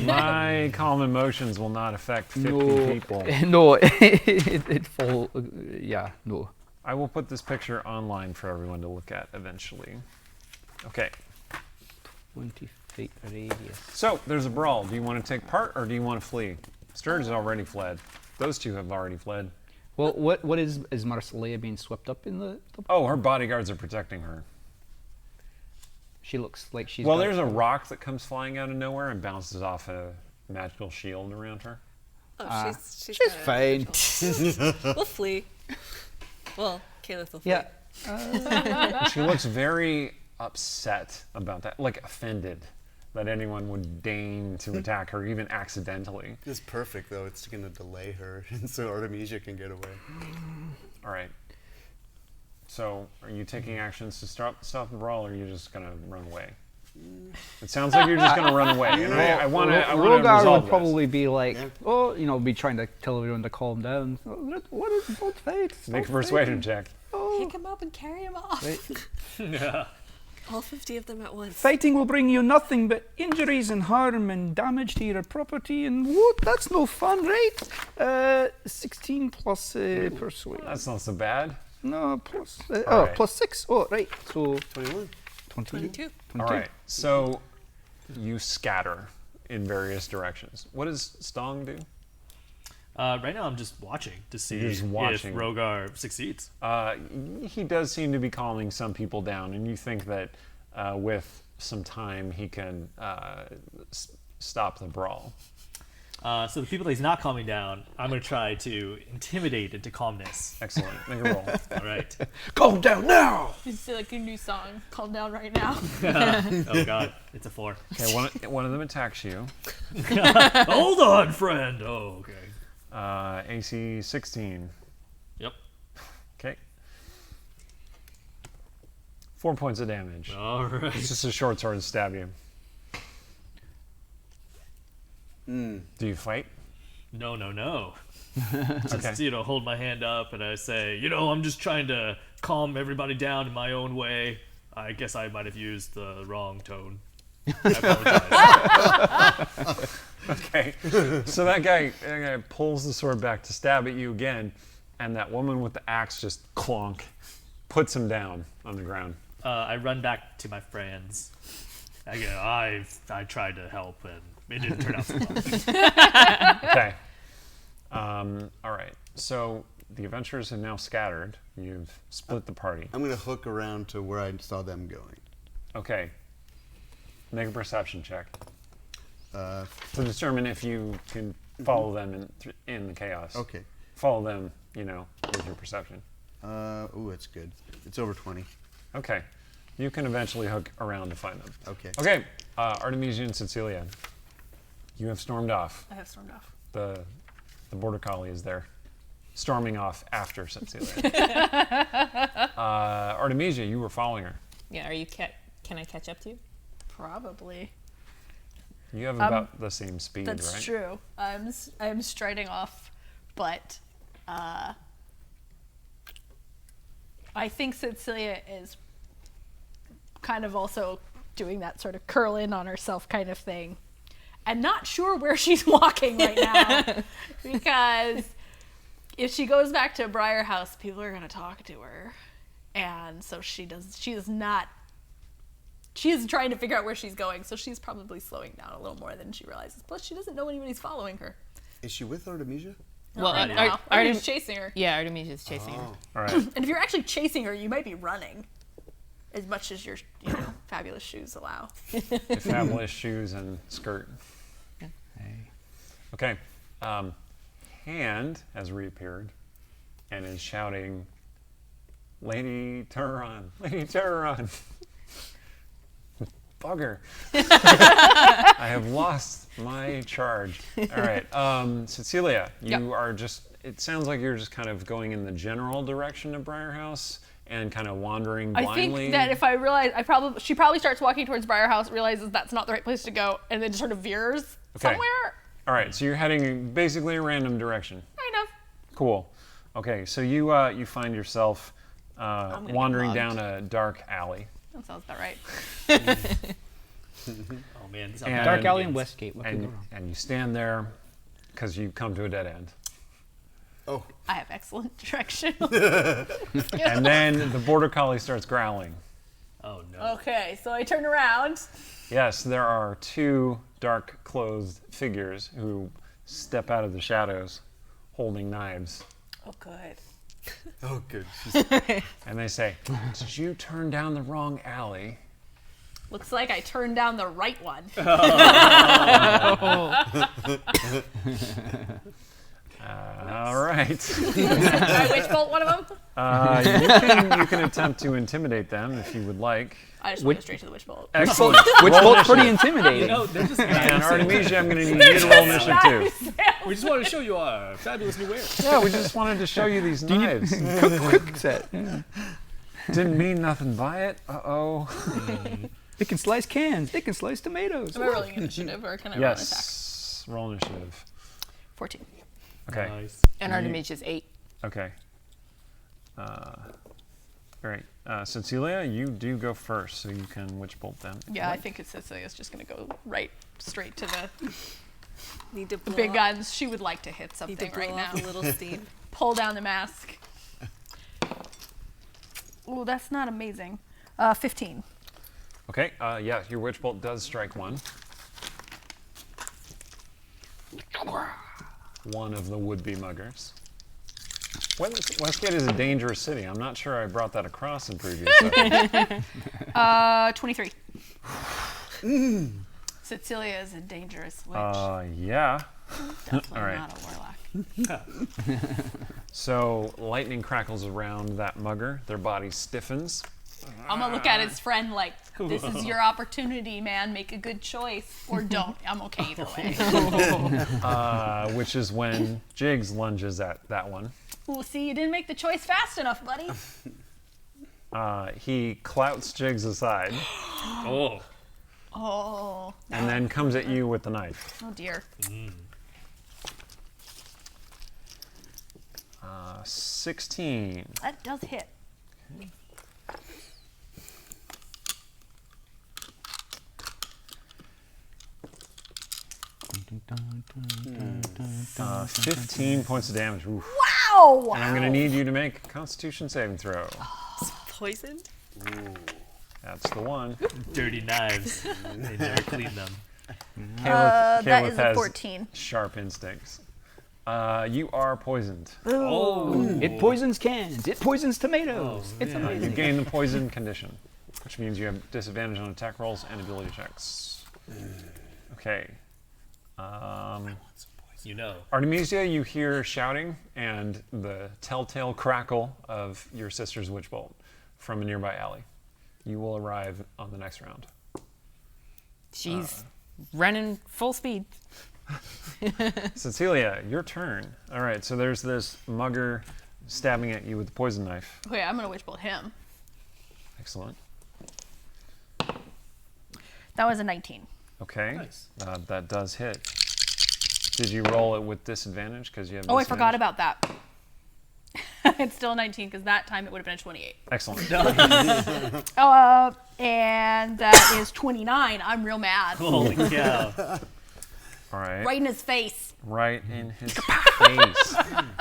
My calm emotions will not affect 50 No, people. no, it fall. Yeah, no. I will put this picture online for everyone to look at eventually. Okay, 20 feet radius. so there's a brawl. Do you want to take part or do you want to flee? Sturge has already fled. Those two have already fled. Well, what is Marsilea being swept up in the? Oh, her bodyguards are protecting her. She looks like she's. Well, got- there's a rock that comes flying out of nowhere and bounces off a magical shield around her. Oh, she's She's got it fine. under control. We'll flee. Well, Caliph will flee. Yeah. She looks very upset about that, like offended that anyone would deign to attack her, even accidentally. It's perfect, though. It's going to delay her, and so Artemisia can get away. All right. So, are you taking actions to stop the brawl, or are you just gonna run away? It sounds like you're just gonna run away. And I want to Rogar resolve would probably be like, Yeah. oh, be trying to tell everyone to calm down. Oh, what is don't fight? this. Make a stop persuasion fighting. check. Oh, Pick him up and carry him off. right. All 50 of them at once. Fighting will bring you nothing but injuries and harm and damage to your property, and what? That's no fun, right? 16 plus persuade. That's not so bad. No, plus. All right. Plus 6. Oh, right. So 21. 22. All right. So, you scatter in various directions. What does Stong do? Right now, I'm just watching to see You're just watching. if Rogar succeeds. He does seem to be calming some people down, and you think that with some time he can stop the brawl. So the people that he's not calming down, I'm going to try to intimidate into calmness. Excellent. Make a roll. All right. calm down now. It's like a new song. Calm down right now. Oh God, it's a 4. Okay, one of them attacks you. Hold on, friend. Oh, okay. AC 16. Yep. Okay. 4 points of damage. All right. It's just a short sword to stab you. Do you fight? No. Okay. Just, hold my hand up and I say, I'm just trying to calm everybody down in my own way. I guess I might have used the wrong tone. I apologize. Okay. So that guy pulls the sword back to stab at you again, and that woman with the axe just clonk, puts him down on the ground. I run back to my friends. I go, I tried to help and it didn't turn out so well. Okay. All right. So the adventurers have now scattered. You've split the party. I'm going to hook around to where I saw them going. Okay. Make a perception check Uh, to determine if you can follow them in the chaos. okay. Follow them, with your perception. Ooh, it's good. It's over 20. Okay. You can eventually hook around to find them. Okay. Okay. Artemisia and Cecilia, you have stormed off. I have stormed off. The border collie is there, storming off after Cecilia. Artemisia, you were following her. Yeah, can I catch up to you? Probably. You have about the same speed, That's right? true. I'm striding off, but I think Cecilia is kind of also doing that sort of curl in on herself kind of thing, and not sure where she's walking right now because if she goes back to Briar House, people are going to talk to her, and so she is trying to figure out where she's going, so she's probably slowing down a little more than she realizes. Plus, she doesn't know anybody's following her. Is she with Artemisia? Well, Right now. Artemisia's chasing her. Yeah, Artemisia's chasing her. All right. And if you're actually chasing her, you might be running as much as your fabulous shoes allow. The fabulous shoes and skirt. Okay. Hand has reappeared and is shouting, Lady Turon, Lady Turon. bugger. I have lost my charge. All right. Cecilia, you are just, it sounds like you're just kind of going in the general direction of Briarhouse and kind of wandering blindly. I think that if I realize, she probably starts walking towards Briarhouse, realizes that's not the right place to go, and then just sort of veers somewhere. All right, so you're heading basically a random direction. Kind of. Cool. Okay, so you find yourself gonna get wandering mugged. down a dark alley. That sounds about right. Oh man, these And- Dark alley in Westgate. What could go And, wrong? and you stand there because you come to a dead end. Oh, I have excellent direction. And then the border collie starts growling. Oh no. Okay, so I turn around. Yes, there are two dark clothed figures who step out of the shadows holding knives. Oh, good. oh, good. And they say, "Did you turn down the wrong alley?" Looks like I turned down the right one. All right. I witch bolt one of them. You can attempt to intimidate them if you would like. I just went straight to the witch bolt. Excellent. Which Roll bolt's pretty initiative. intimidating. No, they're just And Artemisia, I'm going to need you to roll initiative too. We just wanted to show you our fabulous new wares. Yeah, we just wanted to show you these knives. Quick set. Yeah. Didn't mean nothing by it. Uh-oh. It can slice cans. It can slice tomatoes. Am I rolling initiative or can I roll an attack? Yes. Roll initiative. 14. Okay. Nice. And Artemisia's 8. Okay. All right. Cecilia, you do go first, so you can witch bolt them. Yeah, I think Cecilia's just going to go straight to the Need to blow big up- guns. She would like to hit Need to something blow right now. off a little steam. Pull down the mask. Ooh, that's not amazing. 15. Okay. Yeah, your witch bolt does strike one. One of the would-be muggers. Westgate is a dangerous city. I'm not sure I brought that across in previous episodes. 23. Cecilia is a dangerous witch. Yeah. Definitely all right. not a warlock. So lightning crackles around that mugger. Their body stiffens, I'm going to look at his friend like, this is your opportunity, man. Make a good choice. Or don't. I'm okay either way. which is when Jigs lunges at that one. Ooh, see, you didn't make the choice fast enough, buddy. He clouts Jigs aside Oh. Oh. and then comes at you with the knife. Oh, dear. 16. That does hit. 15 points of damage. Oof. Wow! And I'm going to need you to make a Constitution saving throw. Poisoned? That's the one. Dirty knives. They never clean them. that Caleb is a has 14. sharp instincts. You are poisoned. Oh. It poisons cans. It poisons tomatoes. It's You amazing. gain the poison condition, which means you have disadvantage on attack rolls and ability checks. Okay. You know. Artemisia, you hear shouting and the telltale crackle of your sister's witch bolt from a nearby alley. You will arrive on the next round. She's running full speed. Cecilia, your turn. All right, so there's this mugger stabbing at you with the poison knife. Okay, I'm going to witch bolt him. Excellent. That was a 19. Okay. Nice. That does hit. Did you roll it with disadvantage because you have Oh, I forgot disadvantage? about that. It's still a 19 because that time it would have been a 28. Excellent. And that is 29. I'm real mad. Holy cow. All right. Right in his face. Right in his face.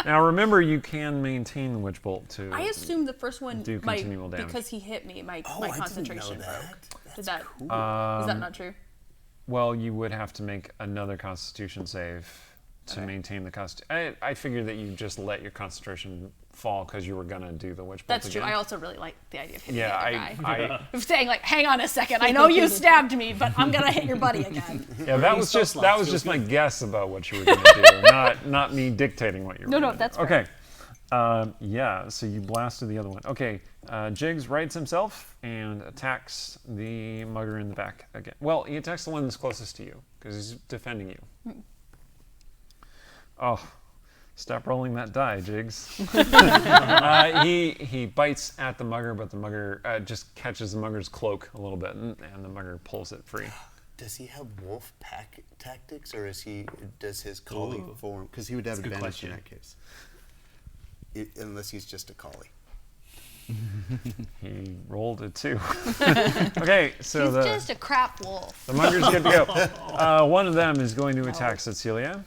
Now remember, you can maintain the witch bolt too. I assumed the first one, Do continual damage. because he hit me, my I concentration didn't know broke. that. Did that, is that not true? Well, you would have to make another Constitution save to maintain the Constitution. I figured that you just let your concentration fall because you were gonna do the witch bolt That's true. again. I also really like the idea of hitting Yeah, the other guy. I Of saying like, hang on a second, I know you stabbed me, but I'm gonna hit your buddy again. yeah, that was spell just slots, my feels guess about what you were gonna do, not me dictating what you were. No, gonna that's do. fair. Okay. Yeah, so you blasted the other one. Okay, Jigs rights himself and attacks the mugger in the back again. Well, he attacks the one that's closest to you, because he's defending you. Oh, stop rolling that die, Jigs. He bites at the mugger, but the mugger just catches the mugger's cloak a little bit, and the mugger pulls it free. Does he have wolf pack tactics, or does his collie form? Because he would have advantage in that case. Unless he's just a collie. He rolled a 2. Okay, so He's just a crap wolf. the mugger's good to go. One of them is going to attack Cecilia.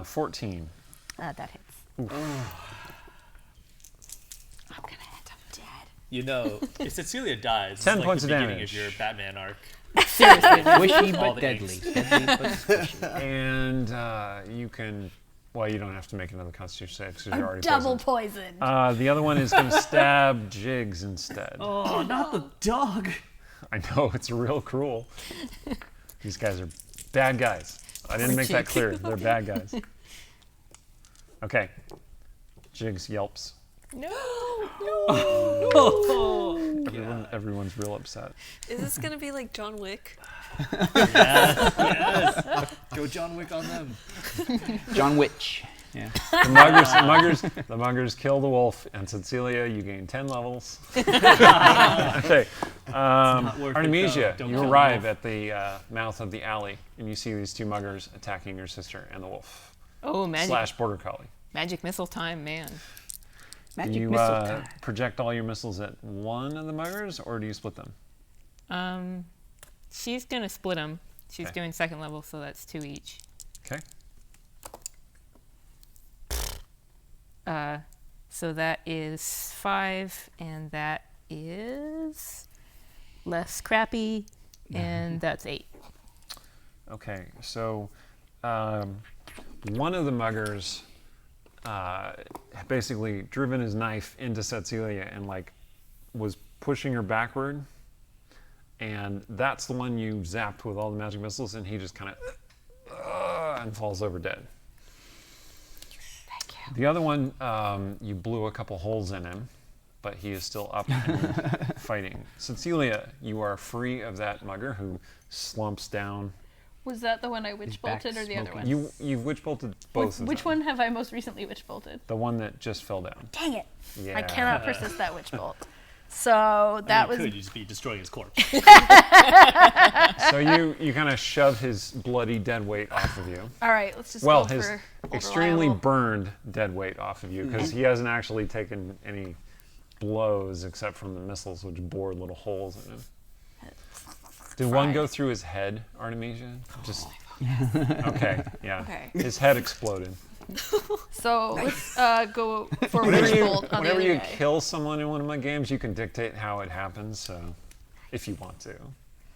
14. That hits. I'm gonna hit him dead. You know, if Cecilia dies, 10 it's like points the of beginning damage. of your Batman arc. Seriously. Wishy All but the deadly. angst. Deadly but squishy. And you can... Well, you don't have to make another Constitution save because you're already Double poisoned. poisoned. The other one is going to stab Jigs instead. Oh, not the dog. I know, it's real cruel. These guys are bad guys. I didn't make that clear. They're bad guys. Okay. Jigs yelps. No. Everyone's real upset. Is this gonna be like John Wick? Yes. Go John Wick on them. John Witch. Yeah. The muggers kill the wolf, and Cecilia, you gain 10 levels. Okay. not worth it, Artemisia, though. Don't you kill the arrive wolf. at the mouth of the alley, and you see these two muggers attacking your sister and the wolf. Oh, magic. / border collie. Magic missile time, man. Do Magic you missile time. project all your missiles at one of the muggers, or do you split them? She's gonna split them. She's Okay. doing second level, so that's 2 each. Okay. So that is 5, and that is less crappy, and that's 8. Okay, so one of the muggers basically driven his knife into Cecilia and was pushing her backward, and that's the one you zapped with all the magic missiles, and he just kind of and falls over dead. Thank you. The other one, you blew a couple holes in him, but he is still up and fighting. Cecilia, you are free of that mugger who slumps down. Was that the one I witch back bolted or the other smoking. one? You've witch bolted both of Which them. one have I most recently witch bolted? The one that just fell down. Dang it. Yeah. I cannot persist that witch bolt. So that was You could just be destroying his corpse. So you kind of shove his bloody dead weight off of you. all right. Let's just Well, go his for old extremely reliable. burned dead weight off of you, because he hasn't actually taken any blows except from the missiles, which bored little holes in him. Did one go through his head, Artemisia? Just okay, yeah. Okay. His head exploded. So let's go for witch bolt on the Whenever other you guy. kill someone in one of my games, you can dictate how it happens. So, if you want to,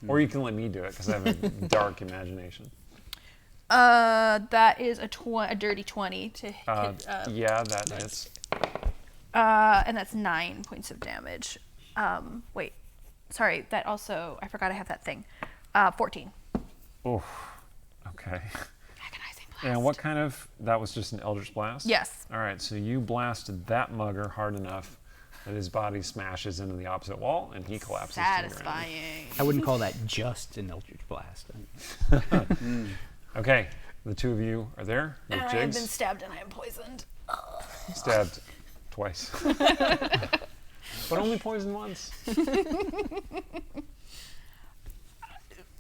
or you can let me do it because I have a dark imagination. That is a dirty 20 to hit. Yeah, that hits. And that's 9 points of damage. Wait, sorry. That also, I forgot I have that thing. 14. Oh, okay. Agonizing blast. And what kind of? That was just an Eldritch Blast? Yes. All right, so you blasted that mugger hard enough that his body smashes into the opposite wall and he collapses to the ground. Satisfying. I wouldn't call that just an Eldritch Blast. Okay, the two of you are there with And I have been Jigs. stabbed and I am poisoned. Stabbed twice. But only poisoned once.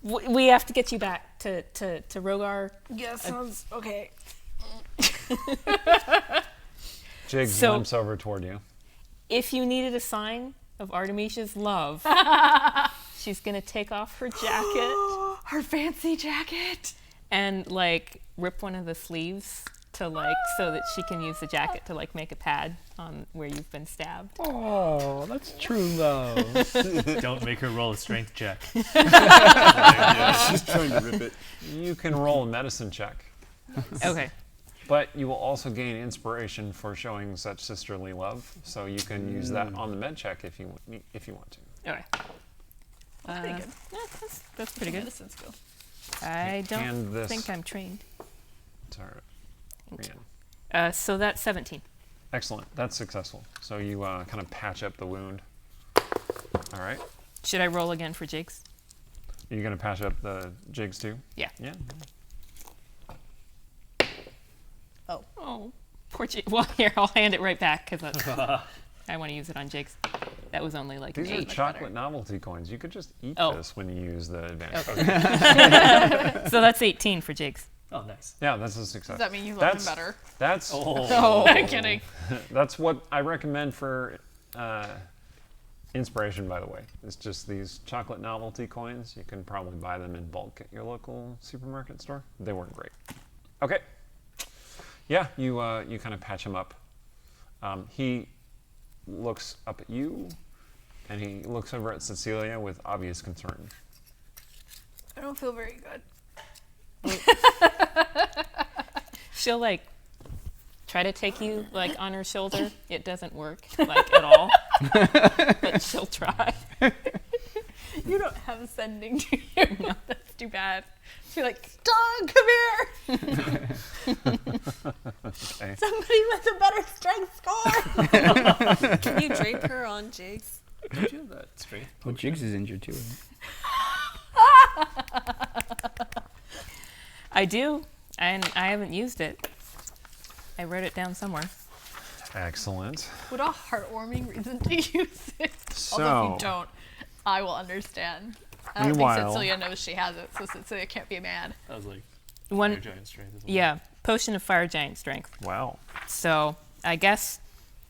We have to get you back to Rogar. Yeah, sounds okay. Jigs So- limps over toward you. If you needed a sign of Artemisia's love, she's gonna take off her jacket Her fancy jacket. and rip one of the sleeves to so that she can use the jacket to make a pad on where you've been stabbed. Oh, that's true love. Don't make her roll a strength check. She's trying to rip it. You can roll a medicine check, Okay. but you will also gain inspiration for showing such sisterly love. So you can use that on the med check if you want to. Okay. Pretty good. Yeah, that's pretty good. Medicine skill. I And don't this- think I'm trained. It's all right. Rian. So that's 17. Excellent. That's successful. So you kind of patch up the wound. All right. Should I roll again for jigs? Are you going to patch up the jigs too? Yeah. Yeah. Oh, poor jig. Well, here, I'll hand it right back because I want to use it on jigs. That was only like These an are 8. chocolate novelty coins. You could just eat Oh. this when you use the advantage. Okay. So that's 18 for jigs. Oh, nice. Yeah, that's a success. Does that mean you love him That's- better? That's Oh, I'm kidding. that's what I recommend for inspiration. By the way, it's just these chocolate novelty coins. You can probably buy them in bulk at your local supermarket store. They weren't great. Okay. Yeah, you kind of patch him up. He looks up at you, and he looks over at Cecilia with obvious concern. I don't feel very good. She'll like try to take you like on her shoulder. It doesn't work like at all, but she'll try. You don't have sending, do you? No, that's too bad. She's like, Dog, come here. Okay. Somebody with a better strength score. Can you drape her on jigs? Don't you have that strength? Well, Jigs is injured too. I do, and I haven't used it. I wrote it down somewhere. Excellent. What a heartwarming reason to use it. So, Although if you don't, I will understand. I don't think Meanwhile- Cecilia knows she has it, so Cecilia can't be mad. That was like One, fire giant strength as well. yeah, potion of fire giant strength. wow. So I guess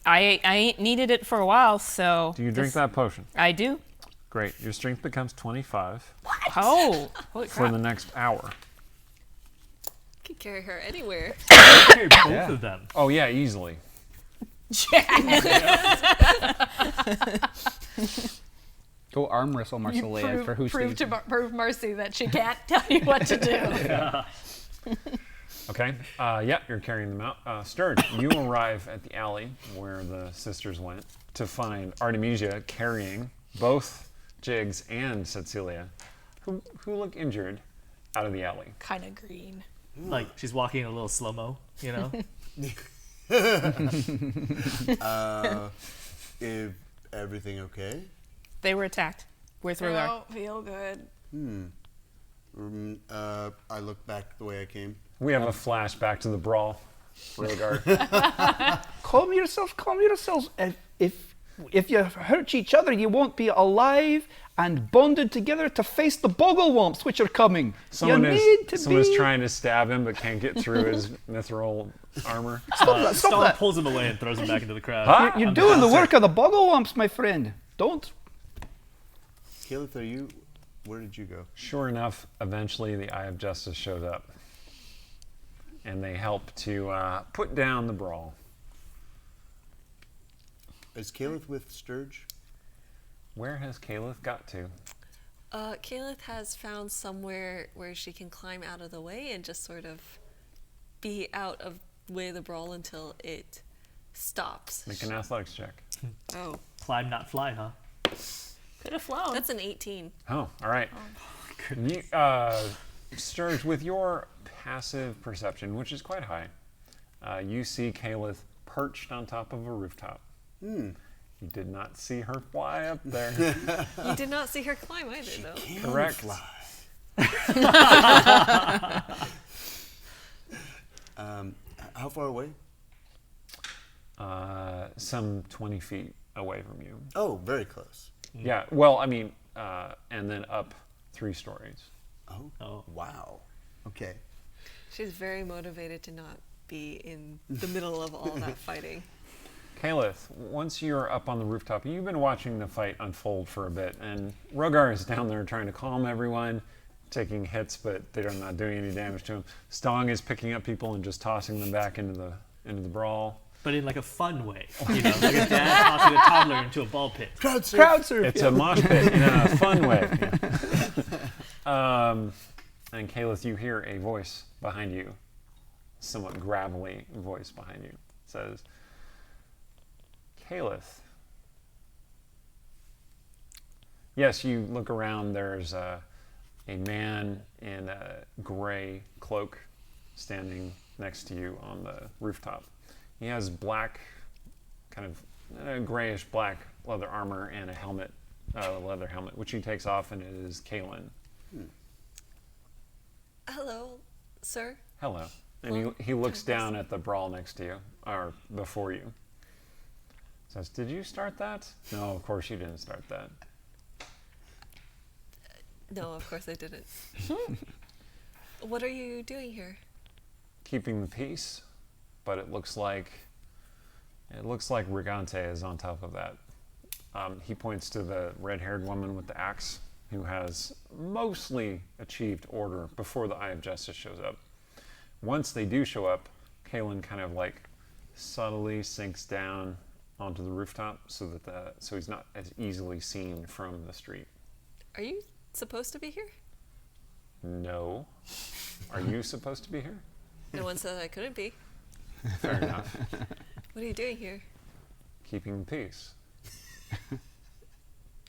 I ain't needed it for a while. So Do you drink that potion? I do. Great. Your strength becomes 25 Oh, holy for crap! the next hour. Could carry her anywhere. Carry both Yeah. of them. Oh yeah, easily. Go arm wrestle Marsilea for who prove stays. to prove Marcy that she can't tell you what to do. Okay. Yeah, you're carrying them out. Sturge, you arrive at the alley where the sisters went to find Artemisia carrying both Jigs and Cecilia, who look injured, out of the alley. Kind of green. Like she's walking in a little slow mo, you know? Is everything okay? They were attacked. Where's I Rogar? don't feel good. I look back the way I came. We have a flashback to the brawl. Rhaegar. Calm yourselves. If you hurt each other, you won't be alive and bonded together to face the Bogglewomps which are coming. Someone you need to is be... trying to stab him but can't get through his mithril armor. Stop that, stop Stomp that. pulls him away and throws him back into the crowd. Huh? You're doing the work of the Bogglewomps, my friend. Don't. Caleb, where did you go? Sure enough, eventually the Eye of Justice shows up. And they help to put down the brawl. Is Caleb with Sturge? Where has Caleb got to? Caleb has found somewhere where she can climb out of the way and just sort of be out of the way of the brawl until it stops. Make an athletics check. Oh, Climb, not fly, huh? Could have flown. that's an 18. Oh, all right. You, Sturge, with your passive perception, which is quite high, you see Caleb perched on top of a rooftop. You did not see her fly up there. You did not see her climb either, though. Correct. How far away? Some 20 feet away from you. Oh, very close. Yeah, well, I mean, and then up 3 stories. Oh, wow. Okay. She's very motivated to not be in the middle of all that fighting. Caleth, once you're up on the rooftop, you've been watching the fight unfold for a bit, and Rogar is down there trying to calm everyone, taking hits, but they're not doing any damage to him. Stong is picking up people and just tossing them back into the brawl. But in like a fun way, you know, like a dad tossing a toddler into a ball pit. Crowd surf. It's a mosh pit in a fun way. And Caleth, you hear a voice behind you, somewhat gravelly voice behind you. It says, Caleth. Yes, you look around, there's a man in a gray cloak standing next to you on the rooftop. He has black, kind of grayish black leather armor and a helmet, leather helmet, which he takes off, and it is Kalen. Hello, sir. Hello. And he looks down at the brawl next to you, or before you. Says, did you start that? No, of course you didn't start that. No, of course I didn't. What are you doing here? Keeping the peace, but it looks like Rigante is on top of that. He points to the red-haired woman with the axe, who has mostly achieved order before the Eye of Justice shows up. Once they do show up, Kalen kind of like subtly sinks down onto the rooftop so he's not as easily seen from the street. Are you supposed to be here? No. Are you supposed to be here? No one said I couldn't be. Fair enough. What are you doing here? Keeping the peace.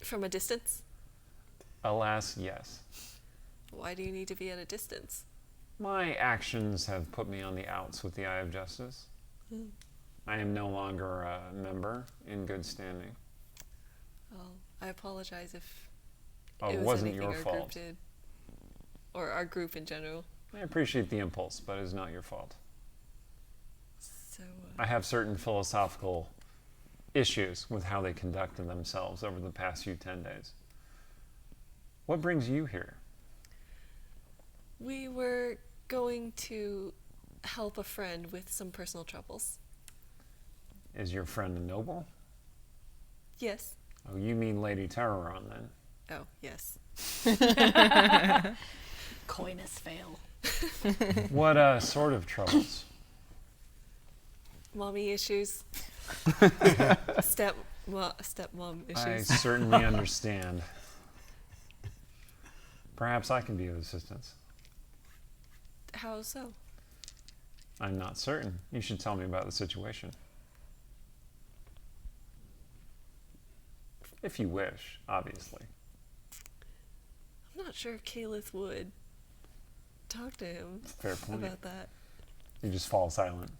From a distance? Alas, yes. Why do you need to be at a distance? My actions have put me on the outs with the Eye of Justice. I am no longer a member in good standing. Well, I apologize if It was wasn't anything your our group fault. did. Or our group in general. I appreciate the impulse, but it is not your fault. So, I have certain philosophical issues with how they conducted themselves over the past 10 days. What brings you here? we were going to help a friend with some personal troubles. Is your friend a noble? Yes. Oh, you mean Lady Terroron then? Oh, yes. Coinus fail. What sort of troubles? Mommy issues. Stepmom I issues. certainly understand. Perhaps I can be of assistance. How so? I'm not certain. You should tell me about the situation. If you wish, obviously. I'm not sure if Caliph would talk to him Fair point. about that. You just fall silent.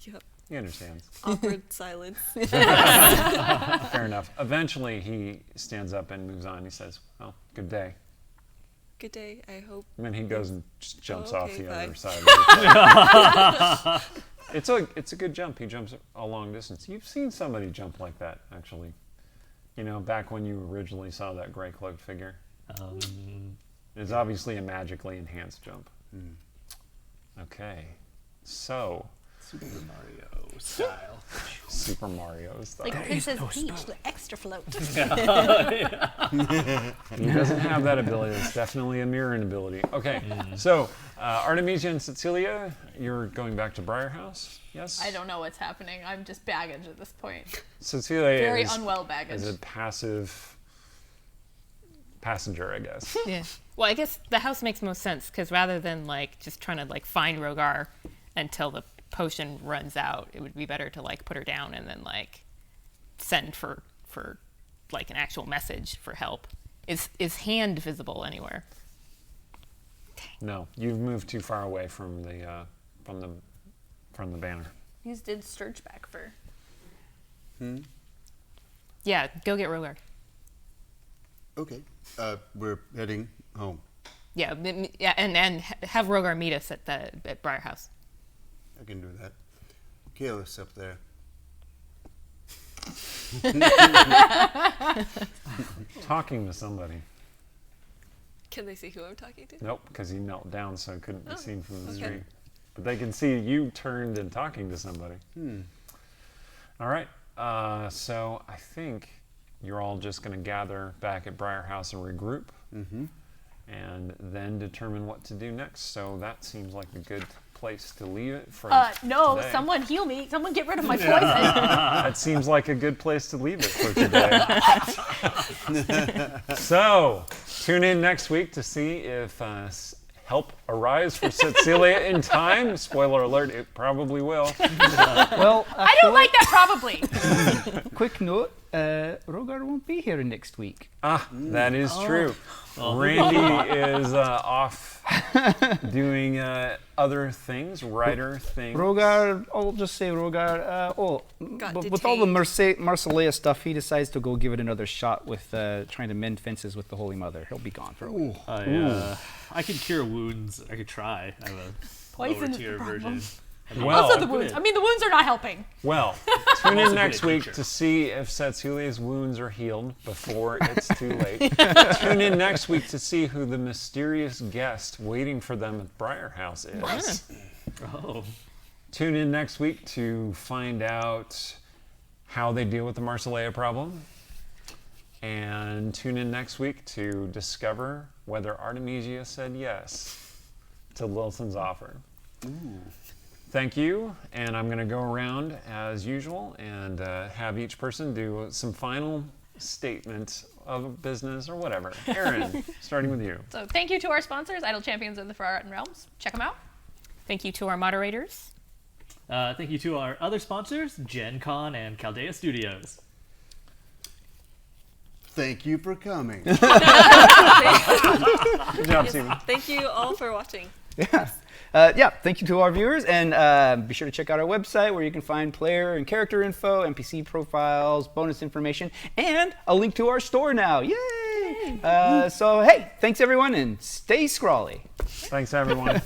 Yep. He understands. Awkward silence. Fair enough. Eventually, he stands up and moves on. He says, well, good day. Good day, I hope. And then he goes and just jumps off okay, the bye. other side of the It's a good jump. He jumps a long distance. You've seen somebody jump like that, actually. You know, back when you originally saw that gray cloaked figure. It's obviously a magically enhanced jump. Okay. So, Super Mario style. Super Mario style. Like Princess Peach, the extra float. He doesn't have that ability. It's definitely a mirroring ability. Okay, so Artemisia and Cecilia, you're going back to Briar House, yes? I don't know what's happening. I'm just baggage at this point. Cecilia Very is, unwell baggage. is a passive passenger, I guess. Yeah. Well, I guess the house makes most sense because rather than like just trying to like find Rogar until the potion runs out, it would be better to like put her down and then like send for like an actual message for help. Is hand visible anywhere? No, you've moved too far away from the banner. These did Sturge back for. Yeah, go get Rogar. Okay. We're heading home. Yeah, yeah, and have Rogar meet us at Briar House. I can do that. Kalis up there. Talking to somebody. Can they see who I'm talking to? Nope, because he knelt down so it couldn't be seen from the okay. street. But they can see you turned and talking to somebody. All right, so I think you're all just going to gather back at Briar House and regroup, and then determine what to do next. So that seems like a good place to leave it for No, today. someone heal me. Someone get rid of my poison. That seems like a good place to leave it for today. So tune in next week to see if help arrives for Cecilia in time. Spoiler alert, it probably will. Well, I don't like that probably. Quick note, Rogar won't be here next week. That is true. Randy is off doing other things, writer things. Rogar, I'll just say Rogar, Got with all the detained. Marsilea stuff, he decides to go give it another shot with trying to mend fences with the Holy Mother. He'll be gone for a week. I can cure wounds. I could try. I have a Poison lower is the tier problem. version. Well, Also the wounds. I mean, the wounds are not helping. Well, tune in also next good at week teacher. to see if Setsulia's wounds are healed before it's too late. Tune in next week to see who the mysterious guest waiting for them at Briar House is. Oh. Tune in next week to find out how they deal with the Marsilea problem. And tune in next week to discover whether Artemisia said yes to Lilten's offer. Thank you, and I'm going to go around as usual and have each person do some final statement of business or whatever. Aaron, starting with you. So thank you to our sponsors, Idle Champions of the Forgotten Realms. Check them out. Thank you to our moderators. Thank you to our other sponsors, Gen Con and Chaldea Studios. Thank you for coming. Good job, Steven. Thank you all for watching. Thank you to our viewers, and be sure to check out our website where you can find player and character info, NPC profiles, bonus information, and a link to our store now. Yay! So, hey, thanks everyone, and stay scrawly. Thanks, everyone.